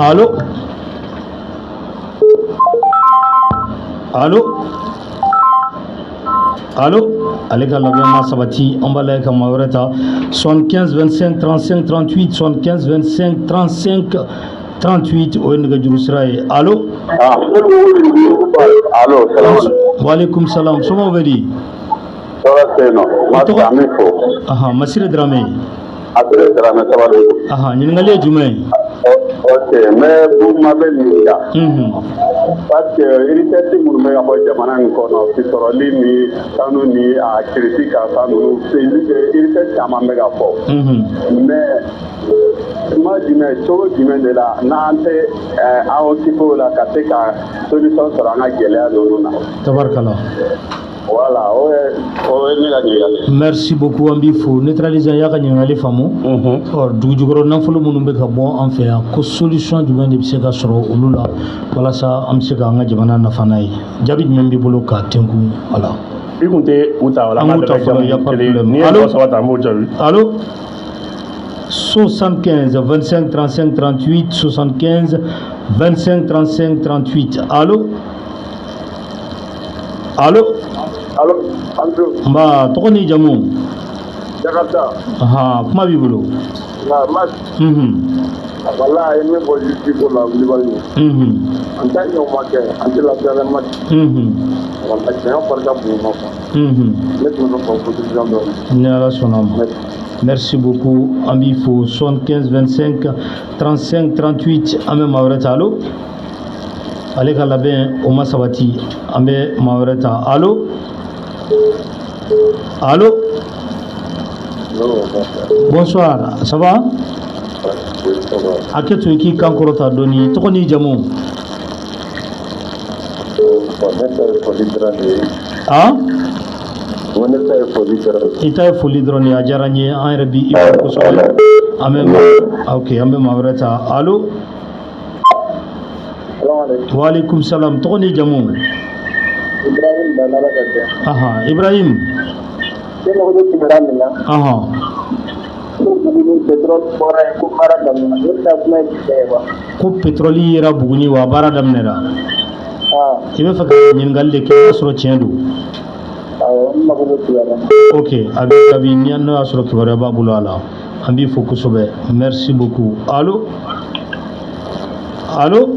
S1: Allô? Allô? Allô? Allez, la bien sabati, on va aller comme Maureta 75 25 35 38 75 25 35 38 au Jérusalem. Allô?
S3: Allô, salam.
S1: Wa alaikum salam. Comment vous allez? Aha, Masire Dramé.
S3: Après Dramé, ça va.
S1: Aha, Ningalé Jumé.
S3: Ok, mais vous m'avez dit ça. Parce que l'initiative pour me avoir demandé encore si sur l'île ça nous ni à critique ça nous c'est l'initiative à ma méga fort. Mais moi je me trouve de la nante à occuper la catégorie solution sur la guerre de nous.
S1: Tabarkala.
S3: Voilà,
S1: merci beaucoup Ambifo. Neutraliser yaka nyangale famo. Or dujugoro nanfolo munumbe ka bon en fait ko solution du monde biseka soro ulula wala sa amseka nga jamana na fanai. Jabi membi bolo ka tenku ala.
S2: Ikunte uta wala ma
S1: Allô? 75 25 35 38 75 25 35 38. Allô? Allô?
S3: Allô, Andrew.
S1: Mba, toko ni jamu?
S3: Jakarta.
S1: Aha, kuma b'i bolo?
S3: Mas. Voilà, il me faut juste pour la Libanais. En tant que Marocain, en tant que Algérien, on va faire un partage pour moi. Maintenant, on va faire
S1: merci beaucoup. Ambifo 75 25 35 38 Amé Maureta. Allô? Allez, Kalabin, Oma Sabati, Amé Maureta. Allô? Allô? Bonsoir, ça va? A quel qui kankorota doni tokoni jamu? Ah? Ita foli drone a jaranye an rabi ipo so amem okay amem mavrata. Allô? Wa alaikum salam. Tokoni jamu?
S3: Ibrahim Danala Gade.
S1: Aha, Ibrahim. Aha. Ko petroli yera buguni wa bara damnera. Ibe fa nyingal de ke asro tiendo. OK, abi nyanno asro ke bara babulu ala. Ambi focus be. Merci beaucoup. Allô? Allô?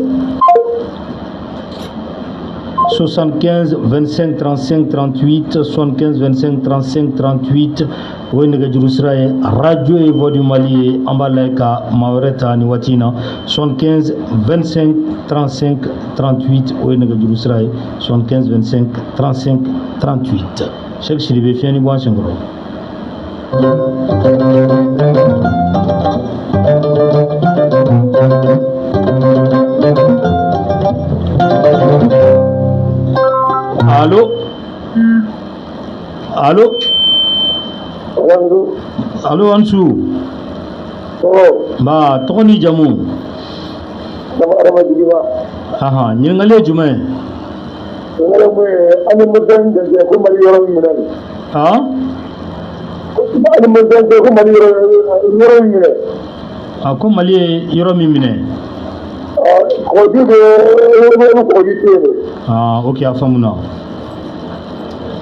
S1: 75 25 35 38 75 25 35 38 o ye nɛgɛjuru sira ye radio ye voix du Mali ye an b'a layɛ ka maa wɛrɛ ta ni waati in na 75 25 35 38 o ye nɛgɛjuru sira ye 75 25 35 38 Cheikh Sidibe fiɲɛ ni bɔ an senkɔrɔ. Allô? Allô? Allô Ansou? Ba tɔgɔ ni jamu? Aha, ɲininkali ye jumɛn? Ko Mali ye yɔrɔ min minɛ? Ok, a faamuna.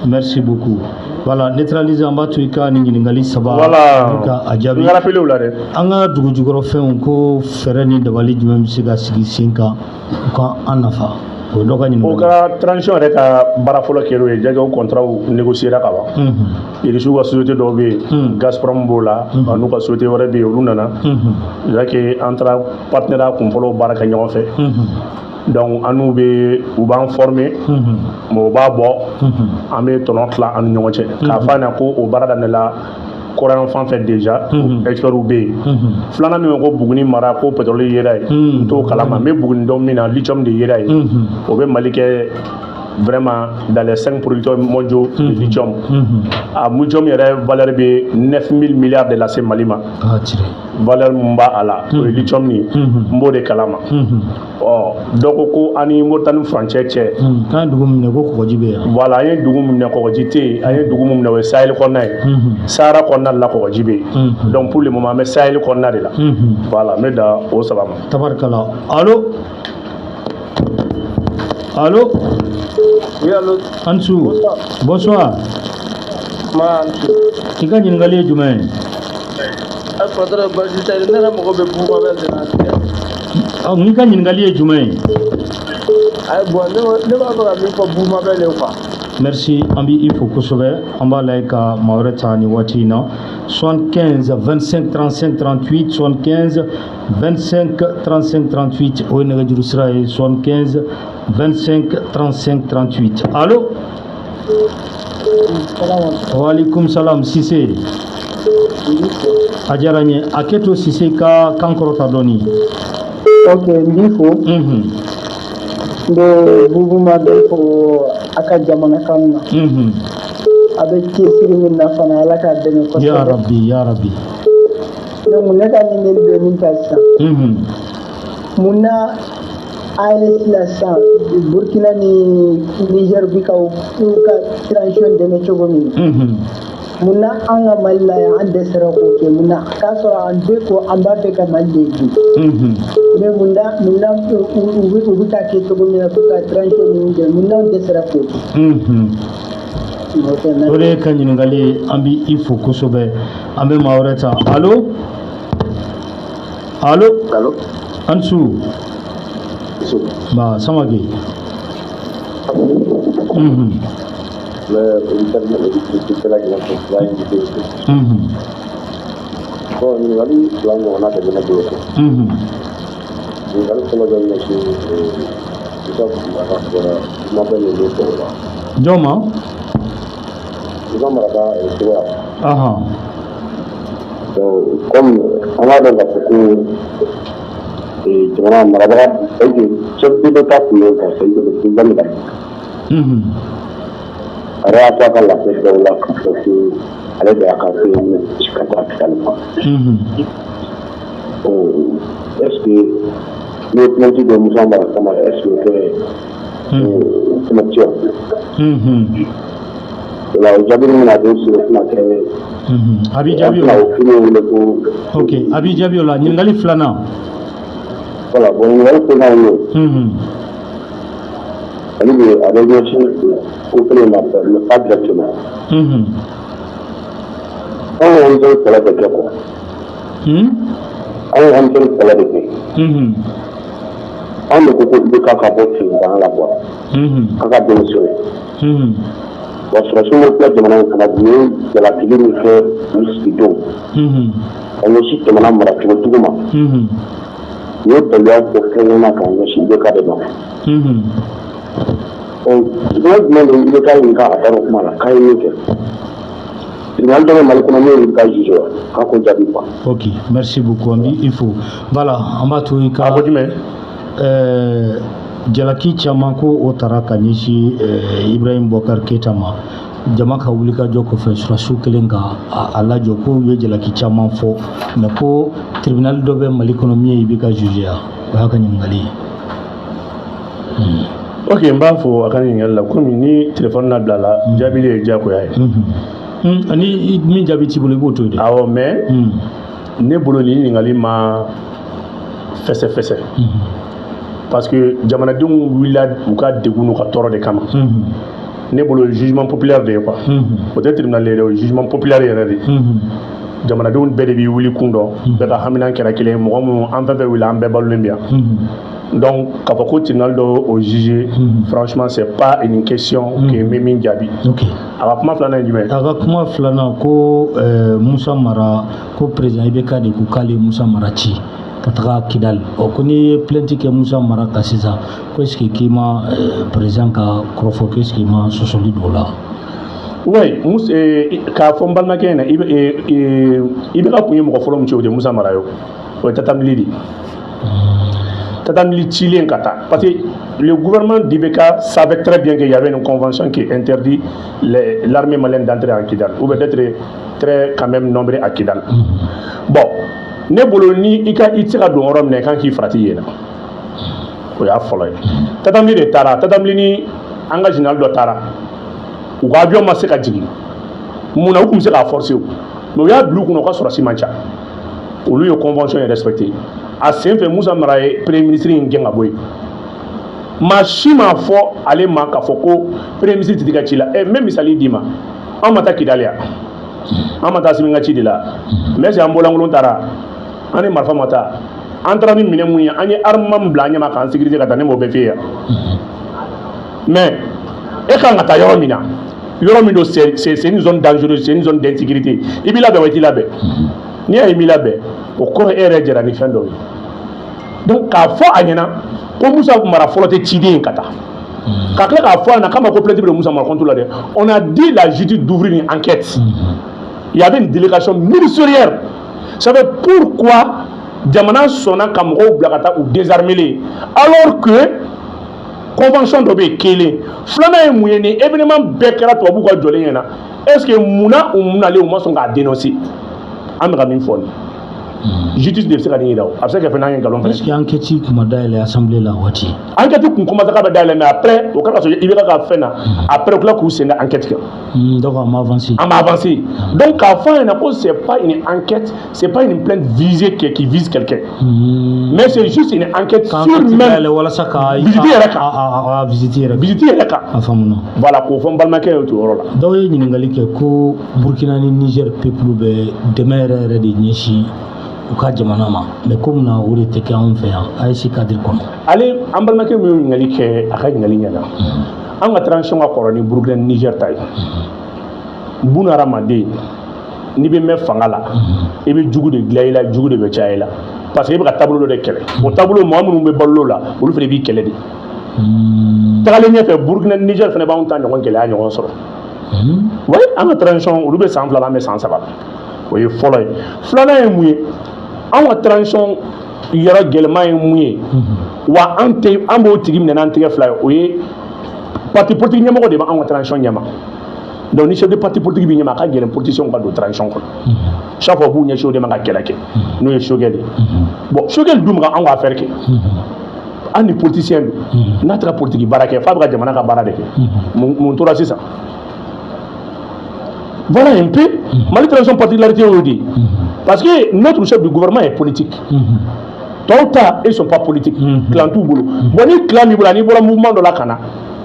S1: Merci beaucoup. Voilà, neutraliser en bas to i ka ni ɲininkali saba.
S2: Voilà.
S1: Ka a jaabi.
S2: N rappelé o la dɛ.
S1: An ka dugu jukɔrɔ fɛnw ko fɛɛrɛ ni dabali jumɛn bɛ se ka sigi sen kan u ka an nafa. O dɔ ka ɲininkali.
S2: O ka transition yɛrɛ ka baara fɔlɔ kɛr'o ye jɛgɛw contrat négocier ka ban. Irisiw ka société dɔw bɛ yen, Gazprom b'o la, n'u ka société wɛrɛ bɛ yen olu nana. C'est-à-dire que an taara partenariat kunfɔlɔw baara kɛ ɲɔgɔn fɛ. Donc an n'u bɛ u b'an former, mais u b'a bɔ, an bɛ tɔnɔ tila an ni ɲɔgɔn cɛ. K'a fɔ a ɲɛna ko o baara daminɛna kɔrɔyan fan fɛ déjà, experts bɛ yen. Filanan min ko Buguni mara ko pétrole yera yen, n t'o kalama, n bɛ Buguni dɔn min na lithium de yera yen, o bɛ Mali kɛ vraiment dans les 5 producteurs mondiaux de lithium. A lithium yɛrɛ valeur bɛ 9000 milliards de lase Mali ma. Valeur mun b'a a la, o ye lithium nin ye, n b'o de kalama. Dɔ ko an ni Moritani frontière cɛ.
S1: K'an ye dugu min minɛ ko kɔgɔji bɛ yan.
S2: Voilà, an ye dugu min minɛ kɔgɔji tɛ yen, an ye dugu min minɛ o ye Sahel kɔnɔna ye. Sahara kɔnɔna de la kɔgɔji bɛ yen. Donc pour le moment an bɛ Sahel kɔnɔna de la. Voilà, n bɛ dan o saba ma.
S1: Tabarikala. Allô? Allô?
S4: Oui, allô?
S1: Ansou. Bonsoir. I ka ɲininkali ye jumɛn ye?
S4: Patron, Baji Tayi, ne yɛrɛ mago bɛ Bumabel de la tigɛ.
S1: N'i ka ɲininkali ye jumɛn ye?
S4: Ayi bon, ne b'a fɛ ka min fɔ Bumabel ye quoi.
S1: Merci, an b'i fo kosɛbɛ. An b'a layɛ ka maa wɛrɛ ta ni waati in na. 75 25 35 38 75 25 35 38 o ye nɛgɛjuru sira ye 75 25 35 38. Allô? Waalaikum salam Sise. A diyara n ye. A kɛ to Sise ka kan kɔrɔta dɔɔni.
S5: Ok, n b'i fo. N bɛ Bumabel fo a ka jamanakan na. A bɛ cɛsiri min na fana Ala k'a dɛmɛ kosɛbɛ.
S1: Ya Rabbi, ya Rabbi.
S5: Donc ne ka ɲininkali bɛ min ta sisan. Mun na AES la sisan Burkina ni Niger bɛ ka transition dɛmɛ cogo min na. Mun na an ka Mali la yan an dɛsɛra k'o kɛ, mun na k'a sɔrɔ an bɛɛ ko an b'a fɛ ka Mali de dun. Mais mun na u bɛ ka kɛ cogo min na k'u ka transition ninnu kɛ, mun na an dɛsɛra k'o kɛ.
S1: O de ye ka ɲininkali ye, an b'i fo kosɛbɛ. An bɛ maa wɛrɛ ta. Allô? Allô?
S3: Allô?
S1: Ansou. Ba Samake. Joma? Aha.
S3: Comme on a dans la cour et jamana marabaga c'est que chef de l'État pour le conseil de président de la ara ta ka la fête de la parce que ale de aka se chikata kalma est-ce que le plan de Moussamba comment est-ce que c'est la jabiri mina do sur na ke
S1: Abi Jabio. Ok, Abi Jabio la ɲininkali filanan.
S3: Voilà, bon ɲininkali filanan ye ale de a bɛ ɲɛsin ko kelen ma le pas directement an ka denmisɛnnin kɛlɛ bɛ kɛ quoi an ka denmisɛnnin kɛlɛ bɛ kɛ an de ko ko bɛ ka bɔ tribunal la quoi an ka démissionner bon sɔrɔsiw bɛ tila jamana in kɔnɔ u ye jalatigi min kɛ u sigidenw ka ɲɛsin jamana maracogotigiw ma u ye bɛnbaliyaw fɔ kɛrɛnkɛrɛn na ka ɲɛsin IBK de ma jumɛn jumɛn de IBK in ka a da o kuma la k'a ye min kɛ tribunal dɔ bɛ Mali kɔnɔ n'o ye IBK juge wa k'a ko jaabi quoi.
S1: Ok, merci beaucoup Ambi, il faut voilà an b'a to i ka
S2: a ko jumɛn
S1: jalaki caman ko o taara ka ɲɛsin Ibrahim Boubacar Keita ma jama ka wuli ka jɔ kɔfɛ surasiw kelen ka a lajɔ ko u ye jalaki caman fɔ mais ko tribunal dɔ bɛ Mali kɔnɔ min ye IBK juge ya o y'a ka ɲininkali ye.
S2: Ok, n b'a fɔ a ka ɲininkali la komi ni téléphone labila la jaabi ye diyagoya ye
S1: ani min jaabi t'i bolo i b'o to yen de.
S2: awɔ mais ne bolo ni ɲininkali ma fɛsɛfɛsɛ parce que jamanadenw wulila u ka degun n'u ka tɔɔrɔ de kama ne bolo jugement populaire de ye quoi o tɛ tribunal yɛrɛ o jugement populaire yɛrɛ de jamanadenw bɛɛ de b'i wuli kun dɔn bɛɛ ka hamina kɛra kelen mɔgɔ minnu an fɛn fɛn wuli an bɛɛ balolen bi yan donc k'a fɔ ko tribunal dɔ o juge franchement c'est pas une question que n bɛ min jaabi a ka kuma filanan ye jumɛn
S1: a ka kuma filanan ko Musa Mara ko président IBK de ko k'ale Musa Mara ci ka taga Kidal ko n'i ye plainte kɛ Musa Mara kan sisan ko est-ce que k'i ma président ka kɔrɔfɔ ko est-ce que i ma sɔsɔli don o la.
S2: oui k'a fɔ n balimakɛ ɲɛna IBK kun ye mɔgɔ fɔlɔ min ci o de Musa Mara ye o ye Tata Mbili de Tata Mbili cilen ka taa parce que le gouvernement d'IBK savait très bien qu'il y avait une convention qui interdit l'armée malienne d'entrer en Kidal ou d'être très quand même nombreux à Kidal bon ne bolo ni i tɛ se ka don yɔrɔ min na i kan k'i farati yen na o y'a fɔlɔ ye Tata Mbili de taara Tata Mbili ni an ka général dɔ taara u ka avion ma se ka jigin mun na u tun bɛ se k'a forcer o mais u y'a bila u kunna u ka sɔrɔsi man ca olu ye convention in respecté a sen fɛ Musa Mara ye premier ministre in gɛn ka bɔ yen maa si m'a fɔ ale ma k'a fɔ ko premier ministre tɛ ka ci la n bɛ misali d'i ma an ma taa Kidali yan an ma taa Simi ka ci de la mais an bɔlankolon taara an ni marifa ma taa an taara ni minɛn mun ye an ye armement bila an ɲɛma k'an sécurité ka taa ne m'o bɛɛ f'e ye mais e kan ka taa yɔrɔ min na yɔrɔ min don c'est une zone dangereuse c'est une zone d'insécurité i b'i labɛn wa i t'i labɛn n'i y'a ye i m'i labɛn o kɔrɔ e yɛrɛ jɛra ni fɛn dɔ ye donc k'a fɔ a ɲɛna ko Musa Mara fɔlɔ tɛ ciden ye ka taa k'a tila k'a fɔ a ɲɛna k'a ma ko plainte bɛ Musa Mara contre la dɛ on a dit la justice d'ouvrir une enquête il y avait une délégation ministérielle ça veut pourquoi jamana sɔnna ka mɔgɔw bila ka taa u désarmer alors que convention dɔ bɛ yen kelen filanan ye mun ye ni événement bɛɛ kɛra tubabuw ka jɔlen ɲɛna est-ce que munna u munalen u ma sɔn k'a dénoncer an bɛ ka min fɔ nin justice de bɛ se ka nin yira o a bɛ se ka kɛ fɛn n'an ye nkalon fana.
S1: est-ce que enquête kun ma dayɛlɛ assemblée la waati.
S2: enquête kun commencé k'a bɛ dayɛlɛ mais après o kɛra ka sɔrɔ i bɛ ka fɛn na après u tila k'u sen da enquête kan.
S1: donc an ma avancé.
S2: an ma avancé donc k'a fɔ a ɲɛna ko c'est pas une enquête c'est pas une plainte visée qui vise quelqu'un mais c'est juste une enquête sur même
S1: walasa ka
S2: visite yɛrɛ kan visite yɛrɛ kan
S1: a faamuna
S2: voilà k'o fɔ n balimakɛ ye o yɔrɔ la.
S1: dɔw ye ɲininkali kɛ ko Burkina ni Niger peuple bɛ dɛmɛ yɛrɛ de ɲɛsin u ka jamana ma mais comme na o de tɛ kɛ anw fɛ yan AES cadre kɔnɔ. ale an balimakɛ min ye ɲininkali kɛ a ka ɲininkali ɲɛna an ka transition ka kɔrɔ ni Burkina ni Niger ta ye buna hadamaden n'i bɛ mɛn fanga la i bɛ jugu de dilan i la jugu de bɛ caya i la parce que i bɛ ka taabolo dɔ de kɛlɛ o taabolo mɔgɔ minnu bɛ balo la olu fana b'i kɛlɛ de tagalen ɲɛfɛ Burkina ni Niger fana b'anw ta ɲɔgɔn gɛlɛya ɲɔgɔn sɔrɔ oui an ka transition olu bɛ san 2 la an bɛ san 3 la o ye fɔlɔ ye filanan ye mun ye an ka transition yɔrɔ gɛlɛman ye mun ye wa an b'o tigi minɛ n'an tɛgɛ fila ye o ye parti politique ɲɛmɔgɔ de b'an ka transition ɲɛma donc ni chef de parti politique bɛ ɲɛma a ka gɛlɛn politiciens ka don transition kɔnɔ chaque fois b'u ɲɛsin o de ma ka kɛlɛ kɛ n'o ye Choguel ye bon Choguel dun bɛ ka an ka affaire kɛ an ni politicien don n'a taara politique baara kɛ f'a bɛ ka jamana ka baara de kɛ mun tora sisan. Voilà un peu Mali transition particularité aujourd'hui. Parce que notre chef du gouvernement est politique. Tôt tard, ils ne sont pas politiques. Clan tout boulot. Bon, ni clan ni boulot, ni boulot mouvement de la cana.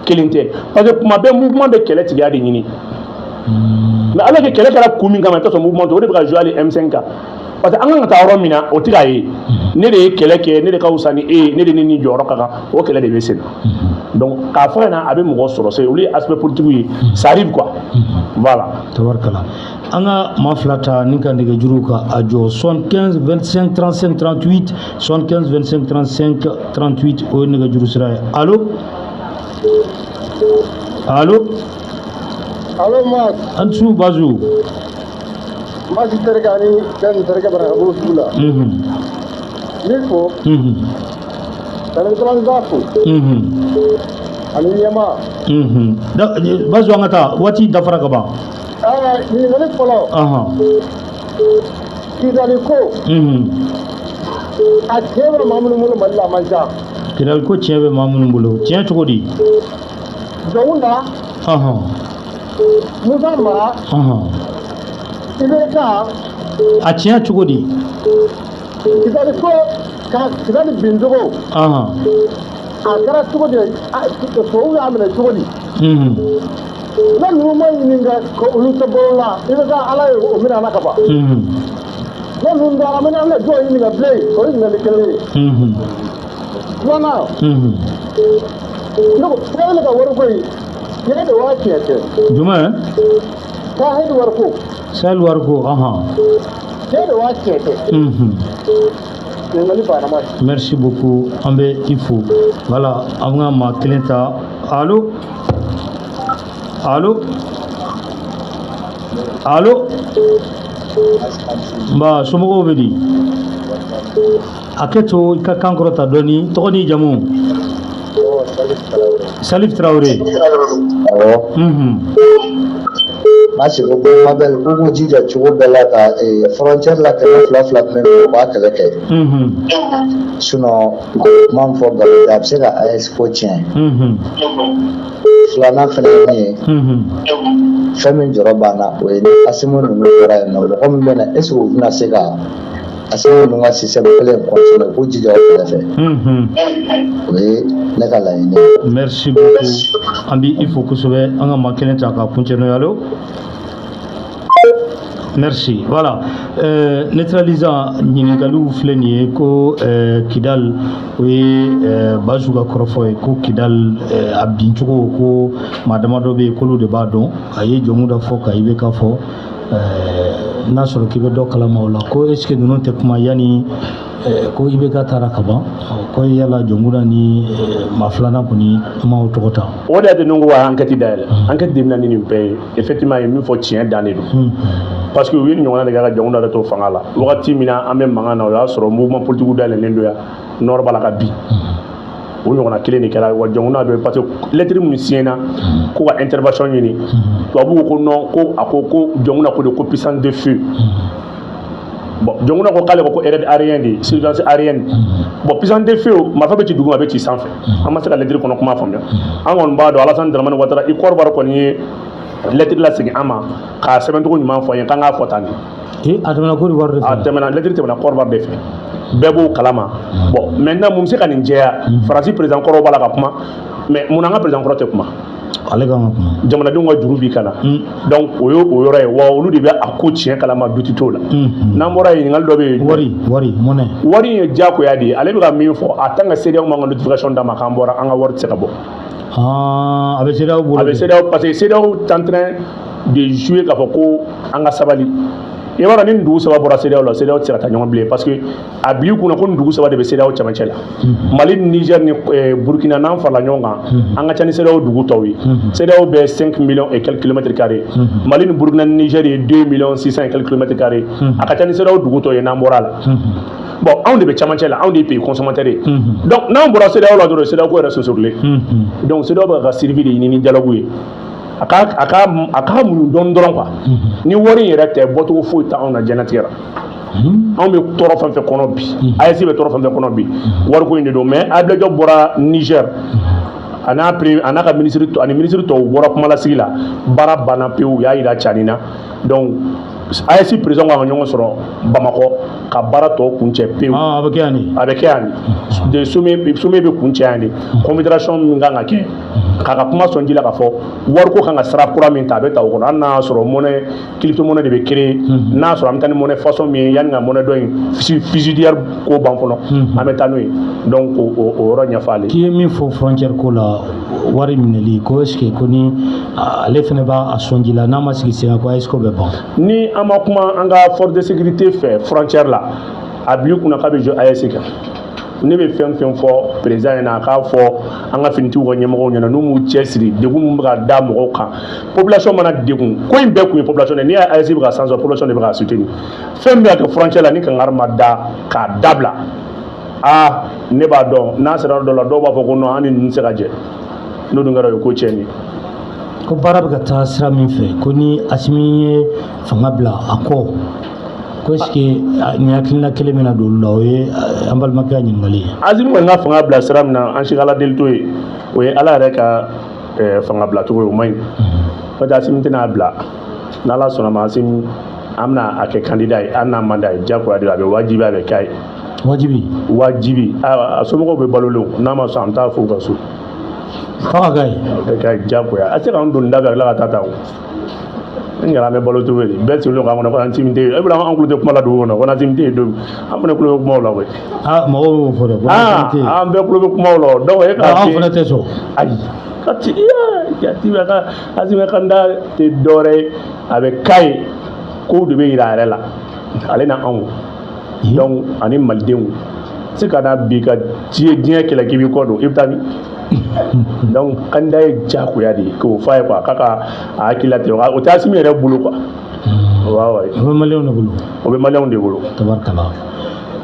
S1: Kelinte. Parce que pour ma belle mouvement de Kelet, il y a des nini. Mais alors que Kelet a la commune quand même, son mouvement de jouer les M5K. Parce que en tant que Romina, au Tiraï,
S2: ne de ye kɛlɛ kɛ ne de ka wusa ni e ye ne de ni nin jɔyɔrɔ ka kan o kɛlɛ de bɛ sen donc k'a fɔ ɲɛna a bɛ mɔgɔ sɔrɔ c'est olu ye aspect politique ye ça arrive quoi voilà
S1: tabarkala an ka maa fila ta ni ka nɛgɛjuru ka a jɔ 75 25 35 38 75 25 35 38 o ye nɛgɛjuru sira ye allo allo
S3: allo Mas
S1: an su bazu
S3: Mas terkait ini dan terkait berapa bulan ni fo dan itu zafu ani yama
S1: bazu an ka taa waati dafara ka ban
S3: ni ne folo kidali ko a cɛbɛ maa minnu bolo Mali la a man ca
S1: kidali ko tiɲɛ bɛ maa minnu bolo tiɲɛ cogo di
S3: jɔnw na Musa Mara i bɛ taa
S1: a tiɲɛ cogo di
S3: kidali ko ka kidali bin cogo a kɛra cogo di tubabuw y'a minɛ cogo di na ninnu ma ɲininka ko olu tɛ bolo la i bɛ taa Ala ye o minɛ na ka ban na ninnu taara min an bɛ jɔn ɲininka bilen o ye ɲininkali kelen ye filanan ne ko ne ka wari ko in tiɲɛ de waa tiɲɛ tɛ
S1: jumɛn
S3: Sahel wari ko
S1: Sahel wari ko
S3: tiɲɛ de waa tiɲɛ tɛ ɲininkali banna ma
S1: merci beaucoup an bɛ i fo voilà an ka maa kelen ta allo allo allo nba somɔgɔw bɛ di a kɛ to i ka kan kɔrɔta dɔɔni tɔgɔ ni jamu Salif Traoré
S6: Merci beaucoup Mabel ko jija cogo bɛɛ la ka frontière la kɛmɛ fila fila tun bɛ u b'a kɛlɛ kɛ sinon kuma min fɔ Gabriel a bɛ se ka AES ko tiɲɛ filanan fana ye min ye fɛn min jɔrɔ b'an na o ye ni Asimu ninnu bɔra yen nɔ mɔgɔ min bɛ na est ce que u bɛna se ka Asimu ninnu ka système kelen continuer k'u jija o kɛrɛfɛ o ye ne ka laɲini ye.
S1: Merci beaucoup an b'i fo kosɛbɛ an ka maa kelen ta ka kuncɛ n'o ye allo merci voilà neutralisant ɲininkaliw filɛ nin ye ko Kidal o ye Bazu ka kɔrɔfɔ ye ko Kidal a bin cogo ko maa dama dɔ bɛ yen k'olu de b'a dɔn a ye jɔnmu dɔ fɔ ka IBK fɔ n'a sɔrɔ k'i bɛ dɔ kalama o la ko est ce que ninnu tɛ kuma yanni ko IBK taara ka ban ko yala jɔnmu ni maa filanan kɔni ma o tɔgɔ ta
S2: o de y'a to ne ko wa enquête dayɛlɛ enquête de bɛna ni nin bɛɛ ye effectivement ye min fɔ tiɲɛ dan de don parce que u ye ɲɔgɔnna de kɛ ka jɔnmu dɔ to fanga la wagati min na an bɛ mankan na o y'a sɔrɔ mouvement politique dayɛlɛlen don yan Nord b'a la ka bin o ɲɔgɔnna kelen de kɛra wa jɔnmu dɔ parce que lettre min signena ko ka intervention ɲini tubabuw ko non ko a ko jɔnmu ko de ko puissance de feu bon jɔnmu ko k'ale ko aide aérienne de surveillance aérienne bon puissance de feu marifa bɛ ci duguma a bɛ ci sanfɛ an ma se ka lettre kɔnɔ kuma faamuya an kɔni b'a dɔn Alassane Dramane Ouattara i kɔrɔbɔrɔ kɔni ye lettre la segin an ma k'a sɛbɛncogo ɲuman fɔ an ye k'an k'a fɔ tan de
S1: a tɛmɛna Côte d'Ivoire de fɛ
S2: a tɛmɛna lettre tɛmɛna Kɔrɔbɔrɔ de fɛ bɛɛ b'o kalama bon maintenant mun bɛ se ka nin jɛya Faransi président kɔrɔ b'a la ka kuma mais mun na an ka président kɔrɔ tɛ kuma
S1: ale kan ka kuma
S2: jamanadenw ka juru b'i kana donc o ye o yɔrɔ ye wa olu de bɛ a ko tiɲɛ kalama duti t'o la n'an bɔra yen ɲininkali dɔ bɛ yen
S1: wari mɔnɛ
S2: wari ye diyagoya de ye ale bɛ ka min fɔ a tant que CEDEAO man ka notification d'a ma k'an bɔra an ka wari tɛ se ka bɔ
S1: a bɛ CEDEAO bolo
S2: a bɛ CEDEAO parce que CEDEAO est en train de jouer k'a fɔ ko an ka sabali i b'a dɔn ni nin dugu saba bɔra CEDEAO la CEDEAO tɛ se ka taa ɲɔgɔn bilen parce que a bi kunna ko nin dugu saba de bɛ CEDEAO cɛmancɛ la Mali ni Niger ni Burkina n'an farala ɲɔgɔn kan an ka ca ni CEDEAO dugu tɔw ye CEDEAO bɛ 5 millions et quelques kilomètres carrés Mali ni Burkina ni Niger ye 2 millions 600 et quelques kilomètres carrés a ka ca ni CEDEAO dugu tɔw ye n'an bɔra la bon anw de bɛ cɛmancɛ la anw de ye pays consommateur ye donc n'an bɔra CEDEAO la dɔrɔn CEDEAO ko yɛrɛ sonsorilen donc CEDEAO bɛ ka survie de ɲini ni dialogue ye a ka mun dɔn dɔrɔn quoi ni wari yɛrɛ tɛ bɔcogo foyi t'anw na diɲɛlatigɛ la anw bɛ tɔɔrɔ fɛn fɛn kɔnɔ bi AES bɛ tɔɔrɔ fɛn fɛn kɔnɔ bi wariko in de don mais Abdoulaye Diop bɔra Niger a n'a ka ministre tɔw bɔra kumalasigi la baara banna pewu u y'a jira Tchani na donc AES président ka ɲɔgɔn sɔrɔ Bamakɔ ka baara tɔ kuncɛ pewu.
S1: A bɛ kɛ yan de.
S2: A bɛ kɛ yan de. De sommet bɛ kuncɛ yan de. Confédération min kan ka kɛ k'a ka kuma sɔn ji la k'a fɔ wariko kan ka sira kura min ta a bɛ ta o kɔnɔ hali n'a y'a sɔrɔ monnaie crypto monnaie de bɛ créer n'a y'a sɔrɔ an bɛ taa ni monnaie façon min ye yanni ka monnaie dɔ in fiduciaire ko ban fɔlɔ an bɛ taa n'o ye donc o yɔrɔ ɲɛfɔ ale. K'i
S1: ye min fɔ frontière ko la wari minɛli ko est ce que ko ni ale fana b'a sɔn ji la n'a ma sigi sen kan ko est ce que o bɛ ban. Ni
S2: an ma kuma an ka force de sécurité fɛ frontière la a bila i kunna k'a bɛ jɔ AES kan. Ne bɛ fɛn fɛn fɔ président ɲɛna a k'a fɔ an ka finitigiw ka ɲɛmɔgɔw ɲɛna n'u m'u cɛsiri degun min bɛ ka da mɔgɔw kan population mana degun ko in bɛɛ kun ye population de ye n'i y'a AES bɛ ka san sɔrɔ population de bɛ ka soutenir fɛn bɛ ka kɛ frontière la ni kangari ma da k'a dabila ne b'a dɔn n'a sera yɔrɔ dɔ la dɔw b'a fɔ ko non an ni ninnu tɛ se ka jɛ n'o dun kɛra o ye ko tiɲɛni ye.
S1: Ko baara bɛ ka taa sira min fɛ ko ni Asimi ye fanga bila a kɔ ko est ce que ni hakilina kelen bɛna don olu la o ye an balimakɛ ka ɲininkali ye.
S2: Asimi kɔni ka fanga bila sira min na an si ka Ala deli t'o ye o ye Ala yɛrɛ ka fanga bila cogo ye o man ɲi n'o tɛ Asimi tɛna bila n'Ala sɔnna ma Asimi an bɛna a kɛ candidat ye hali n'a man d'a ye diyagoya de a bɛ wajibi a bɛ k'a ye. Wajibi a somɔgɔw bɛ balolen n'a ma sɔn an t'a fɔ u ka so.
S1: F'a ka k'a ye.
S2: A bɛ k'a ye diyagoya a tɛ se k'an don nin da fɛ a tila ka taa o. N yɛrɛ an bɛ balo cogo di bɛɛ sigilen k'an kɔnɔ ko Asimi tɛ yen e bolo an kulo tɛ kuma la dugu kɔnɔ ko Asimi tɛ yen don an fana kulo bɛ kumaw la koyi.
S1: Mɔgɔw y'o fɔ dɛ ko Asimi tɛ yen.
S2: An bɛɛ kulo bɛ kumaw la donc e k'a
S1: an fana tɛ sɔn.
S2: Ayi ka ti Asimi ka Asimi kanda tɛ dɔwɛrɛ ye a bɛ k'a ye kow de bɛ yira a yɛrɛ la ale na anw donc ani malidenw se ka na bi ka diɲɛ kɛlɛ k'i b'i kɔ don i bɛ taa min donc candidat ye diyagoya de ye k'o f'a ye quoi k'a ka a hakilila tigɛ o tɛ Asimi yɛrɛ bolo quoi.
S1: O bɛ maliyɛnw de bolo.
S2: O bɛ maliyɛnw de bolo.
S1: Tabarikala.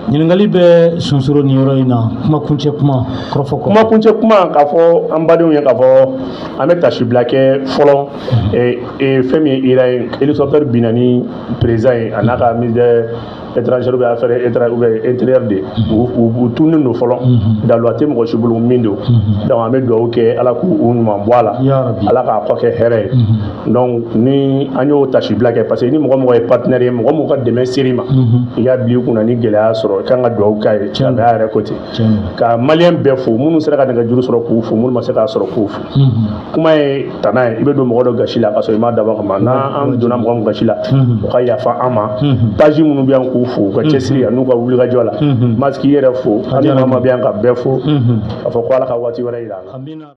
S1: Ɲininkali bɛ sunsoro nin yɔrɔ in na kumakuncɛ kuma kɔrɔfɔ kɔ. Kumakuncɛ
S2: kuma k'a fɔ an badenw ye k'a fɔ an bɛ tasibila kɛ fɔlɔ fɛn min ye Iran ye hélicoptère binna ni président ye a n'a ka ministère étranger bɛ affaire intérieure de u tunnen don fɔlɔ daluwa tɛ mɔgɔ si bolo min don donc an bɛ dugawu kɛ Ala k'u ɲuman bɔ a la Ala k'a kɔ kɛ hɛrɛ ye donc ni an y'o tasibila kɛ parce que ni mɔgɔ mɔgɔ ye partenaire ye mɔgɔ min ka dɛmɛ ser'i ma i y'a bila i kunna ni gɛlɛya sɔrɔ i kan ka dugawu k'a ye silamɛya yɛrɛ ko ten ka maliyɛn bɛɛ fo minnu sera ka nɛgɛjuru sɔrɔ k'u fo minnu ma se k'a sɔrɔ k'u fo kuma ye tana ye i bɛ don mɔgɔ dɔ gasi la ka sɔrɔ i m'a dabɔ a kama n'an donna mɔgɔ min gasi la o ka yafa an ma page minnu bɛ yan k'u fo u ka cɛsiri yan n'u ka wulikajɔ la masigi i yɛrɛ fo ani maa ma bɛ yan ka bɛɛ fo k'a fɔ ko Ala ka waati wɛrɛ yira an na.